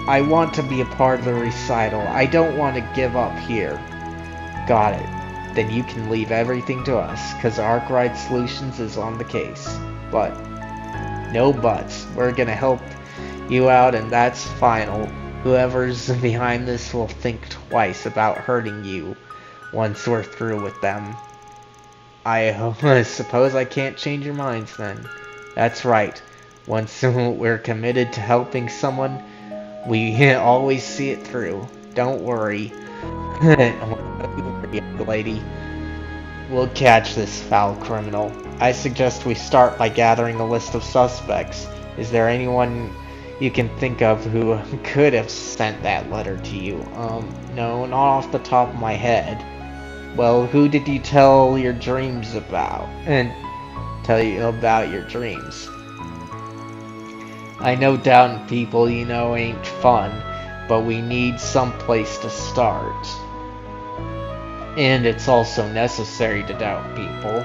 I want to be a part of the recital. I don't want to give up here. Got it. Then you can leave everything to us, cause Arkwright Solutions is on the case. But, no buts. We're gonna help you out, and that's final. Whoever's behind this will think twice about hurting you once we're through with them. I suppose I can't change your minds then. That's right. Once we're committed to helping someone, we always see it through. Don't worry. Lady. We'll catch this foul criminal. I suggest we start by gathering a list of suspects. Is there anyone you can think of who could have sent that letter to you? No, not off the top of my head. Well, who did you tell your dreams about? And tell you about your dreams? I know doubting people, ain't fun, but we need some place to start. And it's also necessary to doubt people.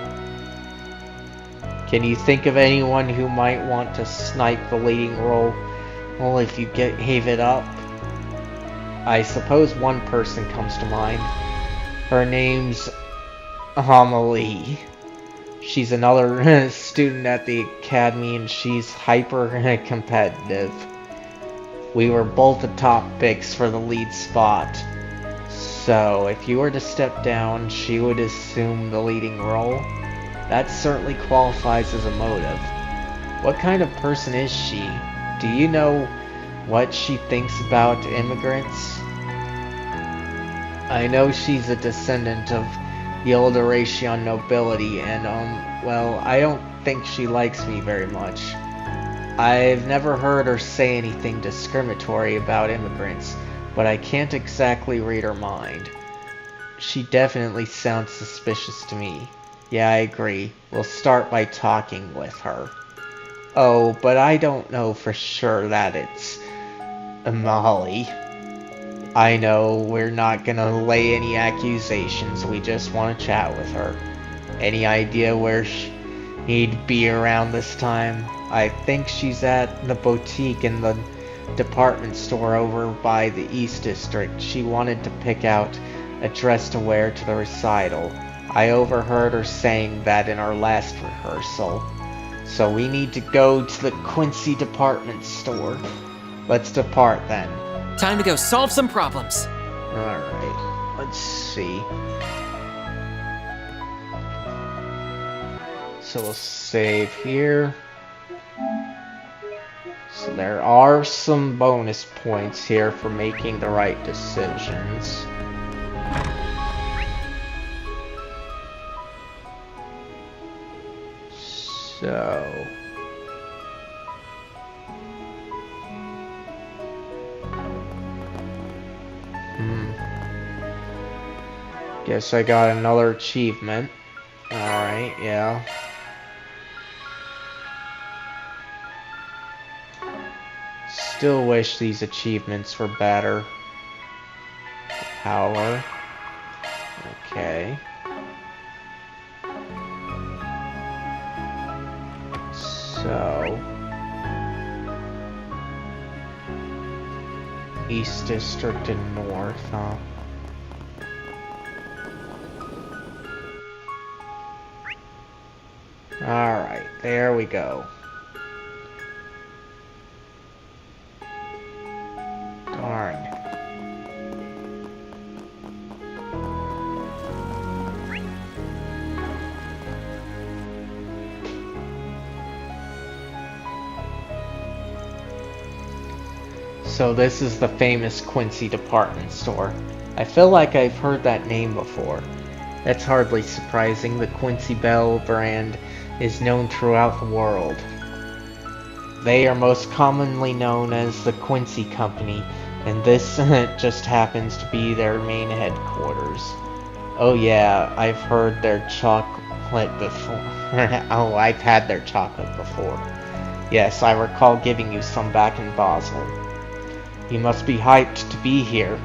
Can you think of anyone who might want to snipe the leading role? Well, if you gave it up. I suppose one person comes to mind. Her name's Amelie. She's another student at the academy, and she's hyper competitive. We were both the top picks for the lead spot. So, if you were to step down, she would assume the leading role. That certainly qualifies as a motive. What kind of person is she? Do you know what she thinks about immigrants? I know she's a descendant of the old Eurasian nobility, and, well, I don't think she likes me very much. I've never heard her say anything discriminatory about immigrants, but I can't exactly read her mind. She definitely sounds suspicious to me. Yeah, I agree. We'll start by talking with her. Oh, but I don't know for sure that it's Molly. I know we're not gonna lay any accusations, we just want to chat with her. Any idea where she'd be around this time? I think she's at the boutique in the department store over by the East District. She wanted to pick out a dress to wear to the recital. I overheard her saying that in our last rehearsal. So we need to go to the Quincy department store. Let's depart then. Time to go solve some problems. Alright, let's see. So we'll save here. So there are some bonus points here for making the right decisions. So... Guess I got another achievement. Alright, yeah. Still wish these achievements were better. Power. Okay. So... East District and North, huh? Alright, there we go. Darn. So this is the famous Quincy department store. I feel like I've heard that name before. That's hardly surprising. The Quincy Bell brand is known throughout the world. They are most commonly known as the Quincy Company, and this just happens to be their main headquarters. Oh yeah, I've heard their chocolate before. Oh, I've had their chocolate before. Yes, I recall giving you some back in Basel. You must be hyped to be here.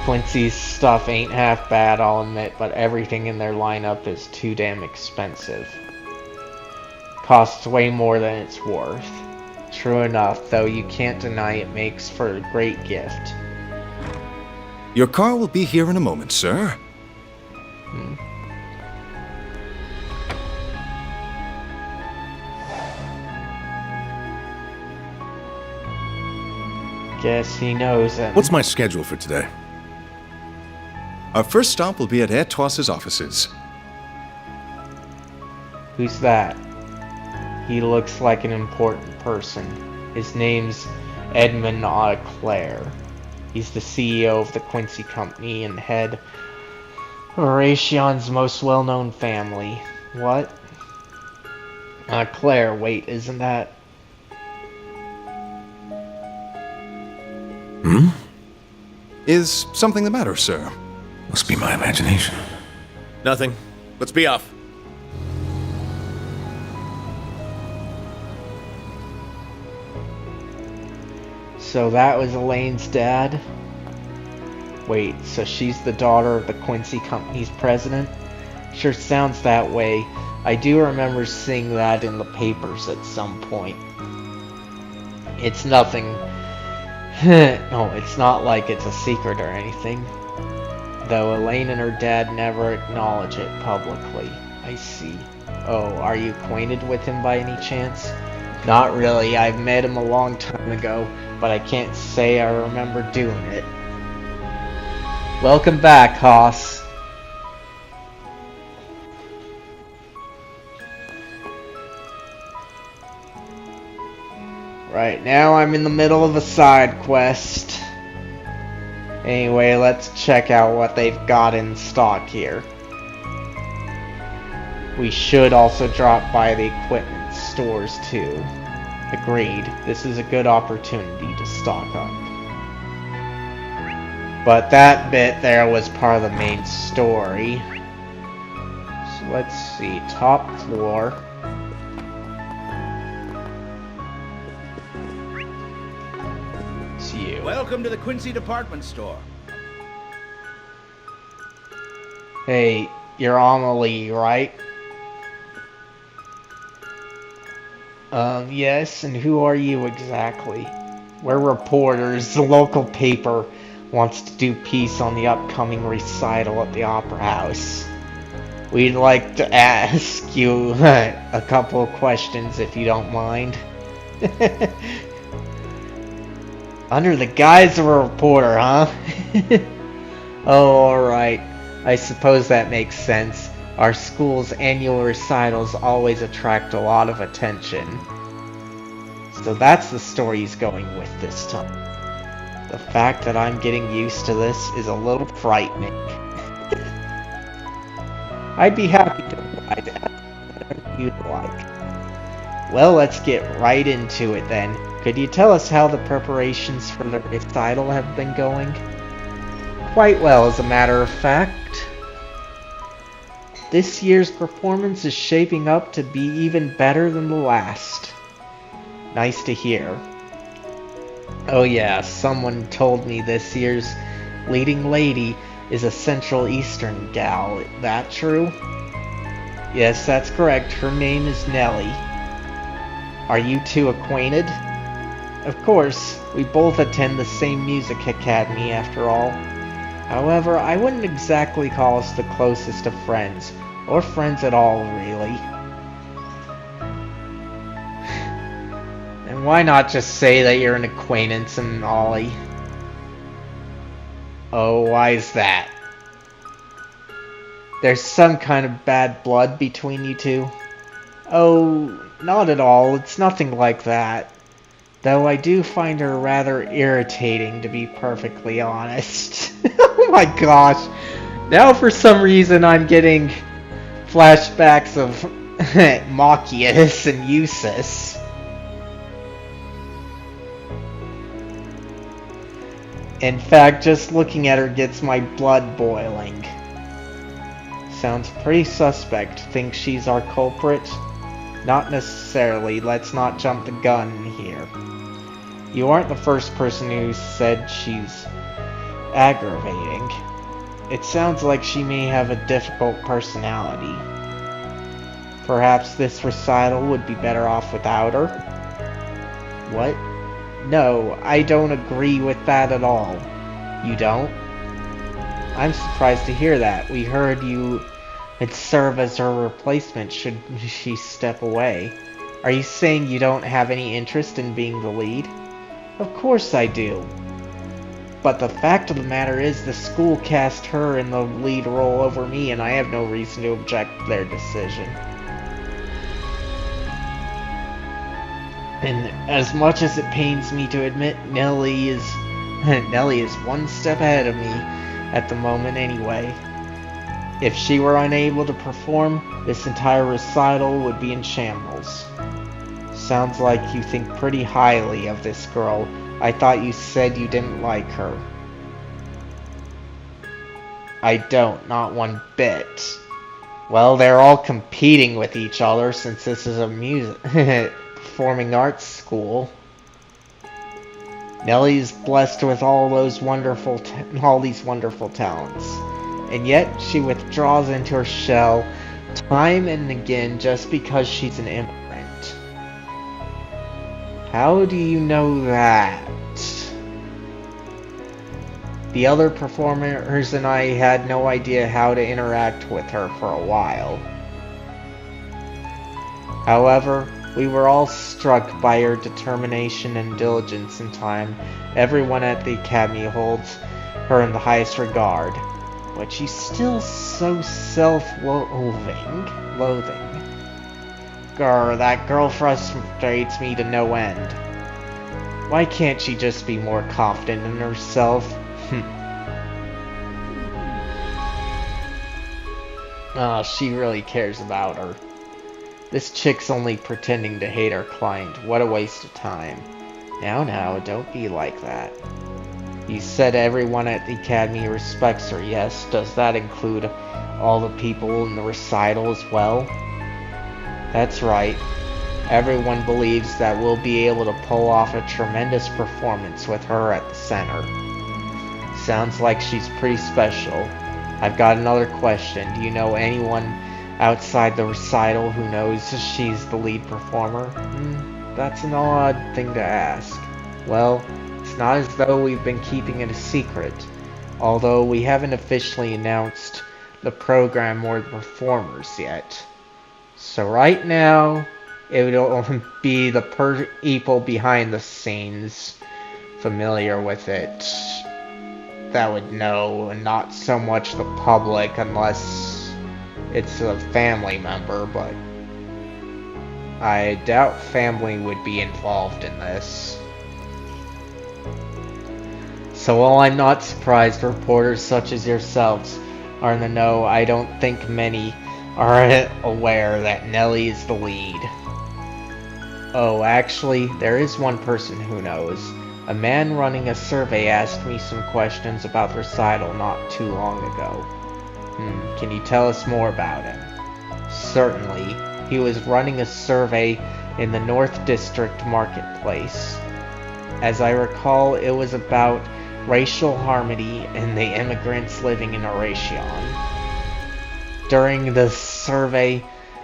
Quincy's stuff ain't half bad, I'll admit, but everything in their lineup is too damn expensive. Costs way more than it's worth. True enough, though you can't deny it makes for a great gift. Your car will be here in a moment, sir. Guess he knows it. What's my schedule for today? Our first stop will be at Etoise's offices. Who's that? He looks like an important person. His name's Edmund Clare. He's the CEO of the Quincy Company and head of Horation's most well-known family. What? Claire, wait, isn't that... Is something the matter, sir? Must be my imagination. Nothing. Let's be off. So that was Elaine's dad? Wait, so she's the daughter of the Quincy Company's president? Sure sounds that way. I do remember seeing that in the papers at some point. It's nothing... No, it's not like it's a secret or anything. Though Elaine and her dad never acknowledge it publicly. I see. Oh, are you acquainted with him by any chance? Not really, I've met him a long time ago, but I can't say I remember doing it. Welcome back, Haas. Right now I'm in the middle of a side quest. Anyway, let's check out what they've got in stock here. We should also drop by the equipment stores too. Agreed, this is a good opportunity to stock up. But that bit there was part of the main story. So let's see, top floor. It's you. Welcome to the Quincy department store. Hey, you're Amelie, right? Yes, and who are you exactly? We're reporters. The local paper wants to do piece on the upcoming recital at the Opera House. We'd like to ask you a couple of questions if you don't mind. Under the guise of a reporter, huh? Oh, alright. I suppose that makes sense. Our school's annual recitals always attract a lot of attention. So that's the story he's going with this time. The fact that I'm getting used to this is a little frightening. I'd be happy to provide whatever you'd like. Well, let's get right into it then. Could you tell us how the preparations for the recital have been going? Quite well, as a matter of fact. This year's performance is shaping up to be even better than the last. Nice to hear. Oh yeah, someone told me this year's leading lady is a Central Eastern gal. That true? Yes, that's correct. Her name is Nellie. Are you two acquainted? Of course, we both attend the same music academy after all. However, I wouldn't exactly call us the closest of friends, or friends at all, really. And why not just say that you're an acquaintance and Ollie? Oh, why is that? There's some kind of bad blood between you two? Oh, not at all. It's nothing like that. Though I do find her rather irritating, to be perfectly honest. Oh my gosh. Now for some reason I'm getting flashbacks of Machias and Eustace. In fact, just looking at her gets my blood boiling. Sounds pretty suspect. Think she's our culprit? Not necessarily. Let's not jump the gun here. You aren't the first person who said she's aggravating. It sounds like she may have a difficult personality. Perhaps this recital would be better off without her? What? No, I don't agree with that at all. You don't? I'm surprised to hear that. We heard you would serve as her replacement should she step away. Are you saying you don't have any interest in being the lead? Of course I do. But the fact of the matter is the school cast her in the lead role over me, and I have no reason to object to their decision. And as much as it pains me to admit, Nellie is one step ahead of me at the moment anyway. If she were unable to perform, this entire recital would be in shambles. Sounds like you think pretty highly of this girl. I thought you said you didn't like her. I don't, not one bit. Well, they're all competing with each other since this is a performing arts school. Nellie's blessed with all these wonderful talents, and yet she withdraws into her shell time and again just because she's an immigrant. How do you know that? The other performers and I had no idea how to interact with her for a while. However, we were all struck by her determination and diligence in time. Everyone at the academy holds her in the highest regard. But she's still so self-loathing. Grr, that girl frustrates me to no end. Why can't she just be more confident in herself? Oh, she really cares about her. This chick's only pretending to hate our client. What a waste of time. Now, don't be like that. You said everyone at the academy respects her, yes? Does that include all the people in the recital as well? That's right. Everyone believes that we'll be able to pull off a tremendous performance with her at the center. Sounds like she's pretty special. I've got another question. Do you know anyone outside the recital who knows she's the lead performer? That's an odd thing to ask. Well, it's not as though we've been keeping it a secret, although we haven't officially announced the program or the performers yet. So right now, it would be the people behind the scenes familiar with it that would know, and not so much the public unless it's a family member, but I doubt family would be involved in this. So while I'm not surprised reporters such as yourselves are in the know, I don't think many are aware that Nellie is the lead. Oh, actually, there is one person who knows. A man running a survey asked me some questions about the recital not too long ago. Can you tell us more about him? Certainly. He was running a survey in the North District Marketplace. As I recall, it was about racial harmony and the immigrants living in Eration. During the survey,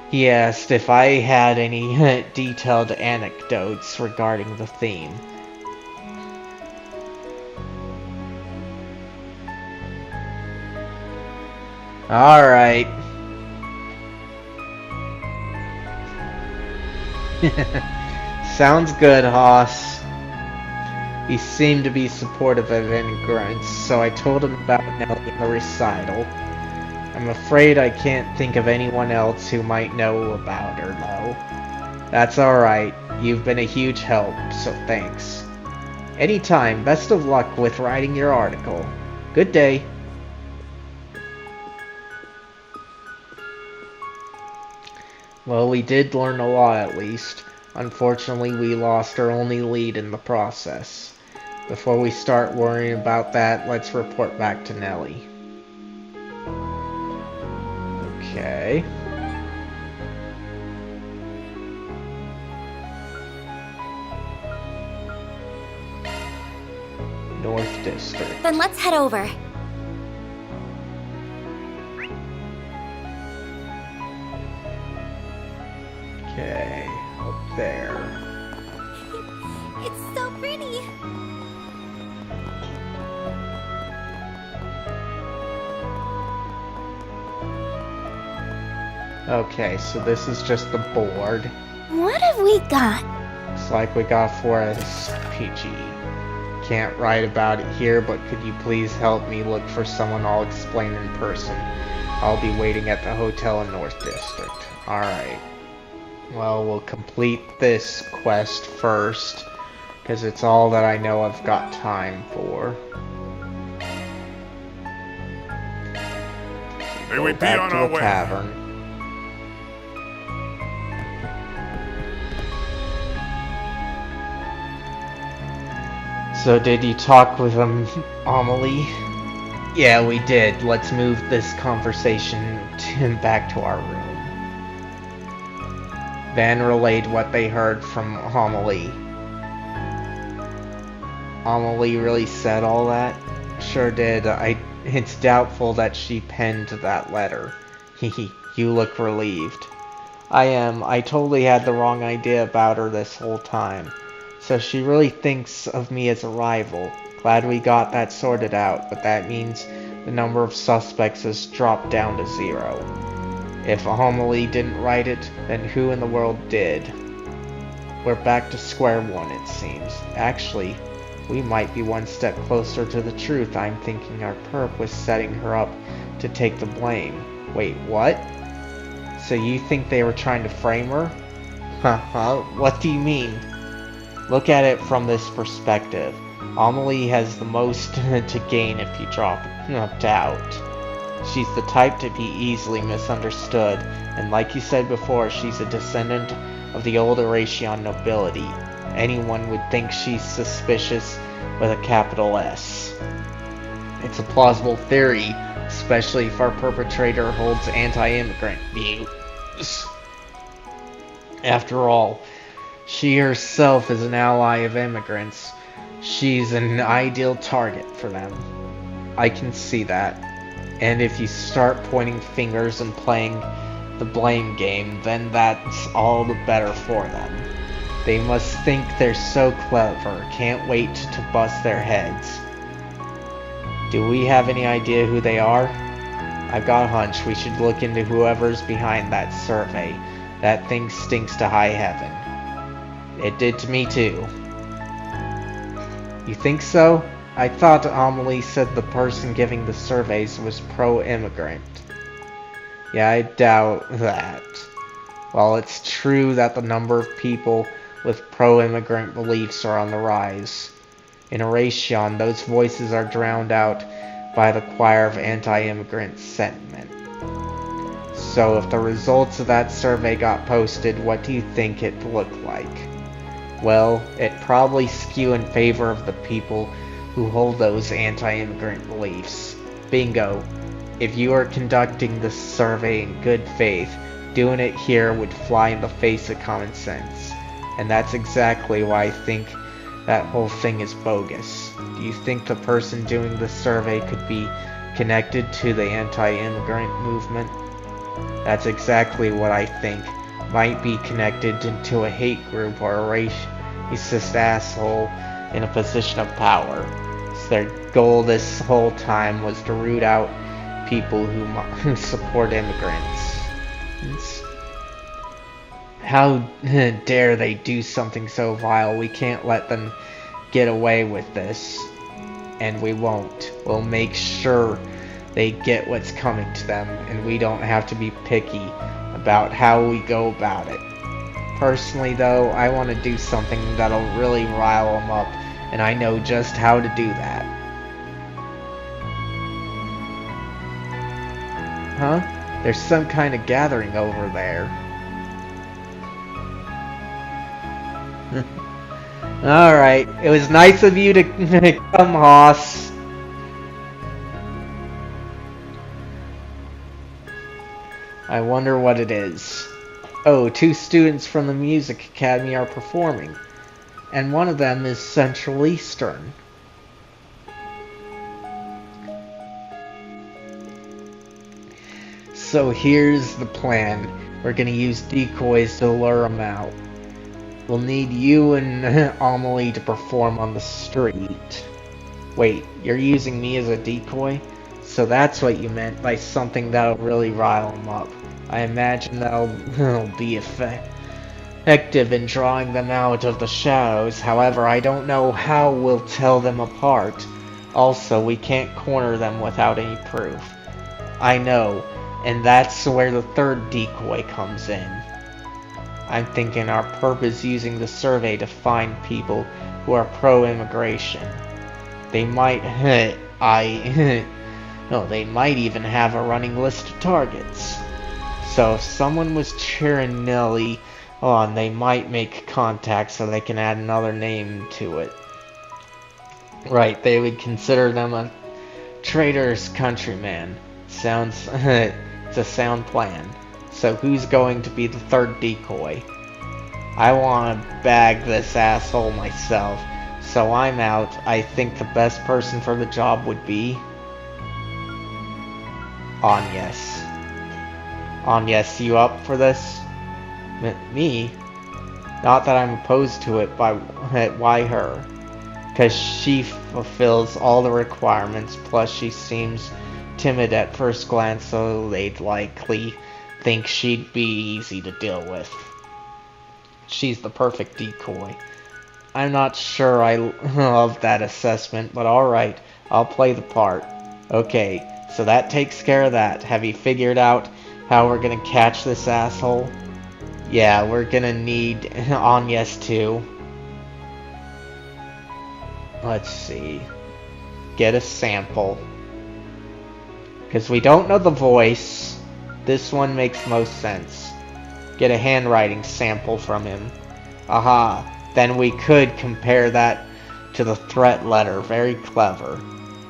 he asked if I had any detailed anecdotes regarding the theme. Alright. Sounds good, Haas. He seemed to be supportive of immigrants, so I told him about Nellie in the recital. I'm afraid I can't think of anyone else who might know about her, though. That's alright. You've been a huge help, so thanks. Anytime. Best of luck with writing your article. Good day. Well, we did learn a lot, at least. Unfortunately, we lost our only lead in the process. Before we start worrying about that, let's report back to Nellie. Okay. North District. Then let's head over. Okay, up there. It's so pretty. Okay, so this is just the board. What have we got? Looks like we got Forest PG. Can't write about it here, but could you please help me look for someone I'll explain in person? I'll be waiting at the hotel in North District. Alright. Well, we'll complete this quest first, because it's all that I know I've got time for. May we be on our way. Tavern. So did you talk with Amelie? Yeah, we did. Let's move this conversation back to our room. Van relayed what they heard from Amelie. Amelie really said all that? Sure did. It's doubtful that she penned that letter. Hehe, you look relieved. I am. I totally had the wrong idea about her this whole time. So she really thinks of me as a rival. Glad we got that sorted out, but that means the number of suspects has dropped down to 0. If Amelie didn't write it, then who in the world did? We're back to square one, it seems. Actually, we might be one step closer to the truth. I'm thinking our perp was setting her up to take the blame. Wait, what? So you think they were trying to frame her? Huh? What do you mean? Look at it from this perspective. Amelie has the most to gain if you drop out. She's the type to be easily misunderstood, and like you said before, she's a descendant of the old Eration nobility. Anyone would think she's suspicious with a capital S. It's a plausible theory, especially if our perpetrator holds anti-immigrant views. After all, she herself is an ally of immigrants. She's an ideal target for them. I can see that. And if you start pointing fingers and playing the blame game, then that's all the better for them. They must think they're so clever, can't wait to bust their heads. Do we have any idea who they are? I've got a hunch we should look into whoever's behind that survey. That thing stinks to high heaven. It did to me too. You think so? I thought Amelie said the person giving the surveys was pro-immigrant. Yeah, I doubt that. While it's true that the number of people with pro-immigrant beliefs are on the rise, in Eration, those voices are drowned out by the choir of anti-immigrant sentiment. So if the results of that survey got posted, what do you think it'd look like? Well, it'd probably skew in favor of the people who hold those anti-immigrant beliefs. Bingo. If you are conducting this survey in good faith, doing it here would fly in the face of common sense. And that's exactly why I think that whole thing is bogus. Do you think the person doing the survey could be connected to the anti-immigrant movement? That's exactly what I think. Might be connected to a hate group or a racist asshole in a position of power. So their goal this whole time was to root out people who support immigrants. How dare they do something so vile? We can't let them get away with this. And we won't. We'll make sure they get what's coming to them, and we don't have to be picky about how we go about it. Personally though, I want to do something that'll really rile them up, and I know just how to do that. Huh? There's some kind of gathering over there. Alright, it was nice of you to come, Hoss. I wonder what it is. Oh, 2 students from the Music Academy are performing. And one of them is Central Eastern. So here's the plan. We're gonna use decoys to lure them out. We'll need you and Amelie to perform on the street. Wait, you're using me as a decoy? So that's what you meant by something that'll really rile them up. I imagine that'll be effective in drawing them out of the shadows. However, I don't know how we'll tell them apart. Also, we can't corner them without any proof. I know, and that's where the third decoy comes in. I'm thinking our purpose using the survey to find people who are pro-immigration. They might, no, they might even have a running list of targets. So if someone was cheering Nelly on, they might make contact so they can add another name to it. Right, they would consider them a traitorous countryman. Sounds, it's a sound plan. So who's going to be the third decoy? I want to bag this asshole myself, so I'm out. I think the best person for the job would be Agnes. Agnes, you up for this? Me? Not that I'm opposed to it, but why her? Because she fulfills all the requirements, plus she seems timid at first glance, so they'd likely think she'd be easy to deal with. She's the perfect decoy. I'm not sure I love that assessment, but alright, I'll play the part. Okay, so that takes care of that. Have you figured out how we're gonna catch this asshole? Yeah, we're gonna need Agnes too. Let's see. Get a sample. Because we don't know the voice. This one makes most sense. Get a handwriting sample from him. Aha. Then we could compare that to the threat letter. Very clever.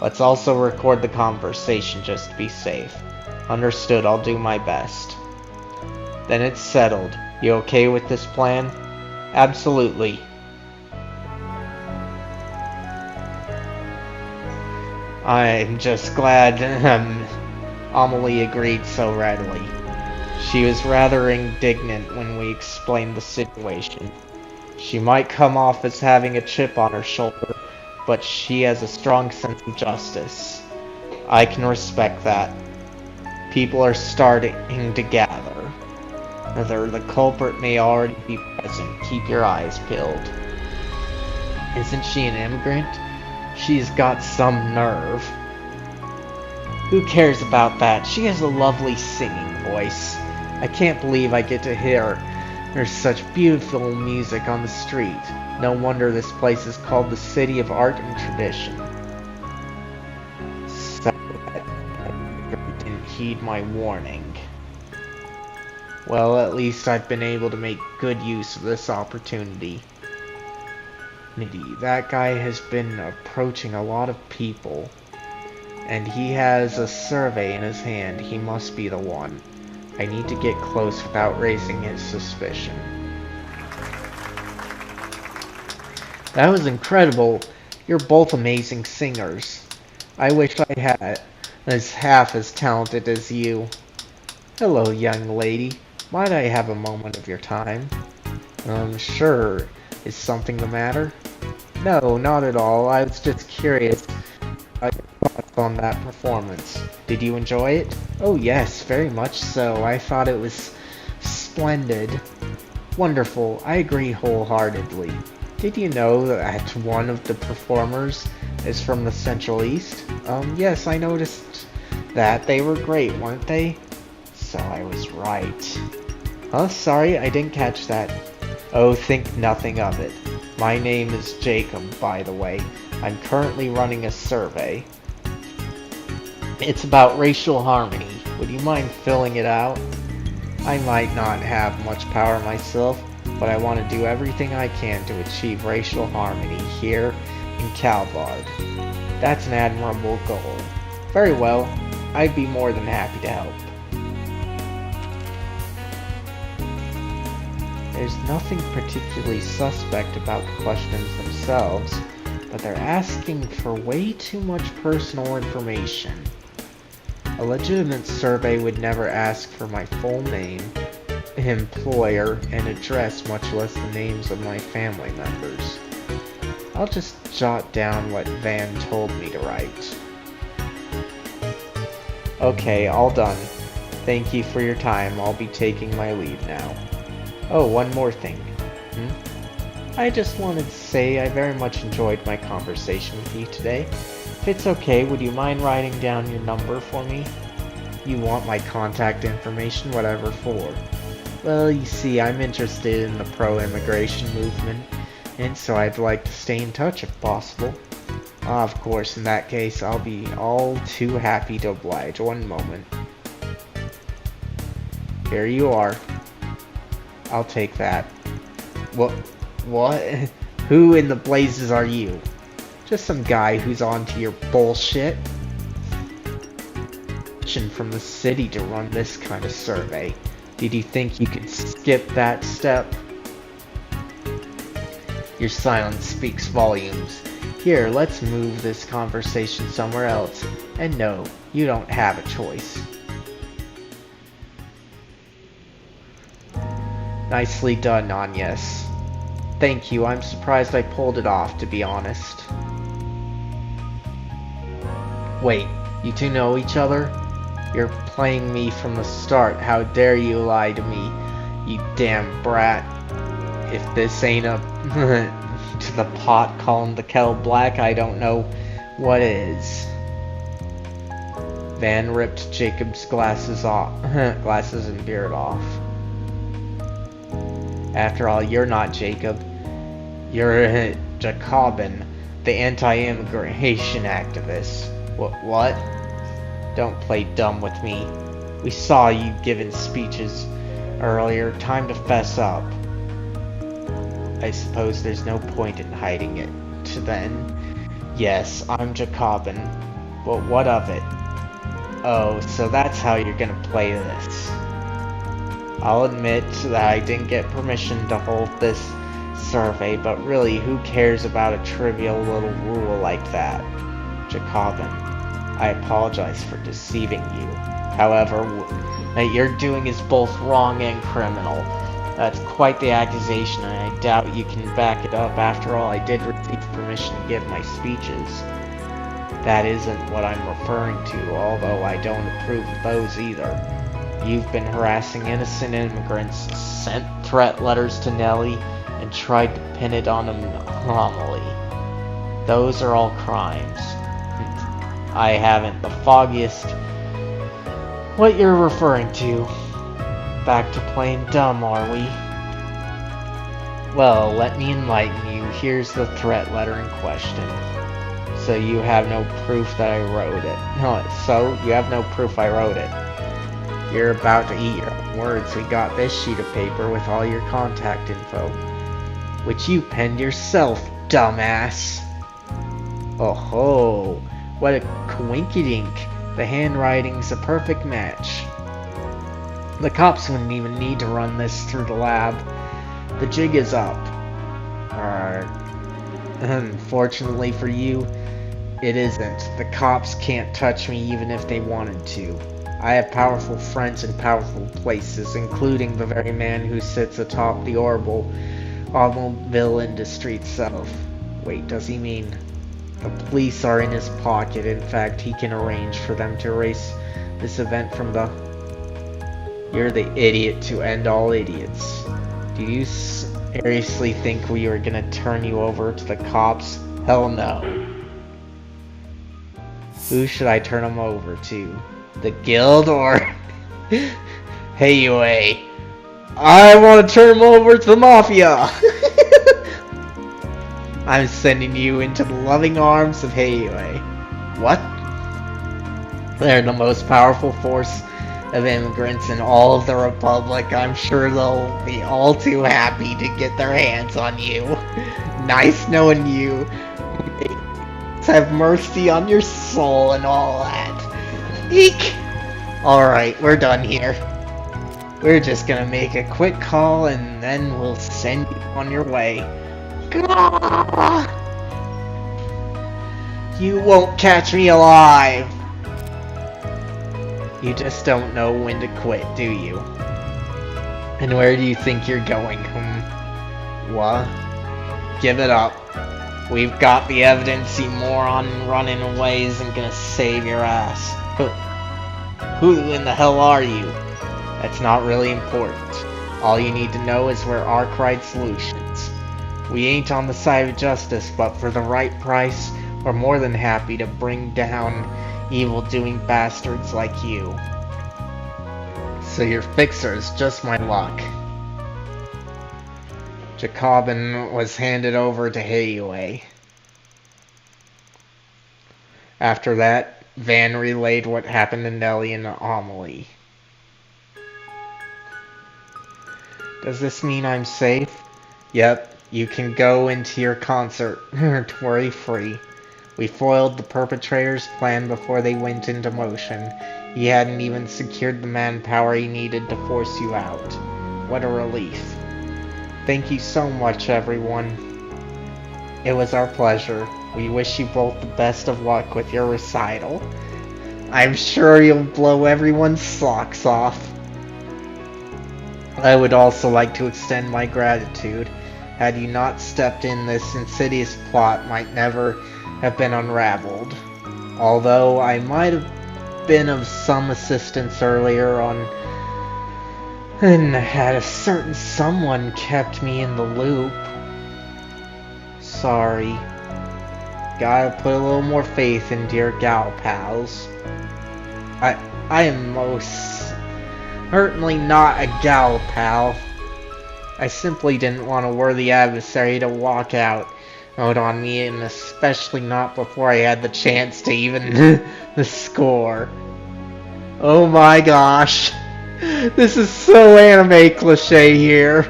Let's also record the conversation just to be safe. Understood, I'll do my best. Then it's settled. You okay with this plan? Absolutely. I'm just glad Amelie agreed so readily. She was rather indignant when we explained the situation. She might come off as having a chip on her shoulder, but she has a strong sense of justice. I can respect that. People are starting to gather. Whether the culprit may already be present, keep your eyes peeled. Isn't she an immigrant? She's got some nerve. Who cares about that? She has a lovely singing voice. I can't believe I get to hear there's such beautiful music on the street. No wonder this place is called the City of Art and Tradition. So I didn't heed my warning. Well, at least I've been able to make good use of this opportunity. That guy has been approaching a lot of people. And he has a survey in his hand. He must be the one. I need to get close without raising his suspicion. That was incredible. You're both amazing singers. I wish I had as half as talented as you. Hello, young lady. Might I have a moment of your time? Sure. Is something the matter? No, not at all. I was just curious on that performance. Did you enjoy it? Oh yes, very much so. I thought it was splendid. Wonderful. I agree wholeheartedly. Did you know that one of the performers is from the Central East? Yes, I noticed that. They were great, weren't they? So I was right. Huh? Sorry, I didn't catch that. Oh, think nothing of it. My name is Jacob, by the way. I'm currently running a survey. It's about racial harmony. Would you mind filling it out? I might not have much power myself, but I want to do everything I can to achieve racial harmony here in Calvard. That's an admirable goal. Very well, I'd be more than happy to help. There's nothing particularly suspect about the questions themselves, but they're asking for way too much personal information. A legitimate survey would never ask for my full name, employer, and address, much less the names of my family members. I'll just jot down what Van told me to write. Okay, all done. Thank you for your time. I'll be taking my leave now. Oh, one more thing. I just wanted to say I very much enjoyed my conversation with you today. If it's okay, would you mind writing down your number for me? You want my contact information, whatever for. Well, you see, I'm interested in the pro-immigration movement, and so I'd like to stay in touch if possible. Of course, in that case, I'll be all too happy to oblige. One moment. Here you are. I'll take that. What? Who in the blazes are you? Just some guy who's onto your bullshit? From the city to run this kind of survey. Did you think you could skip that step? Your silence speaks volumes. Here, let's move this conversation somewhere else. And no, you don't have a choice. Nicely done, Agnes. Thank you, I'm surprised I pulled it off, to be honest. Wait, you two know each other? You're playing me from the start. How dare you lie to me, you damn brat. If this ain't a to the pot calling the kettle black, I don't know what is. Van ripped Jacob's glasses and beard off. After all, you're not Jacob. You're Jacobin, the anti-immigration activist. What? Don't play dumb with me. We saw you giving speeches earlier. Time to fess up. I suppose there's no point in hiding it. Then, Yes, I'm Jacobin. But what of it? Oh, so that's how you're gonna play this. I'll admit that I didn't get permission to hold this survey, but really, who cares about a trivial little rule like that? Jacobin, I apologize for deceiving you. However, what you're doing is both wrong and criminal. That's quite the accusation, and I doubt you can back it up. After all, I did receive permission to give my speeches. That isn't what I'm referring to, although I don't approve of those either. You've been harassing innocent immigrants, sent threat letters to Nellie, and tried to pin it on an anomaly. Those are all crimes. I haven't the foggiest what you're referring to. Back to playing dumb, are we? Well, let me enlighten you. Here's the threat letter in question. So you have no proof that I wrote it. No, so you have no proof I wrote it. You're about to eat your own words. We got this sheet of paper with all your contact info, which you penned yourself, dumbass. Oh ho, what a coinkydink. The handwriting's a perfect match. The cops wouldn't even need to run this through the lab. The jig is up. Unfortunately for you, it isn't. The cops can't touch me even if they wanted to. I have powerful friends in powerful places, including the very man who sits atop the horrible automobile industry itself. Wait, does he mean the police are in his pocket? In fact, he can arrange for them to erase this event from the... You're the idiot to end all idiots. Do you seriously think we were gonna turn you over to the cops? Hell no. Who should I turn him over to? The guild or... Hey, you I want to turn him over to the mafia! I'm sending you into the loving arms of Heiyue. What? They're the most powerful force of immigrants in all of the Republic. I'm sure they'll be all too happy to get their hands on you. Nice knowing you. Have mercy on your soul and all that. Eek! Alright, we're done here. We're just gonna make a quick call and then we'll send you on your way. Gah! You won't catch me alive! You just don't know when to quit, do you? And where do you think you're going, What? Give it up. We've got the evidence, you moron. Running away isn't gonna save your ass. Who in the hell are you? That's not really important. All you need to know is we're Arkwright Solutions. We ain't on the side of justice, but for the right price, we're more than happy to bring down evil-doing bastards like you. So your fixer is just my luck. Jacobin was handed over to Heiyue. After that, Van relayed what happened to Nellie and Amelie. Does this mean I'm safe? Yep, you can go into your concert worry-free. We foiled the perpetrator's plan before they went into motion. He hadn't even secured the manpower he needed to force you out. What a relief. Thank you so much, everyone. It was our pleasure. We wish you both the best of luck with your recital. I'm sure you'll blow everyone's socks off. I would also like to extend my gratitude. Had you not stepped in, this insidious plot might never have been unraveled. Although I might have been of some assistance earlier on, and had a certain someone kept me in the loop. Sorry. Gotta put a little more faith into your gal pals. I am most certainly not a gal pal. I simply didn't want a worthy adversary to walk out on me, and especially not before I had the chance to even the score. Oh my gosh. This is so anime cliche here.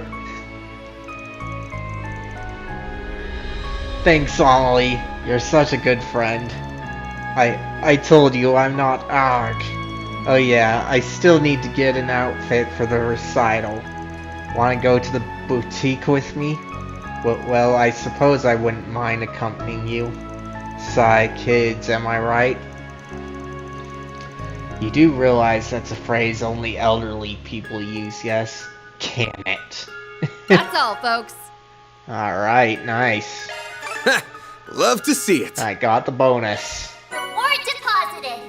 Thanks, Amelie. You're such a good friend. I told you I'm not ARG. Oh yeah, I still need to get an outfit for the recital. Wanna go to the boutique with me? Well, I suppose I wouldn't mind accompanying you. Sigh, kids, am I right? You do realize that's a phrase only elderly people use, yes? Can it? That's all, folks. Alright, nice. Love to see it. I got the bonus. Reward deposited.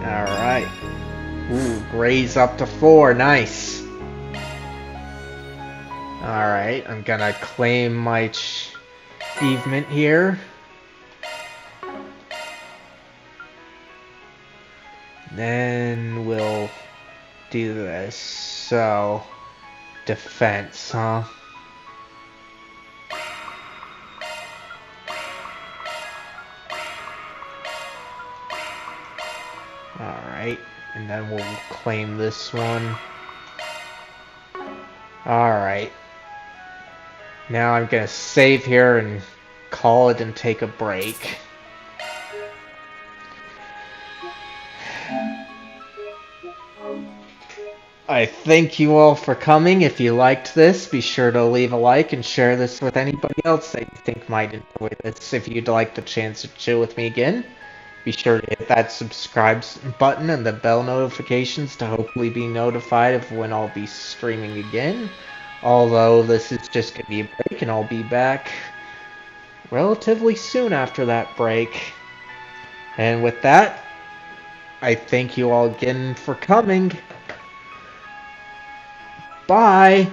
Alright. Ooh, graze up to 4, nice. Alright, I'm gonna claim my achievement here. Then we'll do this. So, defense, huh? Alright, and then we'll claim this one. Alright. Now I'm gonna save here and call it and take a break. I thank you all for coming. If you liked this, be sure to leave a like and share this with anybody else that you think might enjoy this. If you'd like the chance to chill with me again, be sure to hit that subscribe button and the bell notifications to hopefully be notified of when I'll be streaming again. Although this is just going to be a break and I'll be back relatively soon after that break. And with that, I thank you all again for coming. Bye!